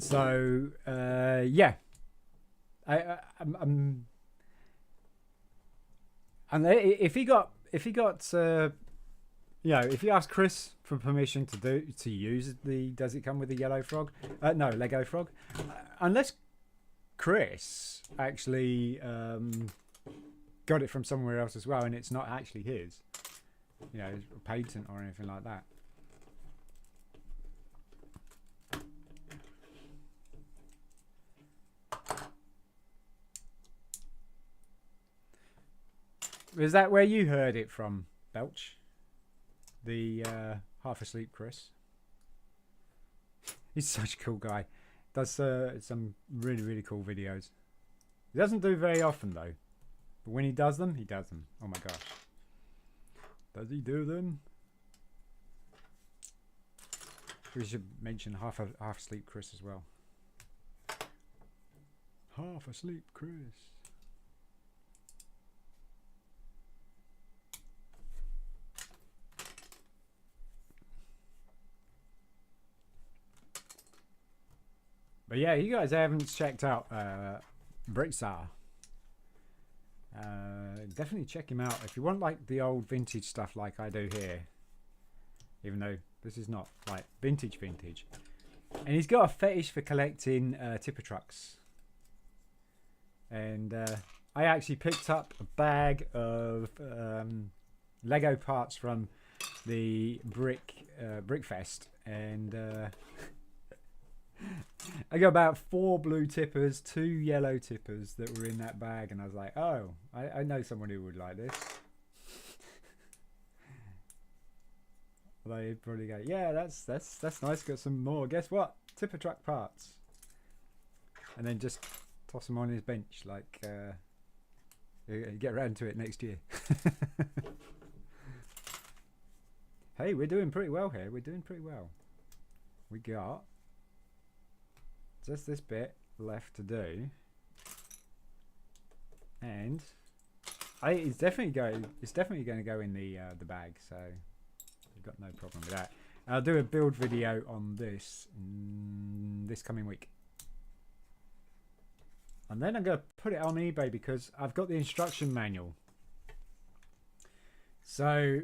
so yeah, I'm and if he got you know, if you ask Chris for permission to use the does it come with a yellow frog, no, Lego frog, unless Chris actually got it from somewhere else as well, and it's not actually his, you know, patent or anything like that. Is that where you heard it from, Belch? The Half Asleep Chris? He's such a cool guy. Does some really cool videos. He doesn't do very often though, but when he does them, he does them. Oh my gosh, does he do them? We should mention half asleep Chris as well. Half asleep Chris. But yeah, you guys haven't checked out BRIT'N. Definitely check him out if you want like the old vintage stuff like I do here. Even though this is not like vintage. And he's got a fetish for collecting tipper trucks. And I actually picked up a bag of Lego parts from the Brick Fest, and I got about 4 blue tippers, 2 yellow tippers that were in that bag, and I was like, oh, I know someone who would like this. They'd probably go, yeah, that's nice, got some more. Guess what? Tipper truck parts. And then just toss them on his bench, like get around to it next year. Hey, we're doing pretty well here. We're doing pretty well. We got just this bit left to do, and it's definitely going to go in the bag, so I've got no problem with that. And I'll do a build video on this this coming week, and then I'm going to put it on eBay because I've got the instruction manual. So,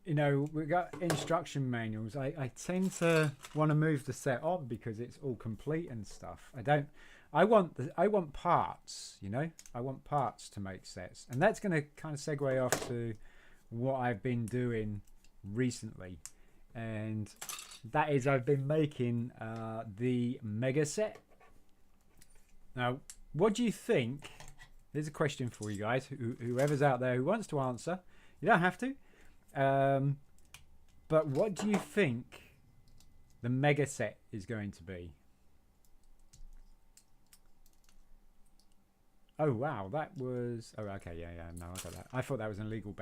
you know, we've got instruction manuals. I tend to want to move the set on because it's all complete and stuff. I want parts, you know. I want parts to make sets. And that's going to kind of segue off to what I've been doing recently. And that is I've been making the mega set. Now, what do you think? Here's a question for you guys, whoever's out there who wants to answer. You don't have to. But what do you think the mega set is going to be? Oh wow, that was... Oh, okay, yeah, no, I got that. I thought that was an illegal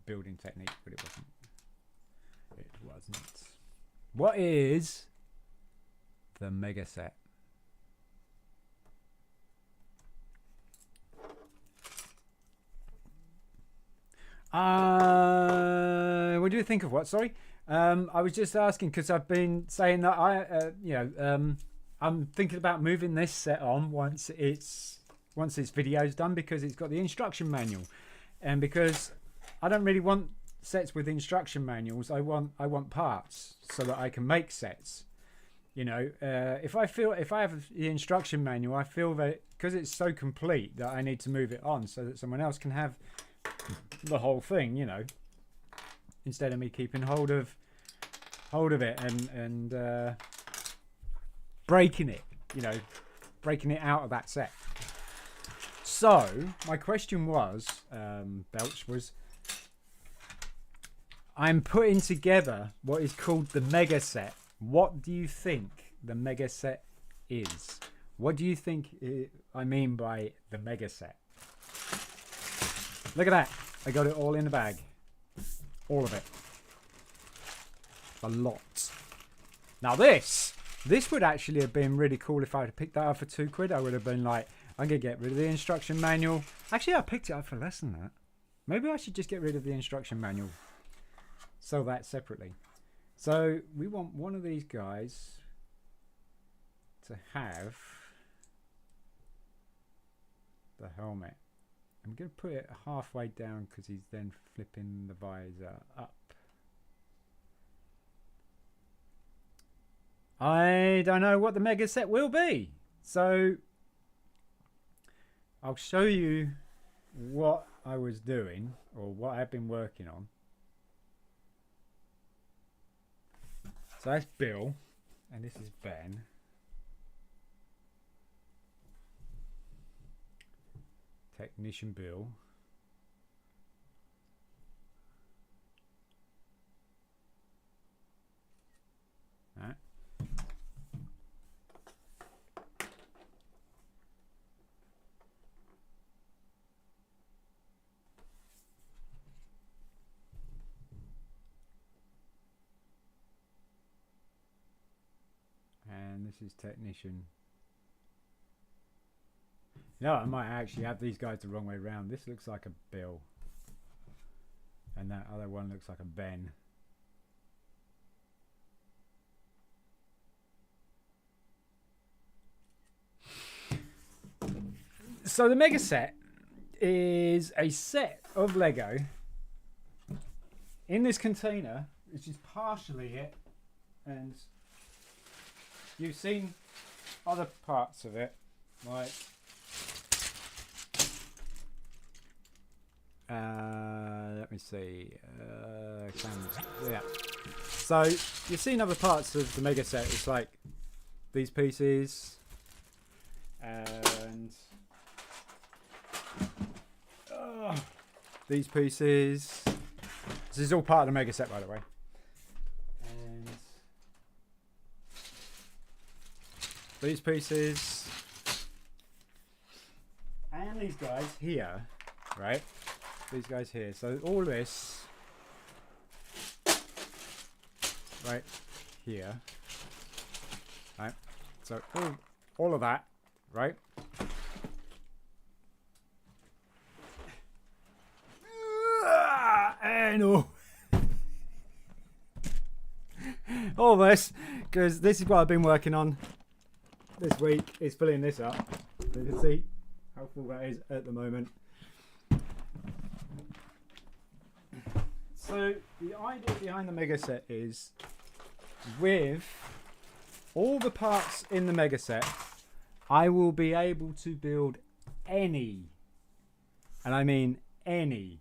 building technique, but it wasn't. It wasn't. What is the mega set? What do you think of what? Sorry, I was just asking because I've been saying that I'm thinking about moving this set on once this video's done, because it's got the instruction manual, and because I don't really want sets with instruction manuals. I want parts so that I can make sets. You know, if I have the instruction manual, I feel that because it's so complete that I need to move it on so that someone else can have the whole thing, you know, instead of me keeping hold of it and breaking it, you know, breaking it out of that set. So my question was, Belch, was I'm putting together what is called the mega set. What do you think the mega set is? What do you think I mean by the mega set? Look at that. I got it all in the bag. All of it. A lot. Now this would actually have been really cool if I had picked that up for £2. I would have been like, I'm going to get rid of the instruction manual. Actually, I picked it up for less than that. Maybe I should just get rid of the instruction manual. Sell that separately. So we want one of these guys to have the helmet. I'm going to put it halfway down because he's then flipping the visor up. I don't know what the mega set will be. So I'll show you what I was doing or what I've been working on. So that's Bill and this is Ben. Technician Bill. Right. this is technician. No, I might actually have these guys the wrong way around. This looks like a Bill. And that other one looks like a Ben. So the Mega Set is a set of Lego in this container, which is partially it. And you've seen other parts of it, like let me see, yeah. So you've seen other parts of the Mega Set. It's like these pieces and these pieces. This is all part of the Mega Set, by the way. And these pieces and these guys here, right? These guys here. So all this right here, right? So all of that, right? And all this, because this is what I've been working on this week, is filling this up. So you can see how full that is at the moment. So the idea behind the Mega Set is, with all the parts in the Mega Set, I will be able to build any, and I mean any,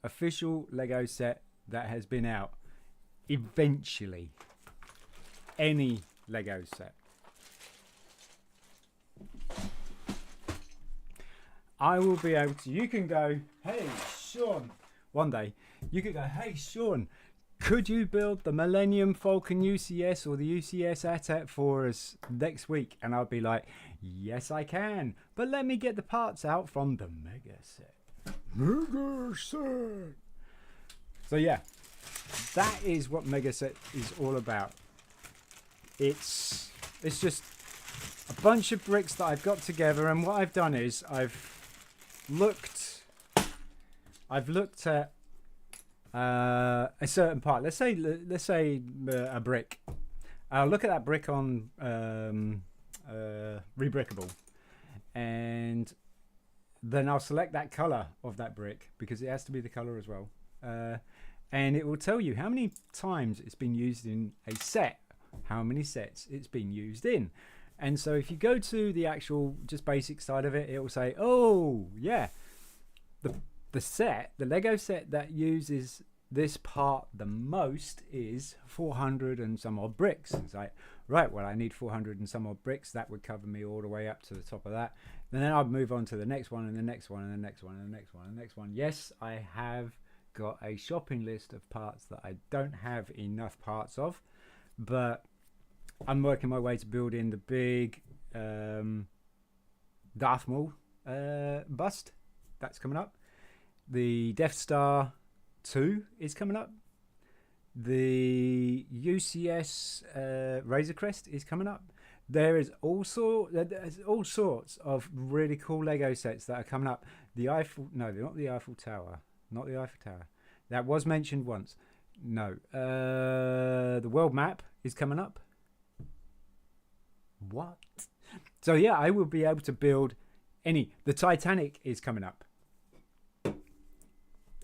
official Lego set that has been out. Eventually. Any Lego set. I will be able to, you can go, hey Sean, one day, you could go, hey Sean, could you build the Millennium Falcon UCS or the UCS ATAT for us next week? And I'll be like, yes I can, but let me get the parts out from the Mega Set. Mega Set! So yeah, that is what Mega Set is all about. It's just a bunch of bricks that I've got together, and what I've done is I've looked at a certain part. Let's say a brick. I'll look at that brick on Rebrickable, and then I'll select that color of that brick, because it has to be the color as well, and it will tell you how many times it's been used in a set, how many sets it's been used in. And so if you go to the actual just basic side of it, it will say, oh yeah, the set, the Lego set that uses this part the most is 400 and some odd bricks. And it's like, right, well, I need 400 and some odd bricks. That would cover me all the way up to the top of that. And then I'd move on to the next one and the next one and the next one and the next one and the next one. Yes, I have got a shopping list of parts that I don't have enough parts of, but I'm working my way to build in the big Darth Maul bust. That's coming up. The Death Star 2 is coming up. The UCS Razor Crest is coming up. There's all sorts of really cool Lego sets that are coming up. The Eiffel, no, not the Eiffel Tower. Not the Eiffel Tower. That was mentioned once. No. The world map is coming up. What? So yeah, I will be able to build any. The Titanic is coming up.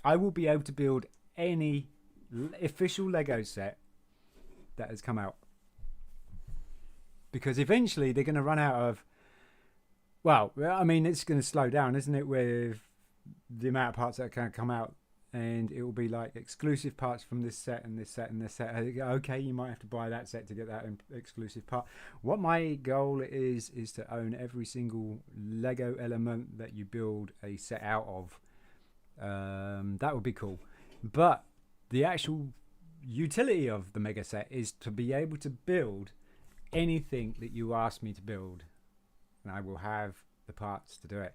I will be able to build any official Lego set that has come out, because eventually they're going to run out of, well, I mean, it's going to slow down, isn't it, with the amount of parts that can come out, and it will be like exclusive parts from this set and this set and this set. Okay, you might have to buy that set to get that exclusive part. What my goal is to own every single Lego element that you build a set out of. That would be cool. But the actual utility of the Mega Set is to be able to build anything that you ask me to build, and I will have the parts to do it.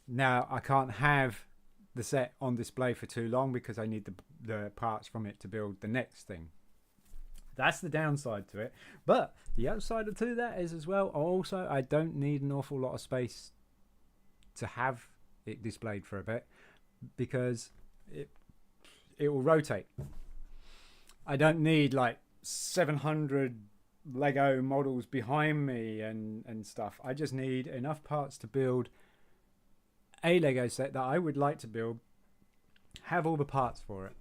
Now, I can't have the set on display for too long because I need the parts from it to build the next thing. That's the downside to it. But the upside to that is as well, also, I don't need an awful lot of space to have it displayed for a bit because it will rotate. I don't need like 700 Lego models behind me and stuff. I just need enough parts to build a Lego set that I would like to build, have all the parts for it.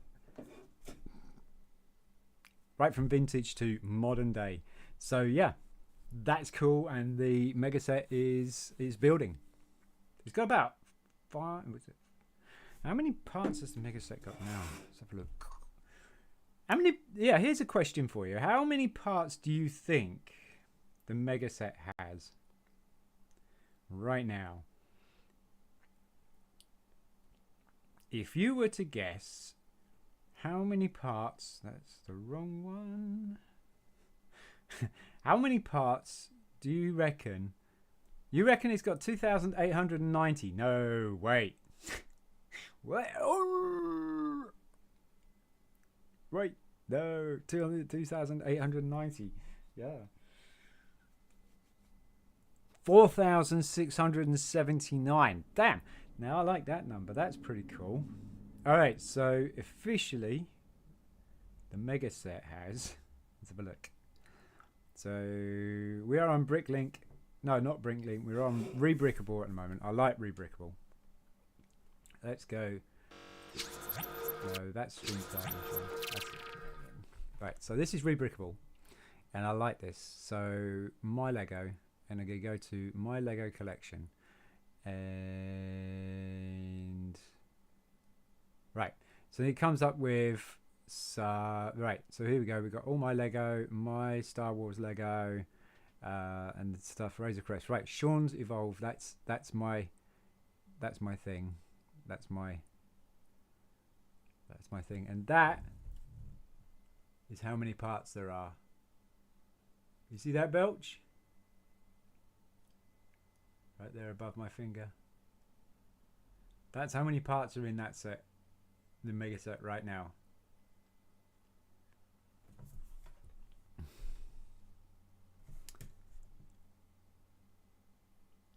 Right from vintage to modern day. So yeah, that's cool. And the mega set is building. It's got about 5. What's it? How many parts has the mega set got now? Let's have a look. How many? Yeah, here's a question for you. How many parts do you think the mega set has right now? If you were to guess, how many parts? That's the wrong one. How many parts do you reckon? You reckon it's got 2,890? No, wait. Wait. Oh. Wait. No, 2,890. Yeah. 4,679. Damn. Now I like that number. That's pretty cool. All right, so officially, the mega set has. Let's have a look. So we are on Bricklink. No, not Bricklink. We're on Rebrickable at the moment. I like Rebrickable. Let's go. No, that's Streamstart. Right, so this is Rebrickable, and I like this. So my Lego, and I'm gonna go to my Lego collection, and right. So it comes up with right. So here we go. We've got all my Lego, my Star Wars Lego, and stuff. Razor Crest. Right. Sean's Evolved. That's my thing. That's my thing. And that is how many parts there are. You see that belch? Right there above my finger. That's how many parts are in that set. The mega set right now.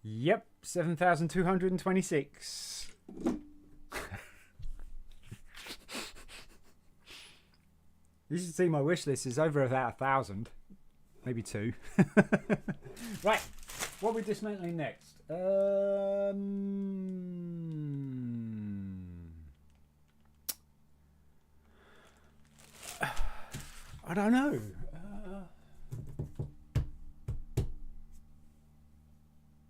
Yep, 7,226. You should see my wish list is over about 1,000, maybe 2. Right, what are we dismantling next? I don't know.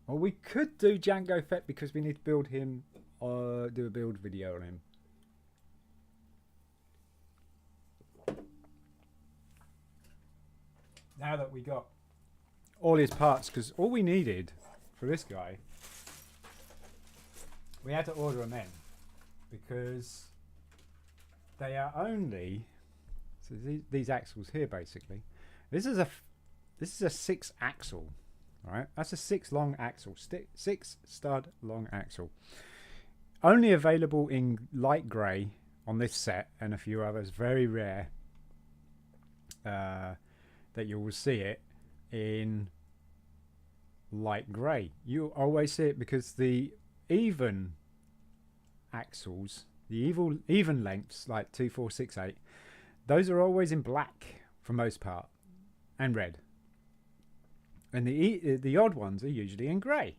Well, we could do Jango Fett because we need to build him, do a build video on him. Now that we got all his parts, because all we needed for this guy, we had to order them in because they are only, so these axles here basically. This is a 6 axle, right? That's a 6 long axle, 6 stud long axle. Only available in light grey on this set and a few others. Very rare that you will see it in light grey. You always see it because the even axles, the even lengths like 2, 4, 6, 8, those are always in black for most part and red, and the odd ones are usually in grey.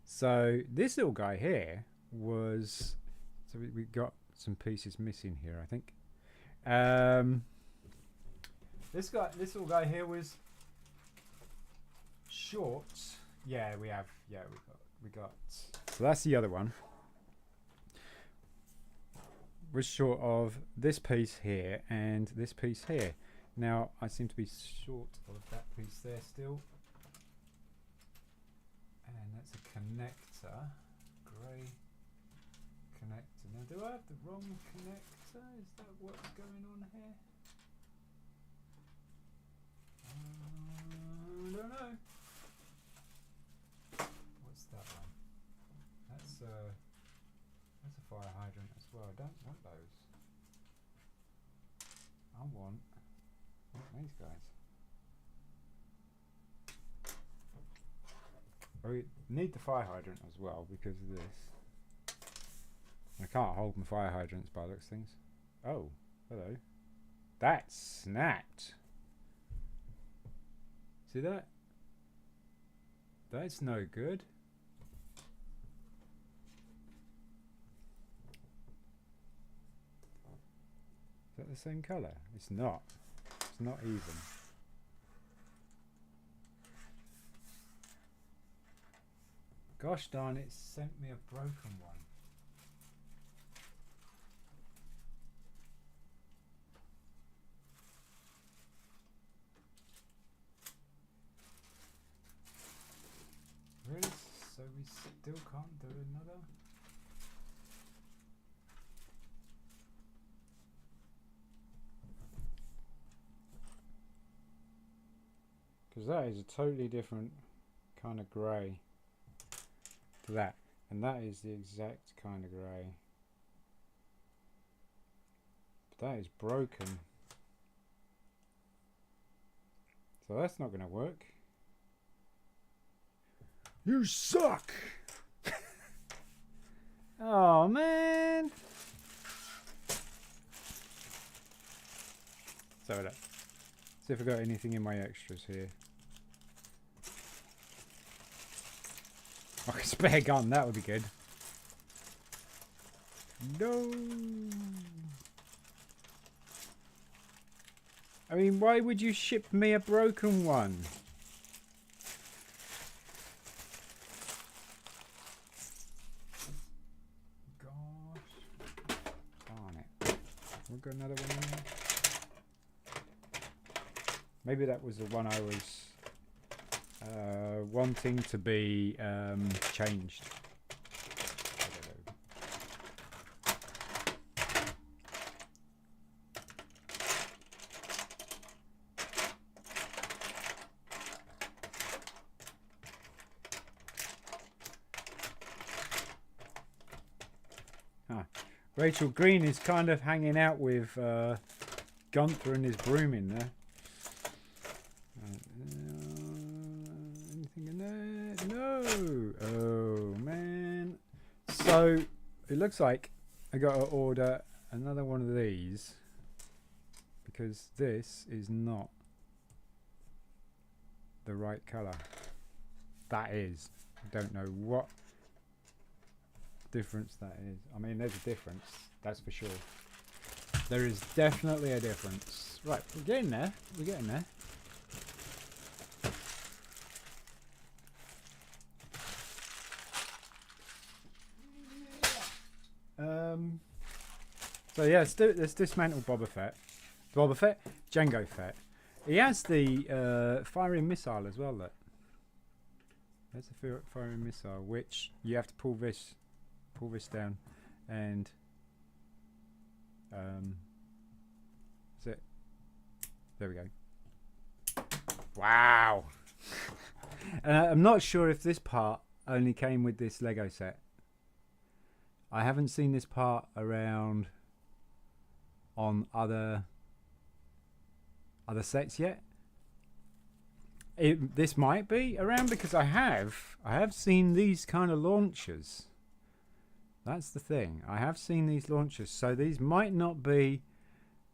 So this little guy here was, so we got some pieces missing here, I think. This little guy here was short. Yeah, we got. So that's the other one. Was short of this piece here and this piece here. Now I seem to be short of that piece there still. And that's a connector, grey connector. Now, do I have the wrong connector? Is that what's going on here? I don't know. What's that one? That's a fire hydrant as well. I don't want those. I want. These guys. We need the fire hydrant as well because of this. I can't hold my fire hydrants by those things. Oh, hello. That snapped. See that? That's no good. Is that the same colour? It's not. It's not even. Gosh darn, it sent me a broken one. Really? So we still can't do another? Because that is a totally different kind of grey to that. And that is the exact kind of grey. But that is broken. So that's not going to work. You suck! Oh man! So look. See if I got anything in my extras here. Like a spare gun, that would be good. No! I mean, why would you ship me a broken one? Gosh. Darn it. We've got another one in there. Maybe that was the one I was wanting to be changed. I don't know. Huh. Rachel Green is kind of hanging out with Gunther and his broom in there. Anything in there? No! Oh man. So it looks like I got to order another one of these because this is not the right colour. That is. I don't know what difference that is. I mean, there's a difference, that's for sure. There is definitely a difference. Right, we're getting there. We're getting there. So yeah, let's dismantle Boba Fett. Boba Fett, Jango Fett. He has the firing missile as well. Look, there's the firing missile, which you have to pull this down, and that's it. There we go. Wow. And I'm not sure if this part only came with this Lego set. I haven't seen this part around on other sets yet. This might be around because I have seen these kind of launchers. That's the thing. I have seen these launchers, so these might not be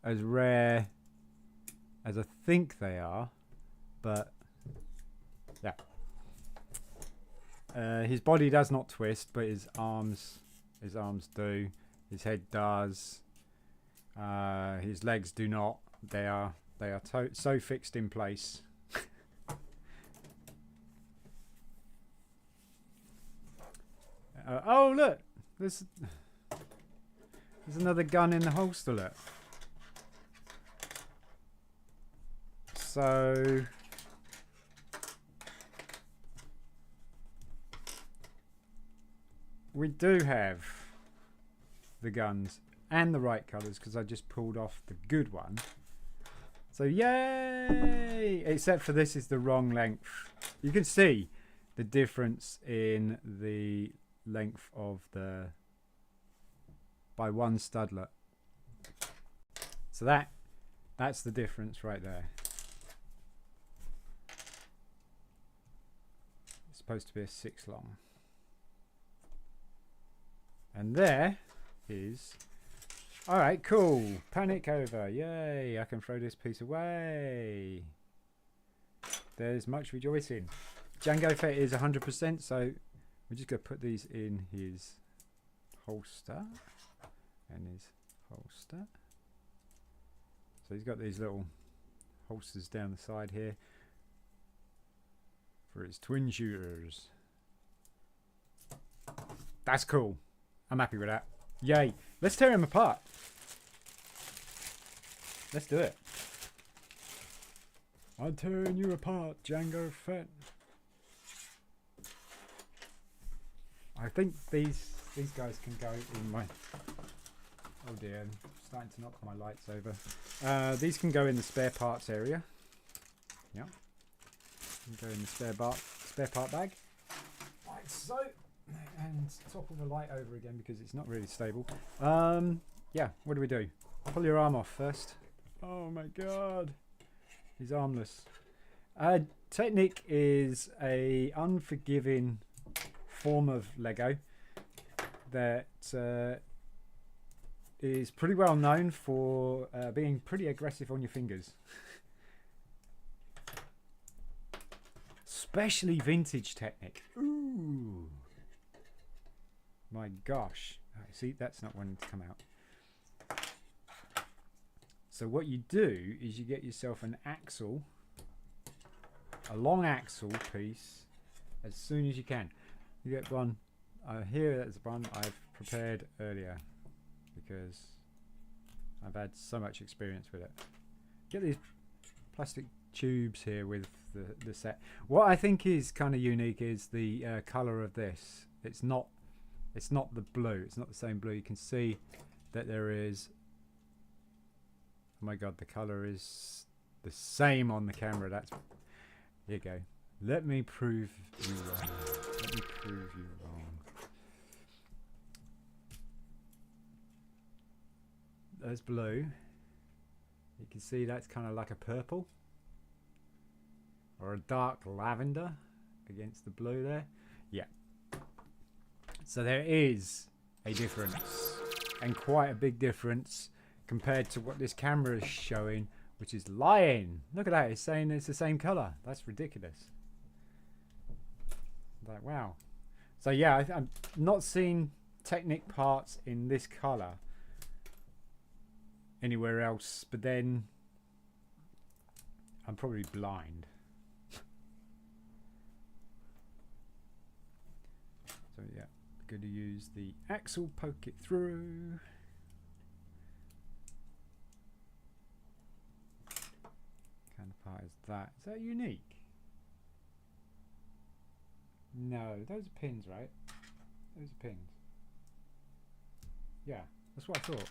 as rare as I think they are, but yeah. His body does not twist, but his arms do. His head does. His legs do not. They are so fixed in place. Oh look, there's another gun in the holster. Look. So we do have the guns and the right colours because I just pulled off the good one. So yay! Except for this is the wrong length. You can see the difference in the length of the by one studlet. So that That's the difference right there. It's supposed to be a 6 long. And there is... Alright, cool. Panic over. Yay, I can throw this piece away. There's much rejoicing. Jango Fett is 100%, so we're just going to put these in his holster. And his holster. So he's got these little holsters down the side here for his twin shooters. That's cool. I'm happy with that. Yay. Let's tear him apart. Let's do it. I'm tearing you apart, Jango Fett. I think these guys can go in my... Oh dear, I'm starting to knock my lights over. These can go in the spare parts area. Yeah. Can go in the spare part bag. Like so. And topple the light over again because it's not really stable. Yeah, what do? Pull your arm off first. Oh my god. He's armless. Technic is a unforgiving form of Lego that is pretty well known for being pretty aggressive on your fingers. Especially vintage Technic. Ooh. My gosh. Right, see, that's not wanting to come out. So what you do is you get yourself an axle, a long axle piece, as soon as you can. You get one, here there's one I've prepared earlier because I've had so much experience with it. Get these plastic tubes here with the set. What I think is kind of unique is the colour of this. It's not the blue. It's not the same blue. You can see that there is... Oh my god, the colour is the same on the camera. That's... Here you go. Let me prove you wrong. Let me prove you wrong. There's blue. You can see that's kind of like a purple. Or a dark lavender against the blue there. Yeah. So there is a difference, and quite a big difference compared to what this camera is showing, which is lying. Look at that, it's saying it's the same colour. That's ridiculous. Like, wow. So yeah, I'm not seeing Technic parts in this colour anywhere else, but then I'm probably blind. So yeah. Going to use the axle, poke it through. What kind of part is that? Is that unique? No, those are pins, right? Those are pins. Yeah, that's what I thought.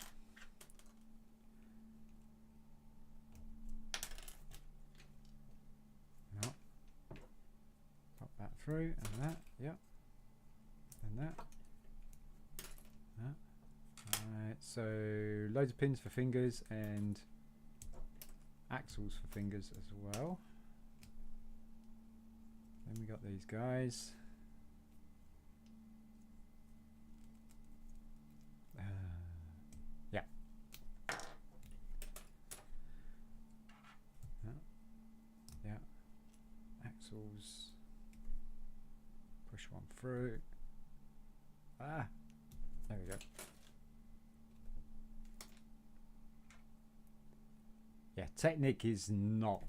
No. Pop that through, and that, yep. And that. Alright, so loads of pins for fingers and axles for fingers as well. Then we got these guys. Yeah. Yeah. Axles. Push one through. Ah, there we go. Yeah, Technic is not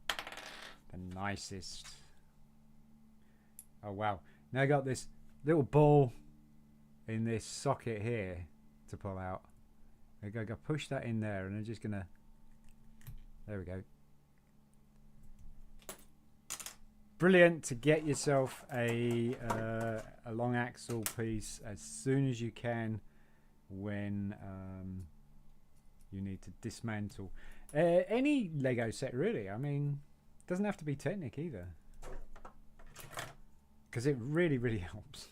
the nicest. Oh wow. Now I got this little ball in this socket here to pull out. I go push that in there, and I'm just gonna... There we go. Brilliant to get yourself a long axle piece as soon as you can when you need to dismantle any Lego set, really. I mean, it doesn't have to be Technic either, because it really helps.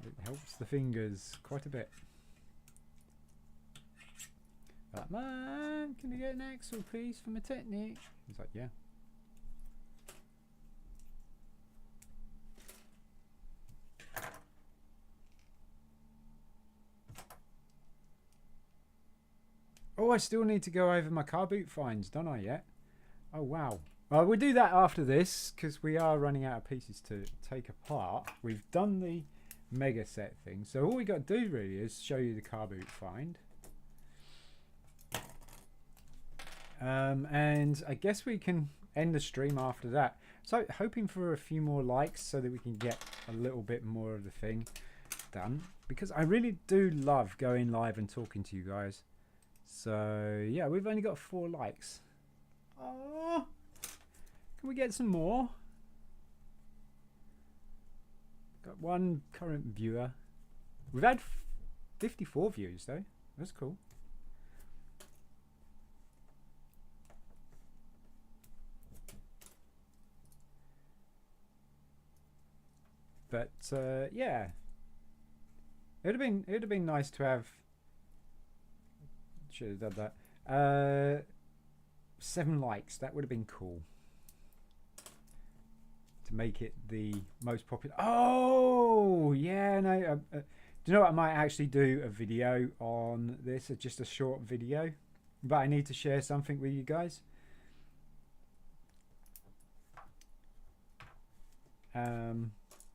It helps the fingers quite a bit. Like, man, can you get an axle piece for my Technic? He's like, yeah. Oh, I still need to go over my car boot finds, don't I yet? Oh, wow. Well, we'll do that after this, because we are running out of pieces to take apart. We've done the mega set thing, so all we got to do really is show you the car boot find. And I guess we can end the stream after that. So hoping for a few more likes so that we can get a little bit more of the thing done, because I really do love going live and talking to you guys. So yeah, we've only got 4 likes. Oh, can we get some more? Got 1 current viewer. We've had 54 views though. That's cool. But yeah, it would have been nice to have. Should have done that. 7 likes. That would have been cool. To make it the most popular. Oh yeah, no. Do you know what? I might actually do a video on this. Just a short video, but I need to share something with you guys.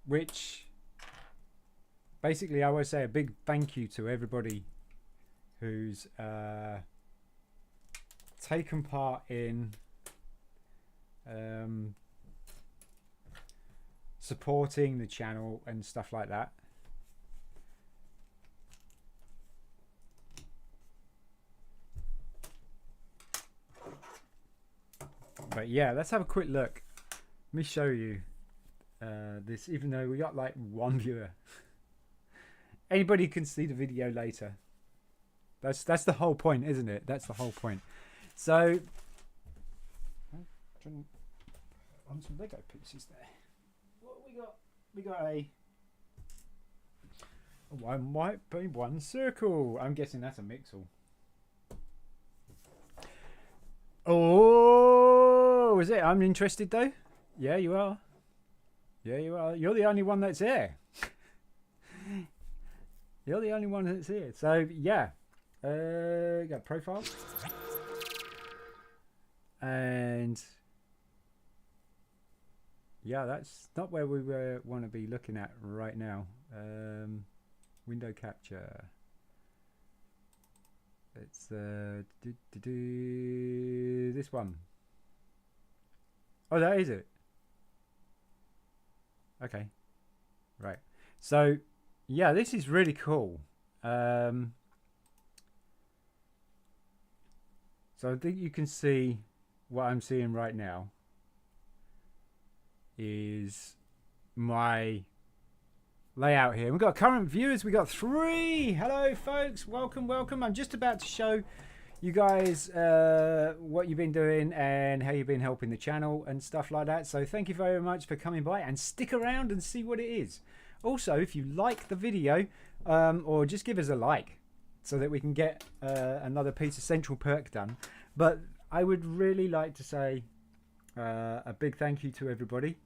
Which basically I would say a big thank you to everybody who's taken part in supporting the channel and stuff like that. But yeah, let's have a quick look. Let me show you this, even though we got like 1 viewer. Anybody can see the video later. That's the whole point, isn't it? That's the whole point. So on some Lego pieces there. What we got? We got a 1 white by 1 circle. I'm guessing that's a Mixel. Oh, is it? I'm interested though. Yeah, you are. Yeah, you are. You're the only one that's here. You're the only one that's here. So yeah, got profile, and yeah, that's not where we want to be looking at right now. Window capture. It's this one. Oh, that is it. Okay, right. So yeah, this is really cool. So I think you can see what I'm seeing right now is my layout here. We've got current viewers. We got 3. Hello folks, welcome. I'm just about to show you guys what you've been doing and how you've been helping the channel and stuff like that. So thank you very much for coming by, and stick around and see what it is. Also, if you like the video, or just give us a like so that we can get another piece of Central Perk done. But I would really like to say a big thank you to everybody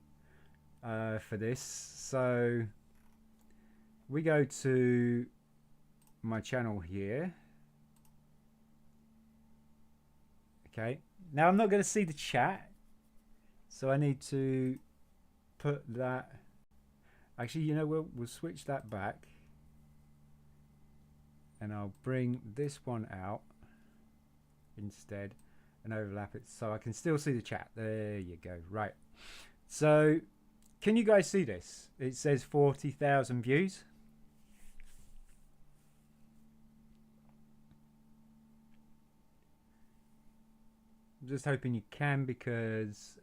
for this. So we go to my channel here. Okay, now I'm not going to see the chat, so I need to put that. Actually, you know, we'll switch that back, and I'll bring this one out instead and overlap it so I can still see the chat. There you go. Right. So, can you guys see this? It says 40,000 views. I'm just hoping you can, because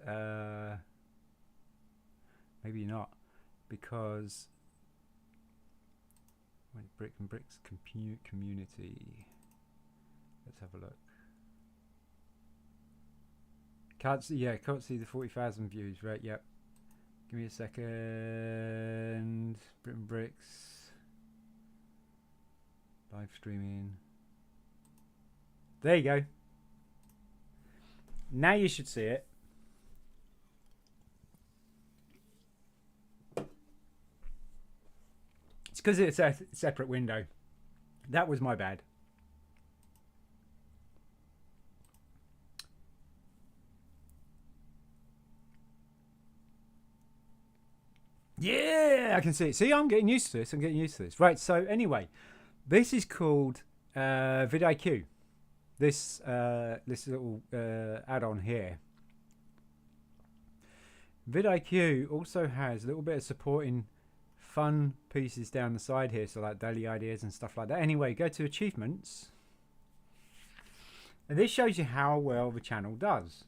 maybe not, because BRIT'N community. Let's have a look. Can't see. Yeah, can't see the 40,000 views. Right. Yep. Give me a second. BRIT'N live streaming. There you go. Now you should see it. It's because it's a separate window. That was my bad. Yeah, I can see it. See, I'm getting used to this. I'm getting used to this. Right, so anyway, this is called vidIQ. This little add-on here. vidIQ also has a little bit of supporting fun pieces down the side here, so like daily ideas and stuff like that. Anyway, go to achievements, and this shows you how well the channel does.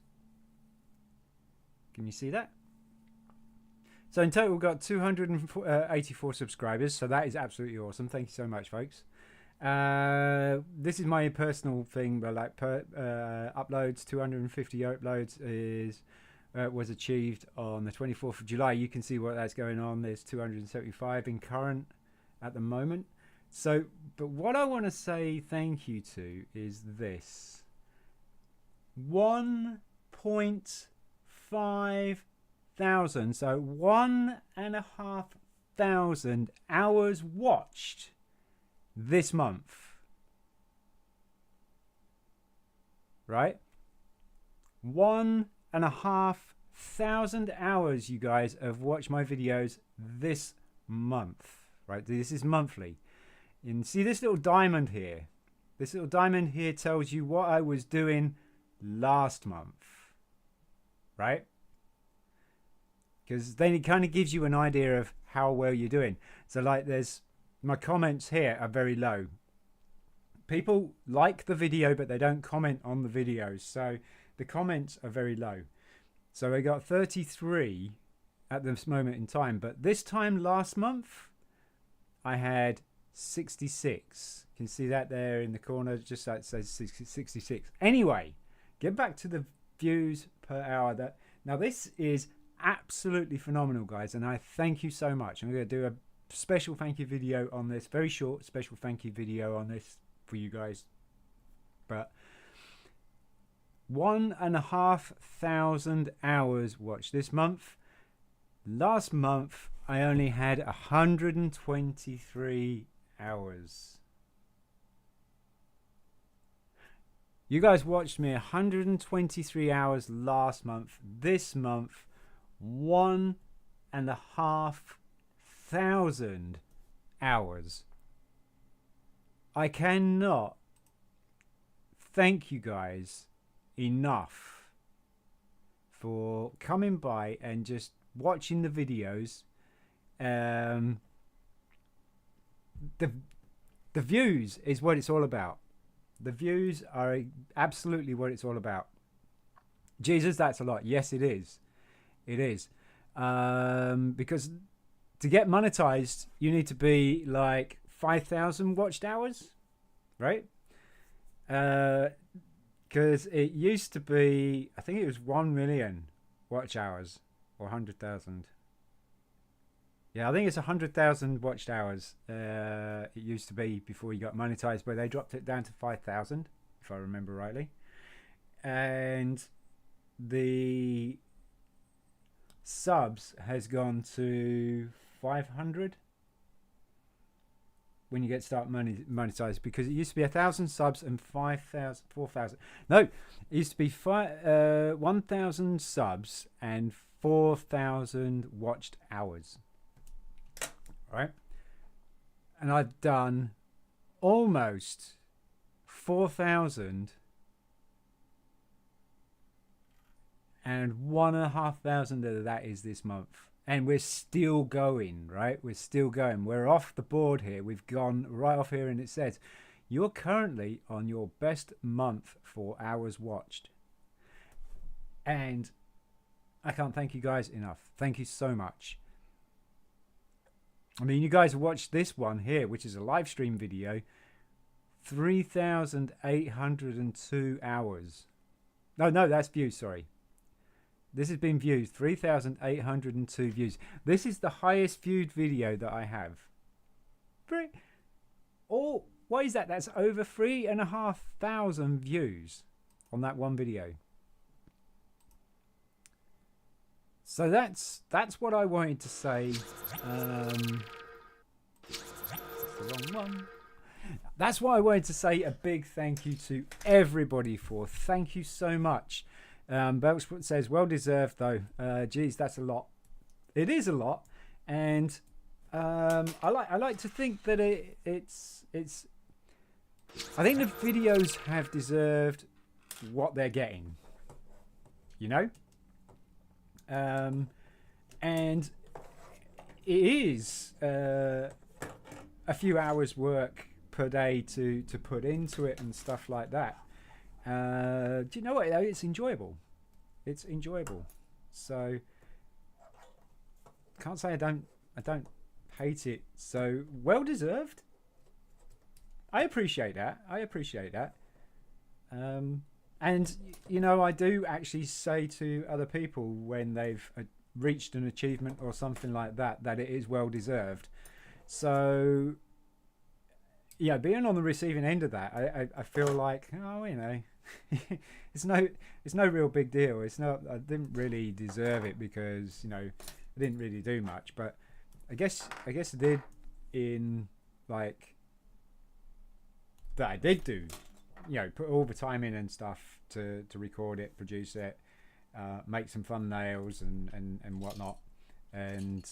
Can you see that? So in total, we've got 284 subscribers, so that is absolutely awesome. Thank you so much, folks. This is my personal thing, but like uploads, 250 uploads is was achieved on the 24th of July. You can see what that's going on. There's 275 in current at the moment. So, but what I want to say thank you to is this: 1.5 thousand, so 1,500 hours watched this month, right? 1,500 hours you guys have watched my videos this month, right? This is monthly. And see this little diamond here? This little diamond here tells you what I was doing last month, right? Because then it kind of gives you an idea of how well you're doing. So like there's, my comments here are very low. People like the video, but they don't comment on the videos. So the comments are very low. So I got 33 at this moment in time. But this time last month, I had 66. You can see that there in the corner, just like it says 66. Anyway, get back to the views per hour. Now this is absolutely phenomenal, guys, and I thank you so much. I'm going to do a special thank you video on this, very short special thank you video on this for you guys. But 1,500 hours watched this month. Last month I only had 123 hours. You guys watched me 123 hours last month. This month, 1,500 hours. I cannot thank you guys enough for coming by and just watching the videos. The views is what it's all about. The views are absolutely what it's all about. Jesus, that's a lot. Yes, it is. It is. Because to get monetized, you need to be like 5,000 watched hours, right? Because it used to be, I think it was 1 million watch hours or 100,000. Yeah, I think it's 100,000 watched hours. It used to be before you got monetized, but they dropped it down to 5,000, if I remember rightly. And the subs has gone to 500 when you start monetized, because it used to be 1,000 subs and 5,000, 4,000. No, it used to be 1,000 subs and 4,000 watched hours. Right, and I've done almost 4,000 and 1,500 of that is this month, and we're still going, right? We're still going. We're off the board here. We've gone right off here, and it says you're currently on your best month for hours watched, and I can't thank you guys enough. Thank you so much. I mean, you guys watched this one here, which is a live stream video, 3,802 hours. No, that's views, sorry. This has been views, 3,802 views. This is the highest viewed video that I have. what is that? That's over 3,500 views on that one video. So that's what I wanted to say. That's the wrong one. That's what I wanted to say. A big thank you to everybody for. Thank you so much. Belchput says, well deserved though. Geez, that's a lot. It is a lot, and I like to think that it's. I think the videos have deserved what they're getting. You know. And it is a few hours work per day to put into it and stuff like that. Do you know what? It's enjoyable. It's enjoyable. So can't say I don't hate it. So well deserved. I appreciate that. And, you know, I do actually say to other people when they've reached an achievement or something like that, that it is well deserved. So, yeah, being on the receiving end of that, I feel like, oh, you know, it's no real big deal. It's not, I didn't really deserve it because, you know, I didn't really do much. But I guess I did in, like, that I did do. You know, put all the time in and stuff to record it, produce it, make some thumbnails and whatnot, and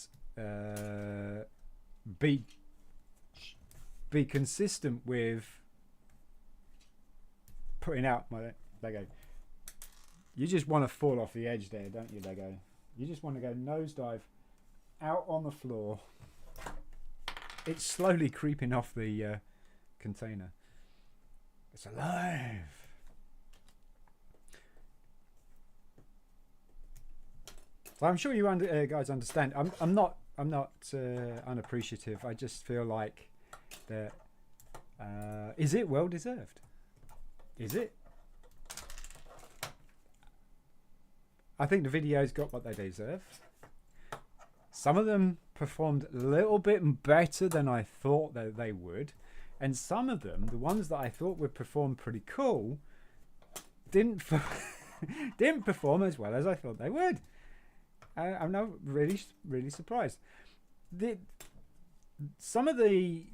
be consistent with putting out my Lego. You just want to fall off the edge there, don't you, Lego? You just want to go nosedive out on the floor. It's slowly creeping off the container. It's alive. So I'm sure you guys understand. I'm not unappreciative. I just feel like that. Is it well deserved? Is it? I think the videos got what they deserve. Some of them performed a little bit better than I thought that they would. And some of them, the ones that I thought would perform pretty cool, didn't perform as well as I thought they would. I'm now really surprised. Some of the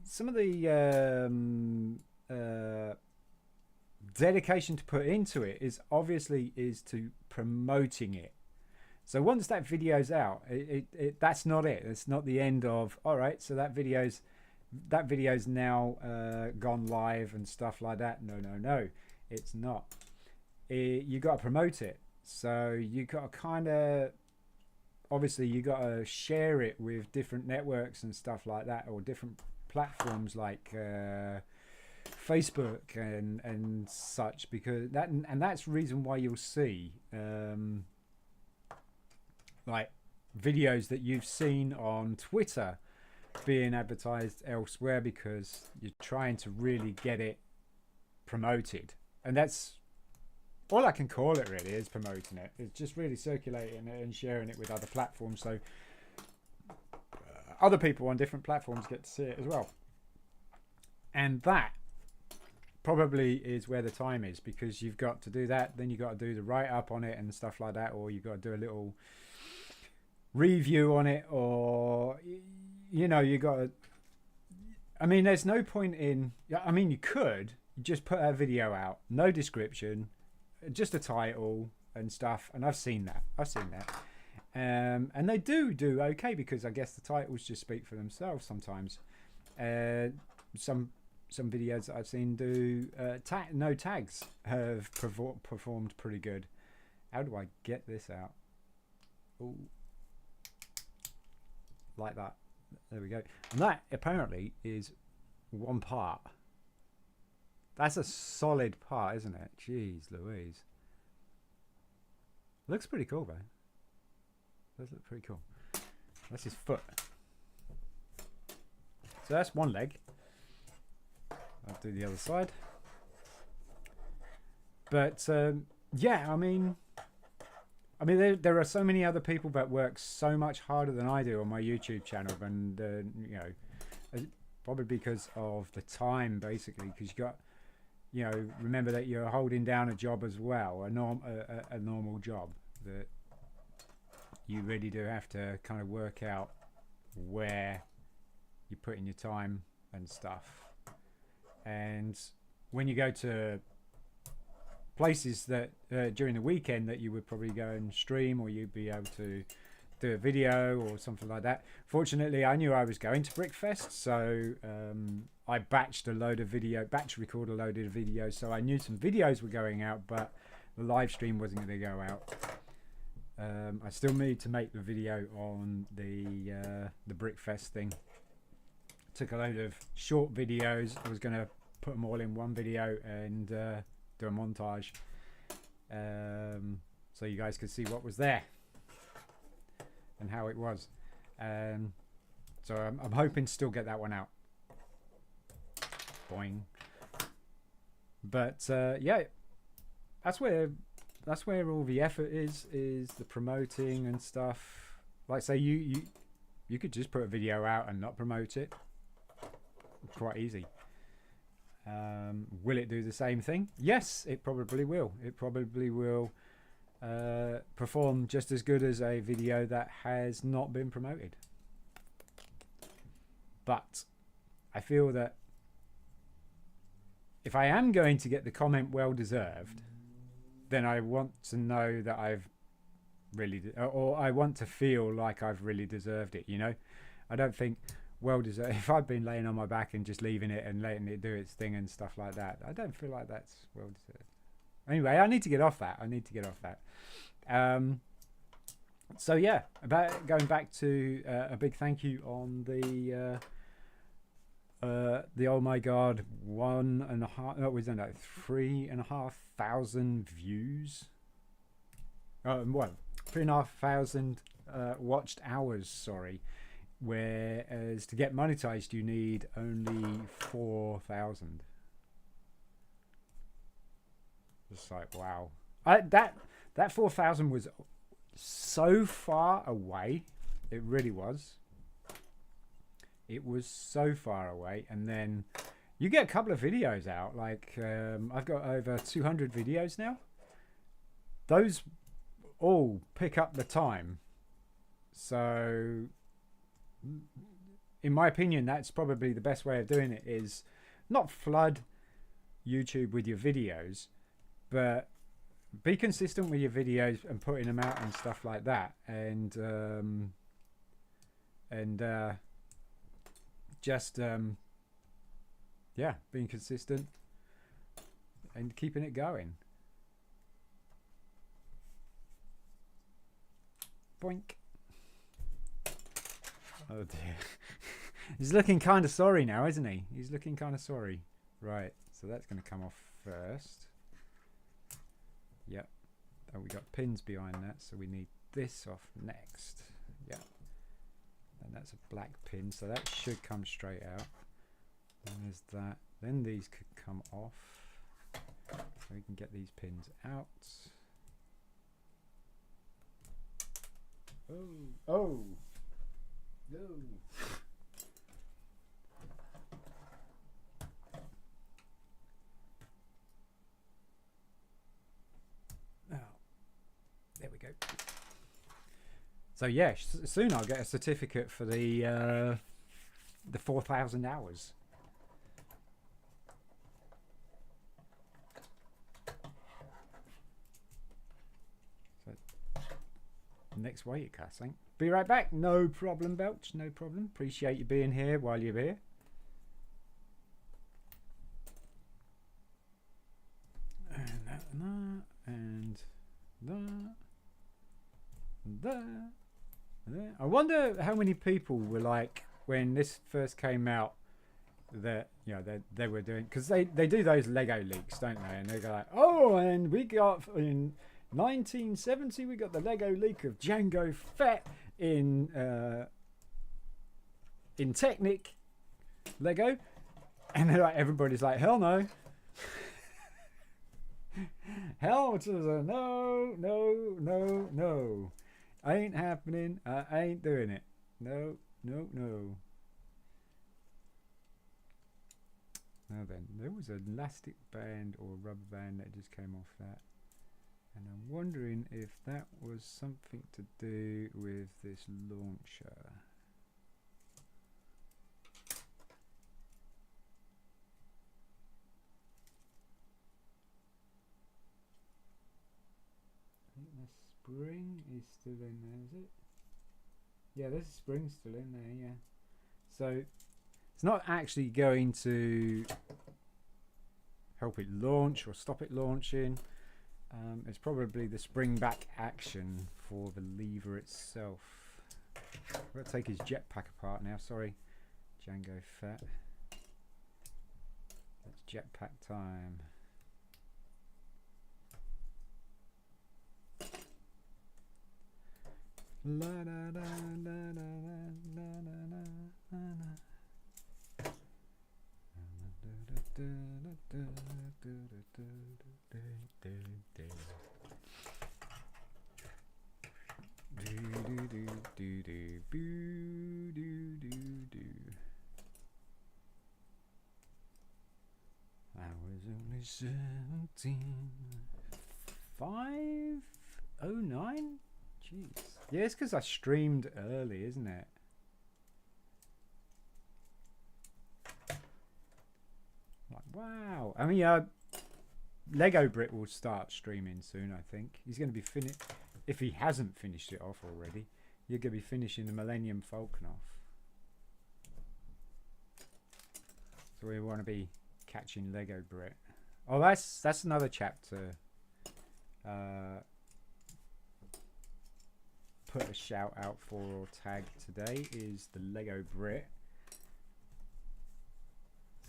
dedication to put into it is obviously to promoting it. So once that video's out, that's not it. It's not the end of, all right, so that video's now gone live and stuff like that. No, it's not. You got to promote it. So you got to kind of, obviously you got to share it with different networks and stuff like that, or different platforms like Facebook and such, because that's the reason why you'll see like videos that you've seen on Twitter being advertised elsewhere, because you're trying to really get it promoted. And that's all I can call it, really, is promoting it. It's just really circulating it and sharing it with other platforms, so other people on different platforms get to see it as well. And that probably is where the time is, because you've got to do that, then you've got to do the write-up on it and stuff like that, or you've got to do a little review on it, or you know, you got to, I mean, there's no point in, I mean, you could just put a video out, no description, just a title and stuff, and I've seen that, and they do okay, because I guess the titles just speak for themselves sometimes. Some videos that I've seen do no tags have performed pretty good. How do I get this out? Ooh. Like that. There we go. And that apparently is one part. That's a solid part, isn't it? Jeez Louise. Looks pretty cool, though. Does look pretty cool. That's his foot. So that's one leg. I'll do the other side. But yeah, I mean, there are so many other people that work so much harder than I do on my YouTube channel, and you know, probably because of the time, basically, because you got, you know, remember that you're holding down a job as well, a normal job, that you really do have to kind of work out where you're putting your time and stuff. And when you go to places that during the weekend that you would probably go and stream, or you'd be able to do a video or something like that. Fortunately, I knew I was going to Brickfest, so I batch record a load of videos, so I knew some videos were going out, but the live stream wasn't going to go out. I still need to make the video on the Brickfest thing. Took a load of short videos. I was going to put them all in one video and do a montage, so you guys could see what was there and how it was. So I'm hoping to still get that one out. Boing. But yeah, that's where all the effort is the promoting and stuff. Like, say you could just put a video out and not promote it. Quite easy. Will it do the same thing? Yes, it probably will. It probably will perform just as good as a video that has not been promoted. But I feel that if I am going to get the comment well deserved, then I want to know that I've really, or I want to feel like I've really deserved it, you know? I don't think well deserved, if I've been laying on my back and just leaving it and letting it do its thing and stuff like that, I don't feel like that's well deserved. Anyway, I need to get off that. So yeah, about going back to a big thank you on the oh my god, 3,500 views. Well, 3,500 watched hours. Sorry. Whereas to get monetized, you need only 4,000. Just like, wow. That 4,000 was so far away. It really was. It was so far away. And then you get a couple of videos out. Like, I've got over 200 videos now. Those all pick up the time. So, in my opinion, that's probably the best way of doing it, is not flood YouTube with your videos, but be consistent with your videos and putting them out and stuff like that, and just yeah, being consistent and keeping it going. Boink. Oh dear. He's looking kind of sorry now, isn't he? He's looking kind of sorry. Right, so that's going to come off first. Yep. Oh, we got pins behind that, so we need this off next. Yeah. And that's a black pin, so that should come straight out. Then there's that. Then these could come off. So we can get these pins out. Oh. Oh. No. Oh, there we go. So yeah, soon I'll get a certificate for the 4,000 hours. So next week, I think. Be right back. No problem, Belch. No problem. Appreciate you being here while you're here. And that, and that. I wonder how many people were like, when this first came out, that, you know, they were doing, because they do those Lego leaks, don't they? And they go like, oh, and we got in 1970 we got the Lego leak of Jango Fett in Technic Lego, and they're like, everybody's like, hell no. Hell to the no, no, no, no. Ain't happening. I ain't doing it. No, no, no. Now then, there was an elastic band or rubber band that just came off that. And I'm wondering if that was something to do with this launcher. I think the spring is still in there, is it? Yeah, there's a spring still in there, yeah. So it's not actually going to help it launch or stop it launching. It's probably the spring back action for the lever itself. We're going to take his jetpack apart now. Sorry, Jango Fett. It's jetpack time. La da da da da da da I was only 17. 509? Jeez. Yeah, it's because I streamed early, isn't it? Like, wow. I mean, Lego Brit will start streaming soon, I think. He's going to be finished. If he hasn't finished it off already, you're going to be finishing the Millennium Falcon off. So we want to be catching Lego Brit. Oh, that's another chapter. Put a shout out for or tag today is the Lego Brit.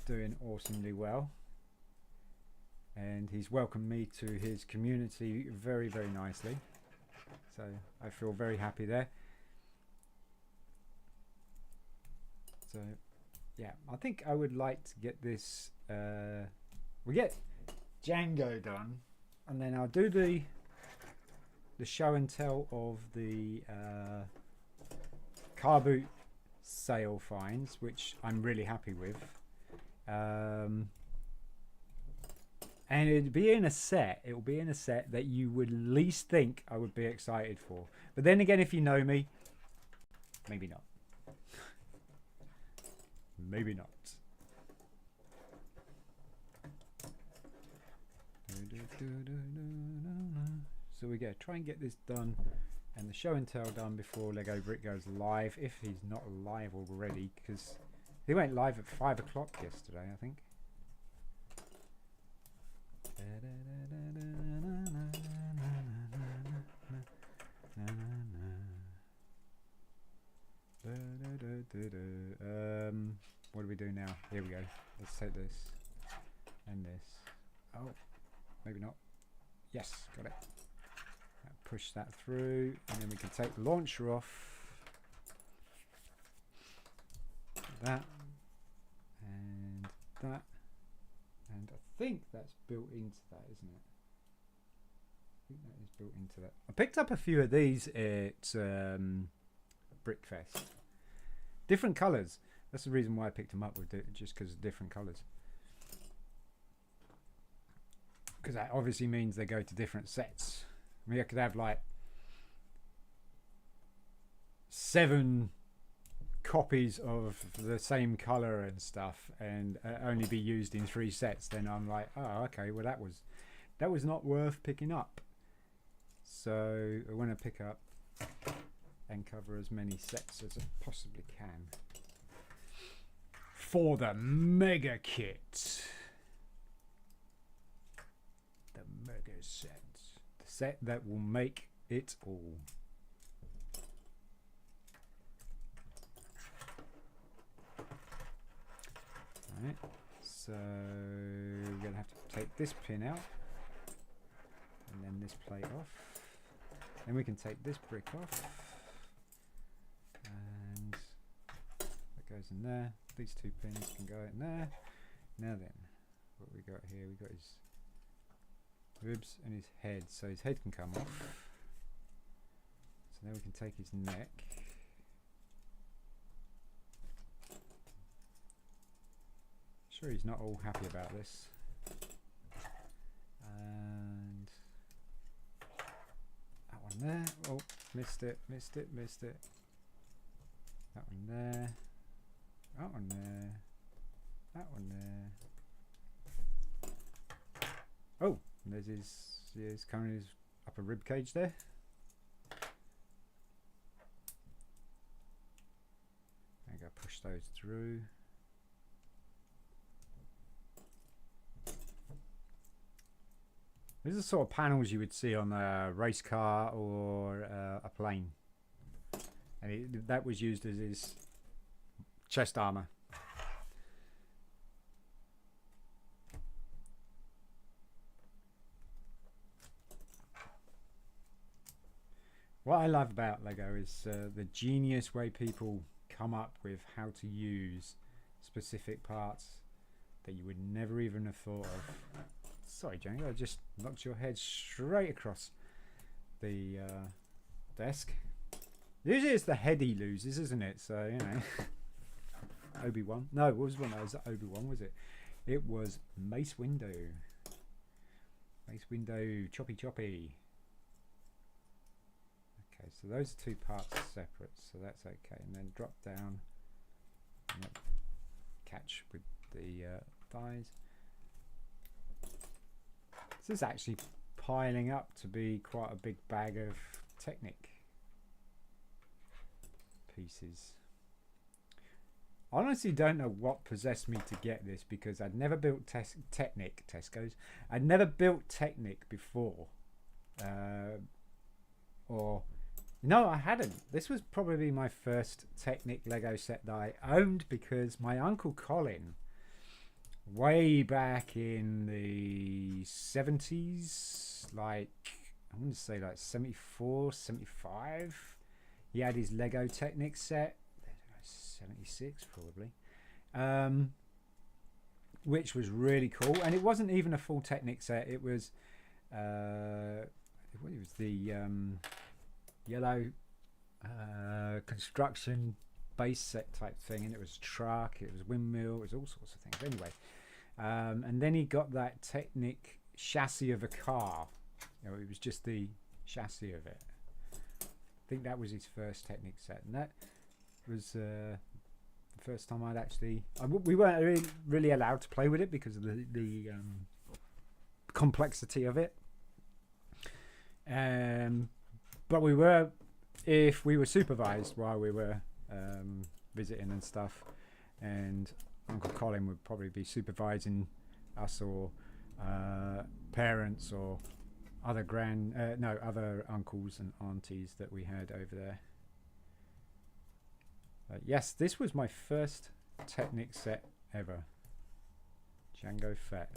Doing awesomely well. And he's welcomed me to his community very, very nicely. So I feel very happy there. So yeah, I think I would like to get this, we get Jango done, and then I'll do the show and tell of the car boot sale finds, which I'm really happy with. And it'd be in a set. It will be in a set that you would least think I would be excited for. But then again, if you know me, maybe not. Maybe not. So we go try and get this done and the show and tell done before Lego Brit goes live, if he's not live already, because he went live at 5 o'clock yesterday, I think. What do we do now? Here we go. Let's take this and this. Oh, maybe not. Yes, got it. Push that through, and then we can take the launcher off. That and that, and I think that's built into that, isn't it? I think that is built into that. I picked up a few of these at Brickfest. Different colours. That's the reason why I picked them up, with it, just because of different colours. Because that obviously means they go to different sets. I mean, I could have like 7 copies of the same colour and stuff, and only be used in 3 sets. Then I'm like, oh, okay, well that was not worth picking up. So I want to pick up and cover as many sets as I possibly can for the mega kit. The mega set. The set that will make it all. Alright, so we're going to have to take this pin out and then this plate off. Then we can take this brick off, and that goes in there. These 2 pins can go in there. Now then, what we got here, we got his ribs and his head, so his head can come off. So now we can take his neck. Sure, he's not all happy about this. And that one there. Oh, missed it, missed it, missed it. That one there. That one there. That one there. Oh, there's his kind of his upper rib cage there. I'm going to push those through. These are the sort of panels you would see on a race car or a plane. And that was used as his chest armor. What I love about Lego is the genius way people come up with how to use specific parts that you would never even have thought of. Sorry, Jango, I just knocked your head straight across the desk. Usually it's the head he loses, isn't it? So, you know. Obi-Wan. No, it was one that was Obi-Wan, was it? It was Mace Windu. Mace Windu, choppy choppy. Okay, so those are two parts separate, so that's okay. And then drop down and catch with the thighs. This is actually piling up to be quite a big bag of Technic pieces. I honestly don't know what possessed me to get this, because I'd never built Tesco's. I'd never built Technic before. Or no, I hadn't. This was probably my first Technic Lego set that I owned, because my Uncle Colin, way back in the 70s, like I want to say like 74, 75, he had his Lego Technic set. 76 probably, which was really cool. And it wasn't even a full Technic set. It was the yellow construction base set type thing, and it was truck, it was windmill, it was all sorts of things. Anyway, and then he got that Technic chassis of a car. You know, it was just the chassis of it. I think that was his first Technic set, and that was the first time I'd actually. We weren't really allowed to play with it because of the complexity of it. But we were, if we were supervised while we were visiting and stuff, and Uncle Colin would probably be supervising us, or parents, or other other uncles and aunties that we had over there. Yes, this was my first Technic set ever. Jango Fett.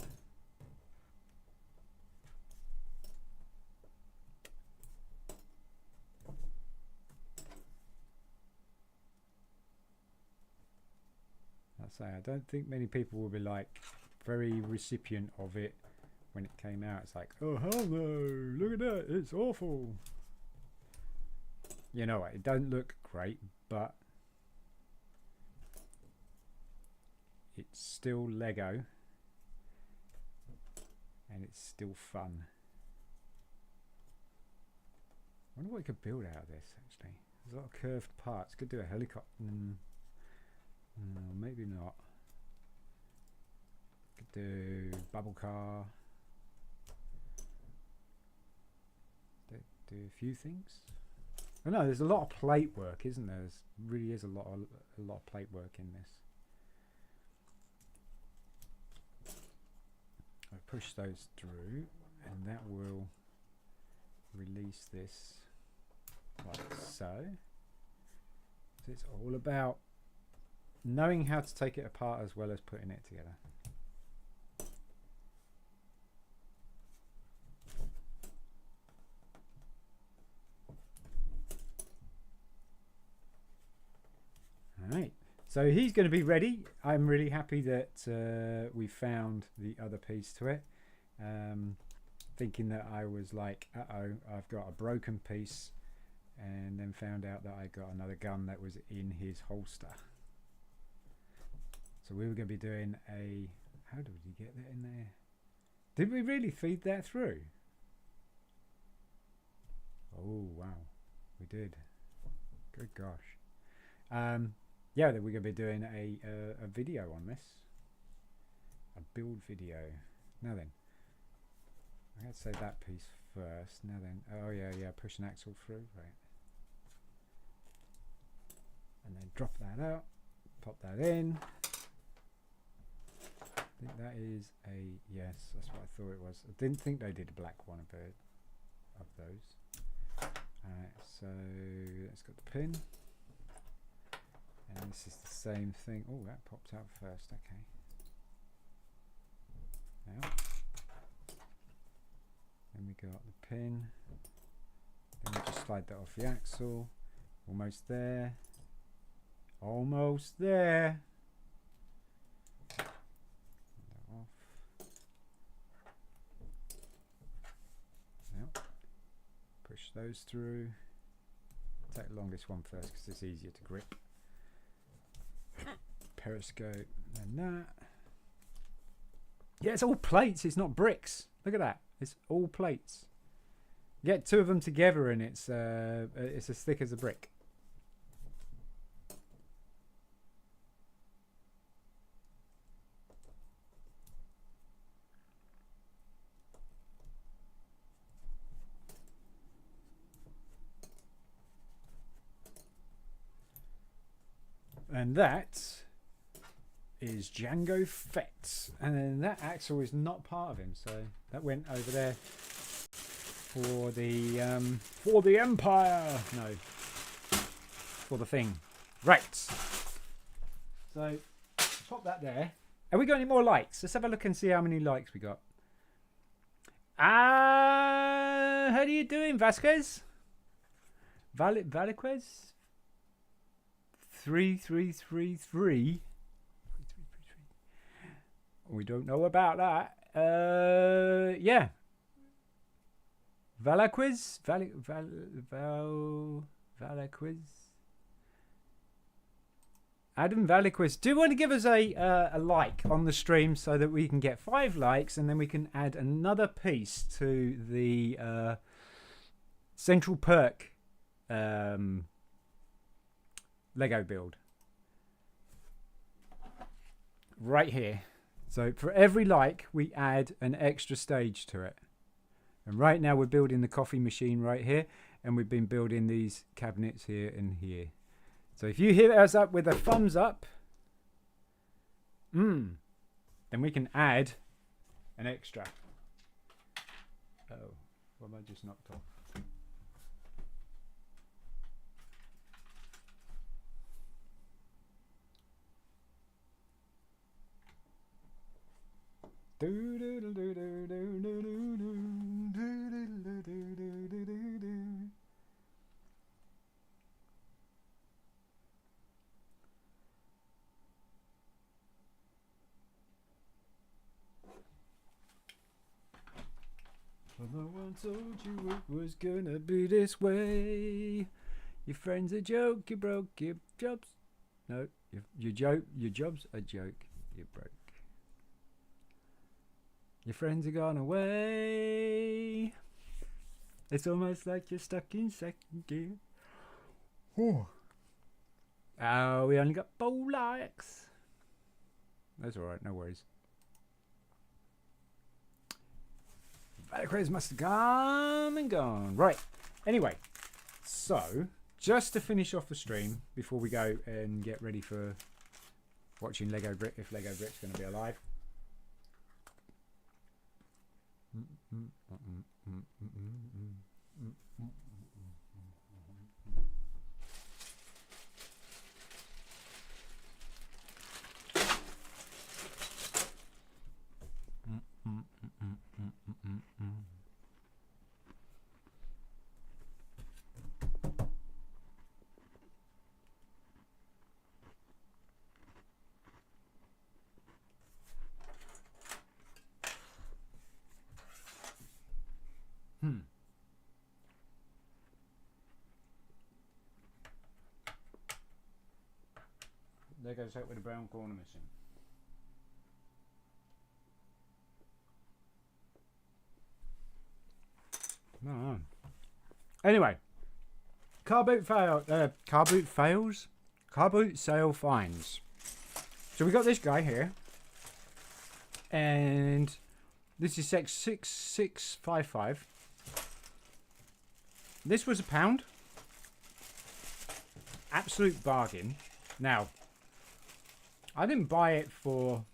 I don't think many people will be like very recipient of it when it came out. It's like, oh hell no, look at that, it's awful. You know what, it don't look great, but it's still Lego and it's still fun. I wonder what we could build out of this actually. There's a lot of curved parts. Could do a helicopter. No, maybe not. Could do bubble car. Do a few things. I know there's a lot of plate work, isn't there? There really is a lot of plate work in this. I push those through, and that will release this like so. So it's all about knowing how to take it apart as well as putting it together. Alright, so he's going to be ready. I'm really happy that we found the other piece to it. Thinking that I was like, uh-oh, I've got a broken piece, and then found out that I got another gun that was in his holster. So we were going to be doing a... How did we get that in there? Did we really feed that through? Oh, wow. We did. Good gosh. Yeah, we're going to be doing a video on this. A build video. Now then. I'm going to say that piece first. Now then. Oh, yeah. Push an axle through. Right. And then drop that out. Pop that in. I think that is a... Yes, that's what I thought it was. I didn't think they did a black one of those. Alright, so let's got the pin. And this is the same thing. Oh, that popped out first. Okay. Now. Then we got the pin. Then we just slide that off the axle. Almost there. Almost there. That off. Now. Push those through. Take the longest one first because it's easier to grip. Periscope and that. Yeah, it's all plates, it's not bricks. Look at that. It's all plates. Get two of them together and it's as thick as a brick. And that is Jango Fett. And then that axle is not part of him, so that went over there for the Empire. No, for the thing. Right. So pop that there. Have we got any more likes? Let's have a look and see how many likes we got. How are you doing, Vasquez? Valiquez? 3333. We don't know about that. Yeah. Valaquiz? Valaquiz? Adam Valaquiz. Do you want to give us a like on the stream so that we can get 5 likes and then we can add another piece to the Central Perk Lego build right here. So for every like we add an extra stage to it, and right now we're building the coffee machine right here, and we've been building these cabinets here and here. So if you hit us up with a thumbs up, then we can add an extra. Oh, what am I just knocked off? Well, no one told you it was gonna be this way. Your friend's a joke, you broke your jobs. No, your job's a joke, you broke. Your friends are gone away. It's almost like you're stuck in second gear. Oh, we only got 4 likes. That's alright, no worries. Valkyries must have gone and gone. Right. Anyway, so just to finish off the stream before we go and get ready for watching Lego Brick, if Lego Brick's going to be alive. There goes out with the brown corner missing. No. Anyway, car boot fails. Car boot sale finds. So we got this guy here, and this is Sec 6655. This was £1. Absolute bargain. Now, I didn't buy it for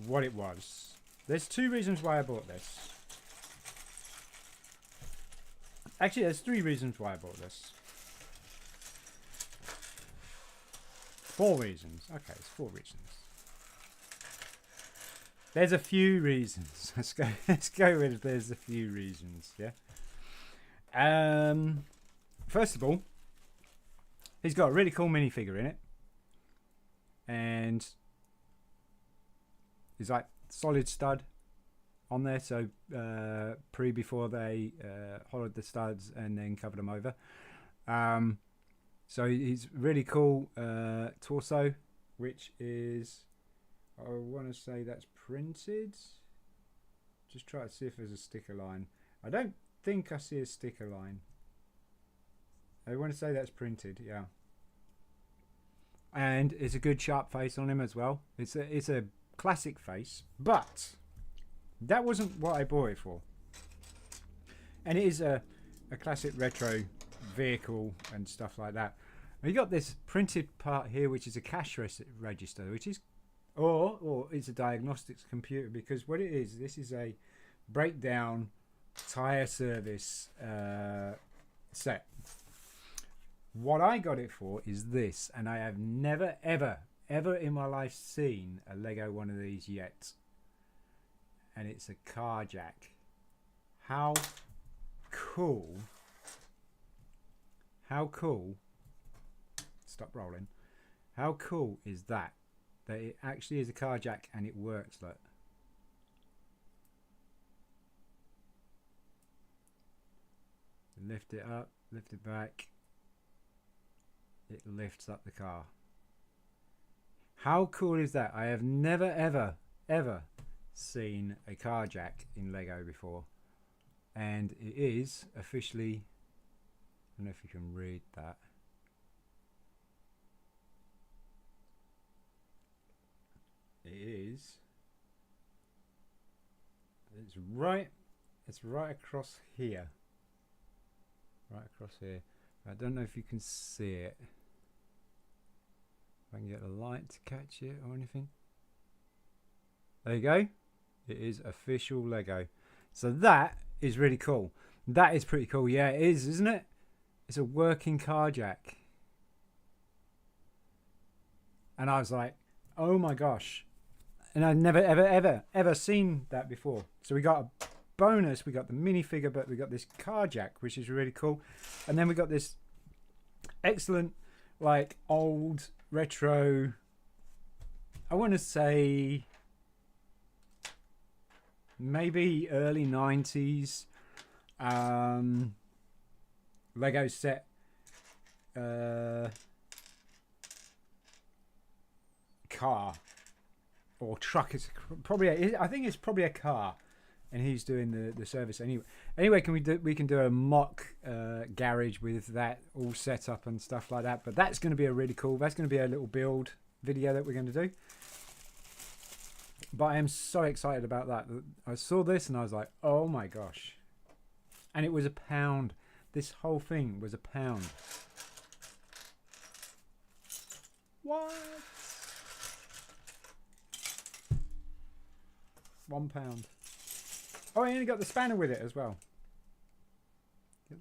what it was. There's two reasons why I bought this. Actually, there's three reasons why I bought this. 4 reasons. Okay, it's 4 reasons. There's a few reasons. Let's go with there's a few reasons, yeah? First of all, he's got a really cool minifigure in it. And he's like solid stud on there, so before they hollowed the studs and then covered them over. So he's really cool torso, which is, I want to say that's printed. Just try to see if there's a sticker line. I don't think I see a sticker line. I want to say that's printed, yeah. And it's a good sharp face on him as well. It's a classic face, but that wasn't what I bought it for. And it is a classic retro vehicle and stuff like that. And you got this printed part here, which is a cash register, which is, or it's a diagnostics computer, because what it is, this is a breakdown tire service set. What I got it for is this, and I have never ever in my life seen a Lego one of these yet, and it's a car jack. How cool, stop rolling, how cool is that it actually is a car jack and it works. Like, lift it up, lift it back, it lifts up the car. How cool is that? I have never ever seen a car jack in Lego before, and it is officially, I don't know if you can read that. It's right across here. Right across here. I don't know if you can see it. If I can get a light to catch it or anything. There you go. It is official Lego. So that is really cool. That is pretty cool. Yeah, it is, isn't it? It's a working car jack. And I was like, oh my gosh. And I'd never ever seen that before. So we got a bonus. We got the minifigure, but we got this car jack, which is really cool. And then we got this excellent, like, old retro, I want to say maybe early 90s Lego set car or truck. It's probably I think it's probably a car, and he's doing the service anyway. Anyway, we can do a mock garage with that all set up and stuff like that. But that's going to be a really cool. That's going to be a little build video that we're going to do. But I am so excited about that. I saw this and I was like, oh my gosh! And it was £1. This whole thing was £1. What? £1. Oh, I only got the spanner with it as well. Get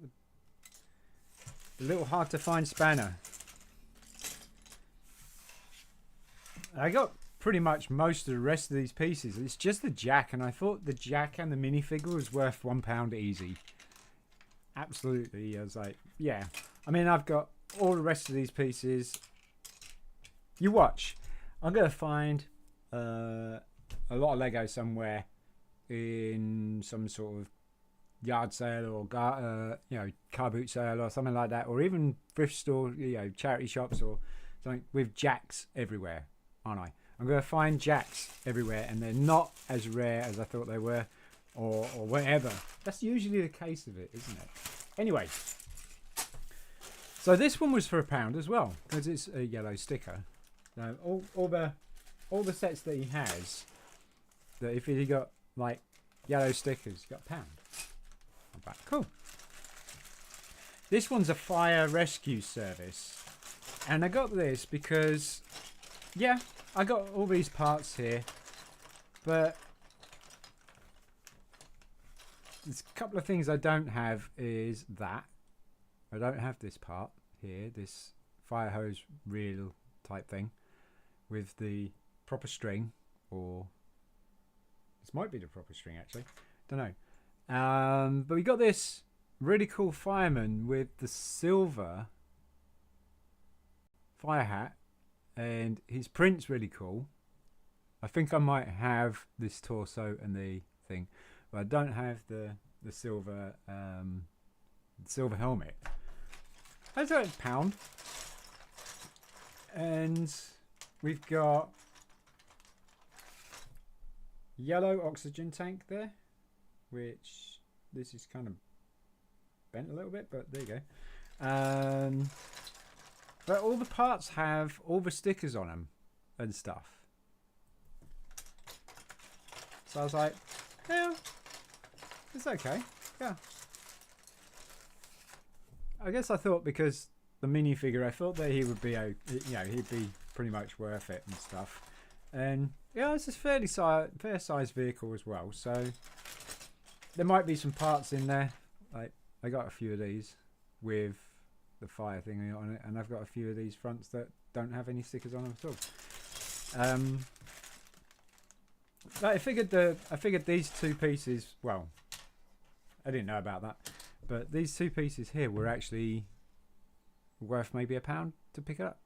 the little hard to find spanner. I got pretty much most of the rest of these pieces. It's just the jack, and I thought the jack and the minifigure was worth £1 easy. Absolutely. I was like, yeah. I mean, I've got all the rest of these pieces. You watch. I'm going to find a lot of Lego somewhere in some sort of yard sale or car boot sale or something like that, or even thrift store, charity shops or something, with jacks everywhere, aren't I? I'm going to find jacks everywhere, and they're not as rare as I thought they were. or whatever. That's usually the case of it, isn't it? Anyway, so this one was for £1 as well because it's a yellow sticker. Now all the sets that he has, that if he got like yellow stickers, you got £1. Cool. This one's a fire rescue service, and I got this because, yeah, I got all these parts here, but there's a couple of things I don't have. Is that I don't have this part here, this fire hose reel type thing with the proper string, or this might be the proper string actually, don't know. But we got this really cool fireman with the silver fire hat, and his print's really cool. I think I might have this torso and the thing, but I don't have the silver silver helmet. That's £1. And we've got yellow oxygen tank there, which this is kind of bent a little bit, but there you go. But all the parts have all the stickers on them and stuff. So I was like, yeah, it's okay. Yeah. I guess I thought because the minifigure, I thought that he would be, he'd be pretty much worth it and stuff. And yeah, it's a fair sized vehicle as well. So there might be some parts in there. Like I got a few of these with the fire thing on it, and I've got a few of these fronts that don't have any stickers on them at all. But I figured these two pieces. Well, I didn't know about that, but these two pieces here were actually worth maybe £1 to pick up.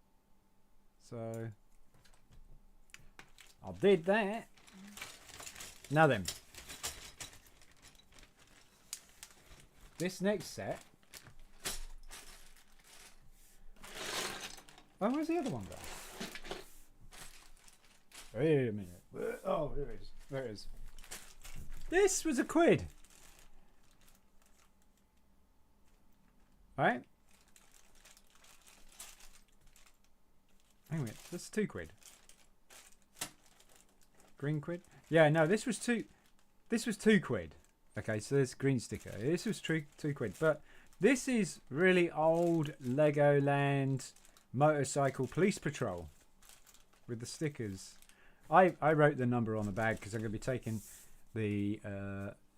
So I did that. Now then, this next set. Oh, where's the other one go? Wait a minute. Oh, there it is. There it is. This was £1. Right? Hang on a minute. That's £2. Green quid? Yeah, no, this was £2. Okay, so there's green sticker. This was £2. But this is really old Legoland motorcycle police patrol with the stickers. I wrote the number on the bag because I'm going to be taking the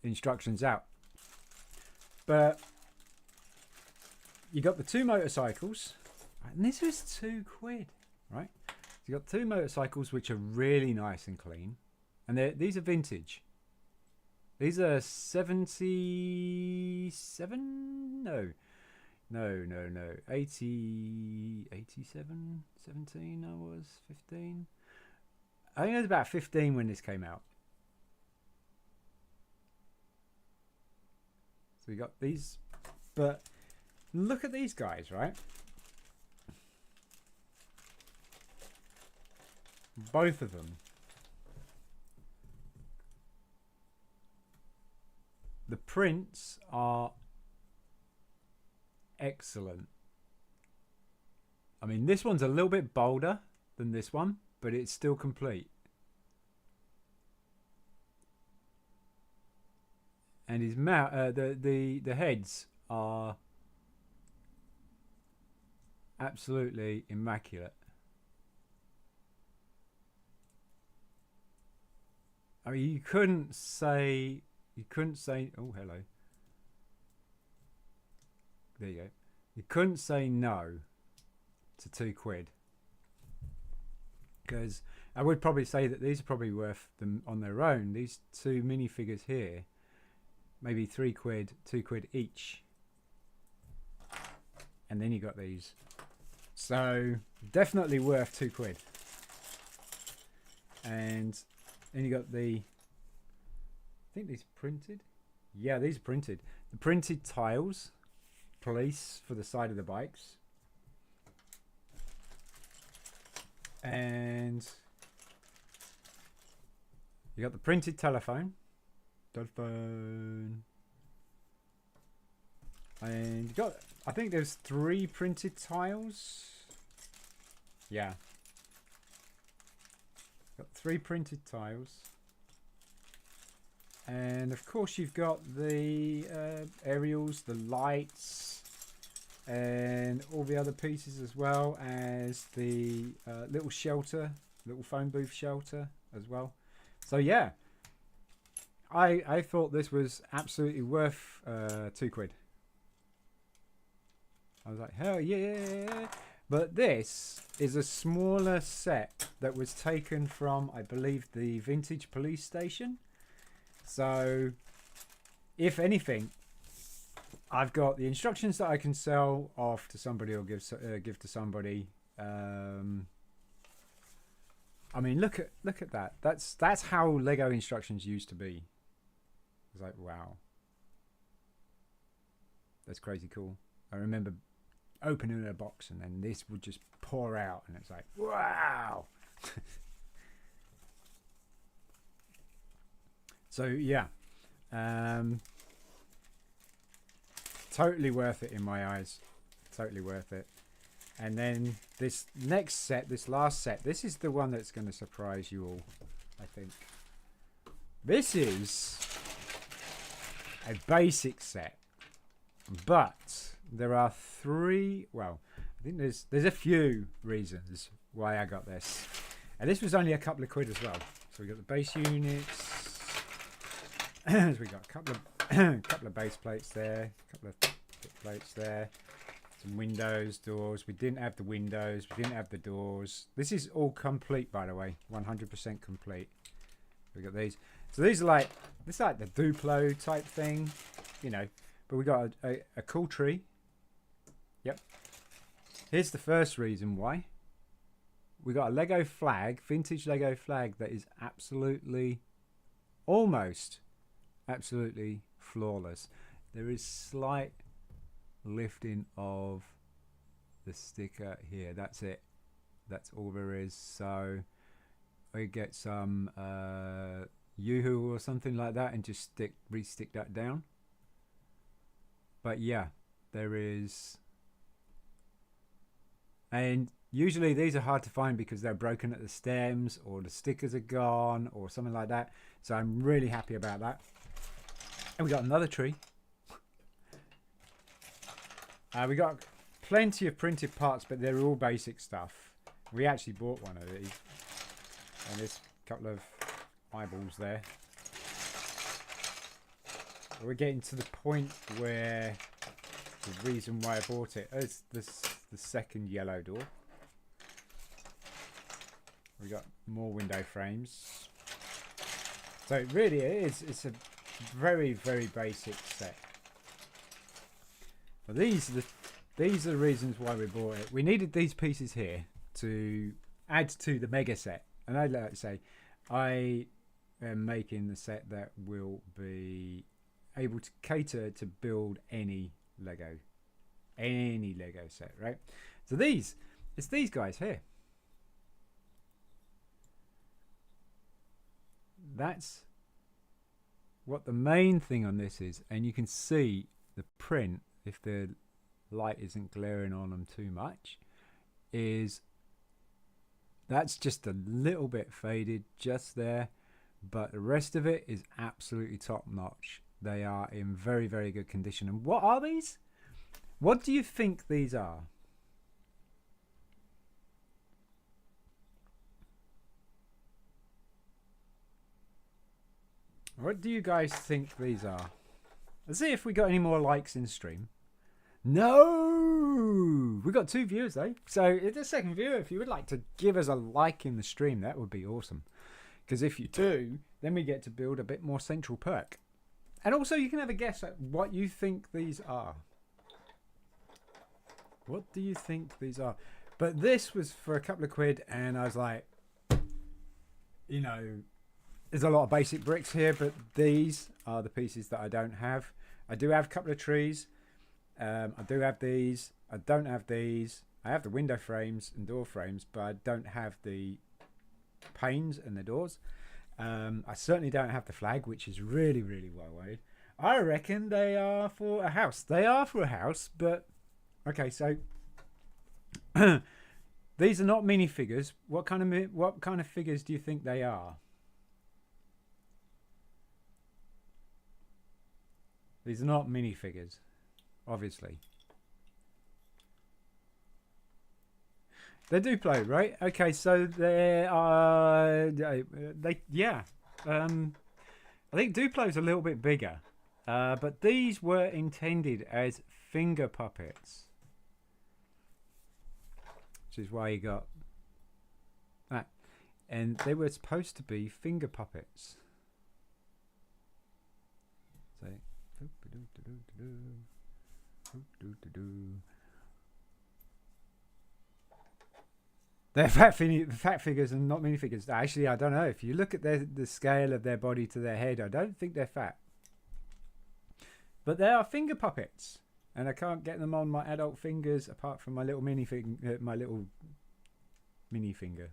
instructions out. But you got the two motorcycles, and this was £2, right? So you got two motorcycles which are really nice and clean, and these are vintage. These are 77? No, 80, 87, 17 I was, 15. I think I was about 15 when this came out. So we got these, but look at these guys, right? Both of them. The prints are excellent. I mean, this one's a little bit bolder than this one, but it's still complete. And his mouth, the heads are absolutely immaculate. I mean, you couldn't say. Oh, hello. There you go. You couldn't say no to £2. Because I would probably say that these are probably worth them on their own. These two minifigures here, maybe £3, £2 each. And then you got these. So definitely worth £2. And then you got the, I think these printed. Yeah, these are printed. The printed tiles, police for the side of the bikes. And you got the printed telephone Telephone. And you got, I think there's 3 printed tiles. Yeah. Got 3 printed tiles. And of course you've got the aerials, the lights, and all the other pieces, as well as the little shelter, little phone booth shelter as well. So yeah, I thought this was absolutely worth £2. I was like, hell yeah. But this is a smaller set that was taken from, I believe, the vintage police station. So if anything, I've got the instructions that I can sell off to somebody or give to somebody. I mean, look at that. That's how Lego instructions used to be. It's like, wow, that's crazy cool. I remember opening a box and then this would just pour out, and it's like, wow. So yeah, totally worth it in my eyes. Totally worth it. And then this next set, this last set, this is the one that's going to surprise you all, I think. This is a basic set, but there are 3, well, I think there's a few reasons why I got this. And this was only a couple of quid as well. So we got the base units. So we got a couple of base plates there, a couple of plates there. Some windows, doors. We didn't have the windows. We didn't have the doors. This is all complete, by the way. 100% complete. We got these. So these are like, this is like the Duplo type thing, you know. But we got a cool tree. Yep. Here's the first reason why. We got a Lego flag, vintage Lego flag that is absolutely, almost, absolutely flawless. There is slight lifting of the sticker here. That's it. That's all there is. So I get some Yoo-hoo or something like that and just re-stick that down. But yeah, there is. And usually these are hard to find because they're broken at the stems or the stickers are gone or something like that. So I'm really happy about that. And we got another tree. We got plenty of printed parts, but they're all basic stuff. We actually bought one of these. And there's a couple of eyeballs there. We're getting to the point where the reason why I bought it is the second yellow door. We got more window frames. So it really is. It's a very, very basic set. But these are the reasons why we bought it. We needed these pieces here to add to the mega set. And I'd like to say, I am making the set that will be able to cater to build any Lego set, right? So it's these guys here. That's what the main thing on this is, and you can see the print, if the light isn't glaring on them too much, is that's just a little bit faded just there, but the rest of it is absolutely top notch. They are in very, very good condition. And what are these? What do you think these are? What do you guys think these are? Let's see if we got any more likes in stream. No! We got 2 viewers though. So it's a second viewer. If you would like to give us a like in the stream, that would be awesome. Because if you do, then we get to build a bit more central perk. And also you can have a guess at what you think these are. What do you think these are? But this was for a couple of quid, and I was like, you know, there's a lot of basic bricks here, but these are the pieces that I don't have. I do have a couple of trees. I do have these. I don't have these. I have the window frames and door frames, but I don't have the panes and the doors. I certainly don't have the flag, which is really, really well weighed. I reckon they are for a house. They are for a house, but okay. So these are not minifigures. What kind of figures do you think they are? These are not minifigures, obviously. They're Duplo, right? Okay, so they are. Yeah. I think Duplo's a little bit bigger, but these were intended as finger puppets, which is why you got that. And they were supposed to be finger puppets. So. They're fat figures and not minifigures. Actually, I don't know. If you look at the scale of their body to their head, I don't think they're fat. But they are finger puppets, and I can't get them on my adult fingers apart from my little mini finger, my mini finger,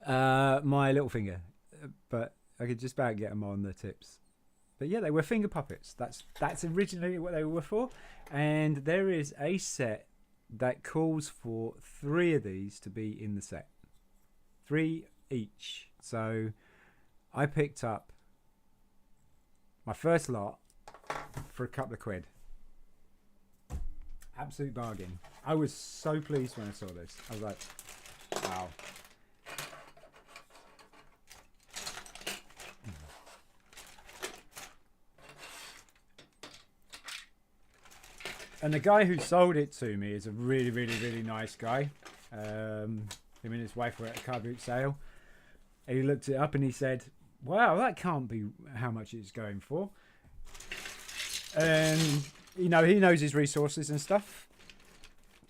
my little finger. But I could just about get them on the tips. But yeah, they were finger puppets. That's originally what they were for. And there is a set that calls for 3 of these to be in the set. 3 each. So I picked up my first lot for a couple of quid. Absolute bargain. I was so pleased when I saw this. I was like, wow. And the guy who sold it to me is a really, really, really nice guy. Him and his wife were at a car boot sale. And he looked it up and he said, wow, that can't be how much it's going for. And, you know, he knows his resources and stuff.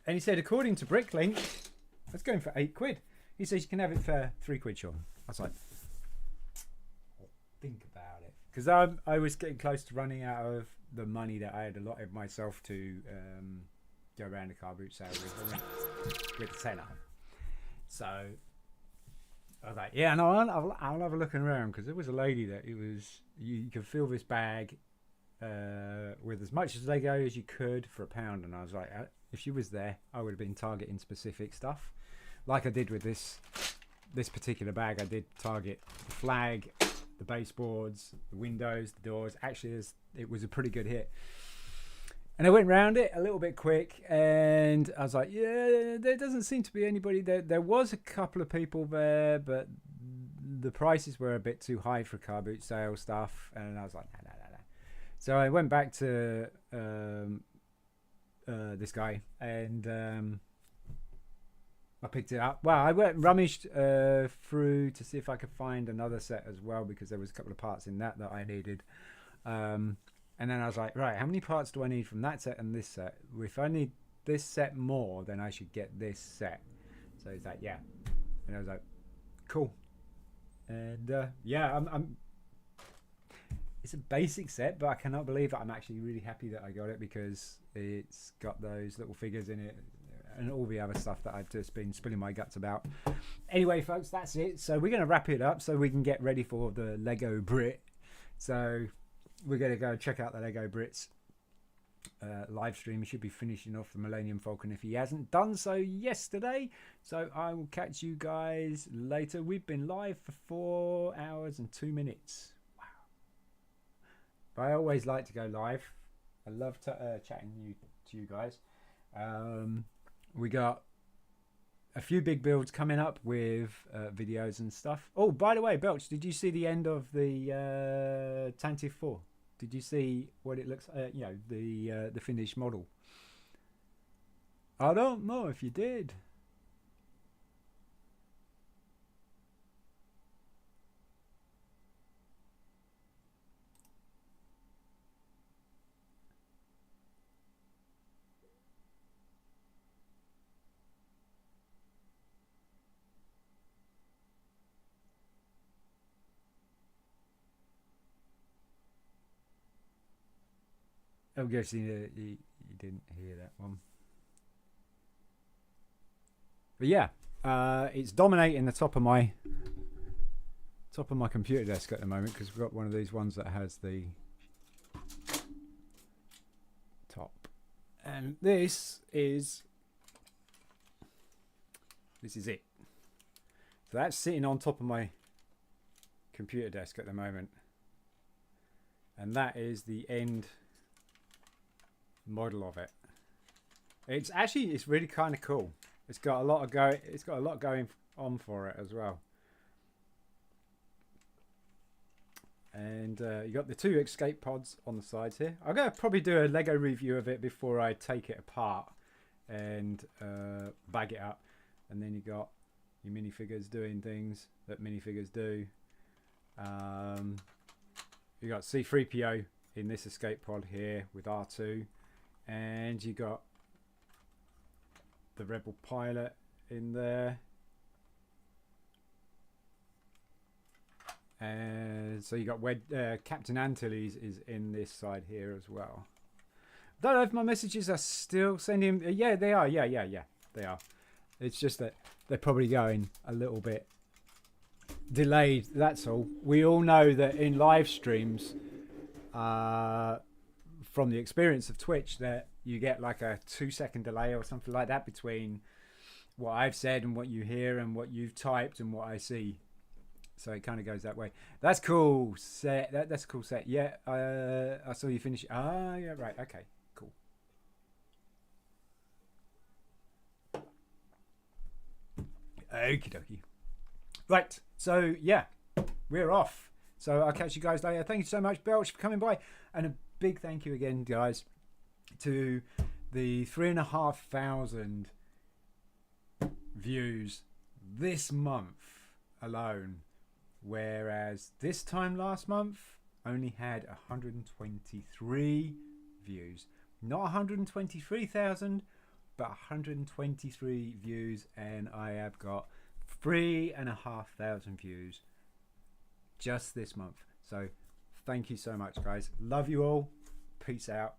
And he said, according to Bricklink, it's going for 8 quid. He says you can have it for 3 quid, Sean. I was like, think about it. Because I was getting close to running out of the money that I had allotted myself to go around the car boot sale with the tenner. So I was like, yeah, no, I'll have a look around, because there was a lady that you could fill this bag with as much as Lego as you could for £1, and I was like, if she was there, I would have been targeting specific stuff, like I did with this particular bag. I did target the flag, the baseboards, the windows, the doors. Actually, it was a pretty good hit. And I went round it a little bit quick, and I was like, yeah, there doesn't seem to be anybody there. There was a couple of people there, but the prices were a bit too high for car boot sale stuff. And I was like, no. So I went back to this guy, and I picked it up. Well, I rummaged through to see if I could find another set as well, because there was a couple of parts in that I needed. And then I was like, right, how many parts do I need from that set and this set? If I need this set more, then I should get this set. So he's like, yeah. And I was like, cool. And yeah, I'm it's a basic set, but I cannot believe that I'm actually really happy that I got it, because it's got those little figures in it and all the other stuff that I've just been spilling my guts about. Anyway, folks, that's it. So we're going to wrap it up so we can get ready for the Lego Brit. So we're going to go check out the Lego Brits live stream. He should be finishing off the Millennium Falcon if he hasn't done so yesterday. So I will catch you guys later. We've been live for 4 hours and 2 minutes. Wow. But I always like to go live. I love chatting to you guys. We got a few big builds coming up with videos and stuff. Oh, by the way, Belch, did you see the end of the Tantive 4? Did you see what it looks you know, the finished model? I don't know if you did. I'm guessing you didn't hear that one. But yeah, It's dominating the top of my computer desk at the moment because we've got one of these ones that has the top, and this is it. So that's sitting on top of my computer desk at the moment, and that is the end model of it. It's really kind of cool. It's got a lot going on for it as well. And you got the 2 escape pods on the sides here. I'm going to probably do a Lego review of it before I take it apart and bag it up. And then you got your minifigures doing things that minifigures do. You got C-3PO in this escape pod here with R2, and you got the Rebel pilot in there. And so you got Captain Antilles is in this side here as well. Don't know if my messages are still sending. Yeah, they are. Yeah, they are. It's just that they're probably going a little bit delayed. That's all. We all know that in live streams, from the experience of Twitch, that you get like a 2-second delay or something like that between what I've said and what you hear and what you've typed and what I see. So it kind of goes that way. That's cool. Set. That's a cool set. Yeah, I saw you finish. Ah, yeah, right. Okay, cool. Okie dokie. Right. So yeah, we're off. So I'll catch you guys later. Thank you so much, Belch, for coming by, and a big thank you again, guys, to the 3,500 views this month alone. Whereas this time last month only had 123 views. Not 123,000, but 123 views, and I have got 3,500 views just this month. So thank you so much, guys. Love you all. Peace out.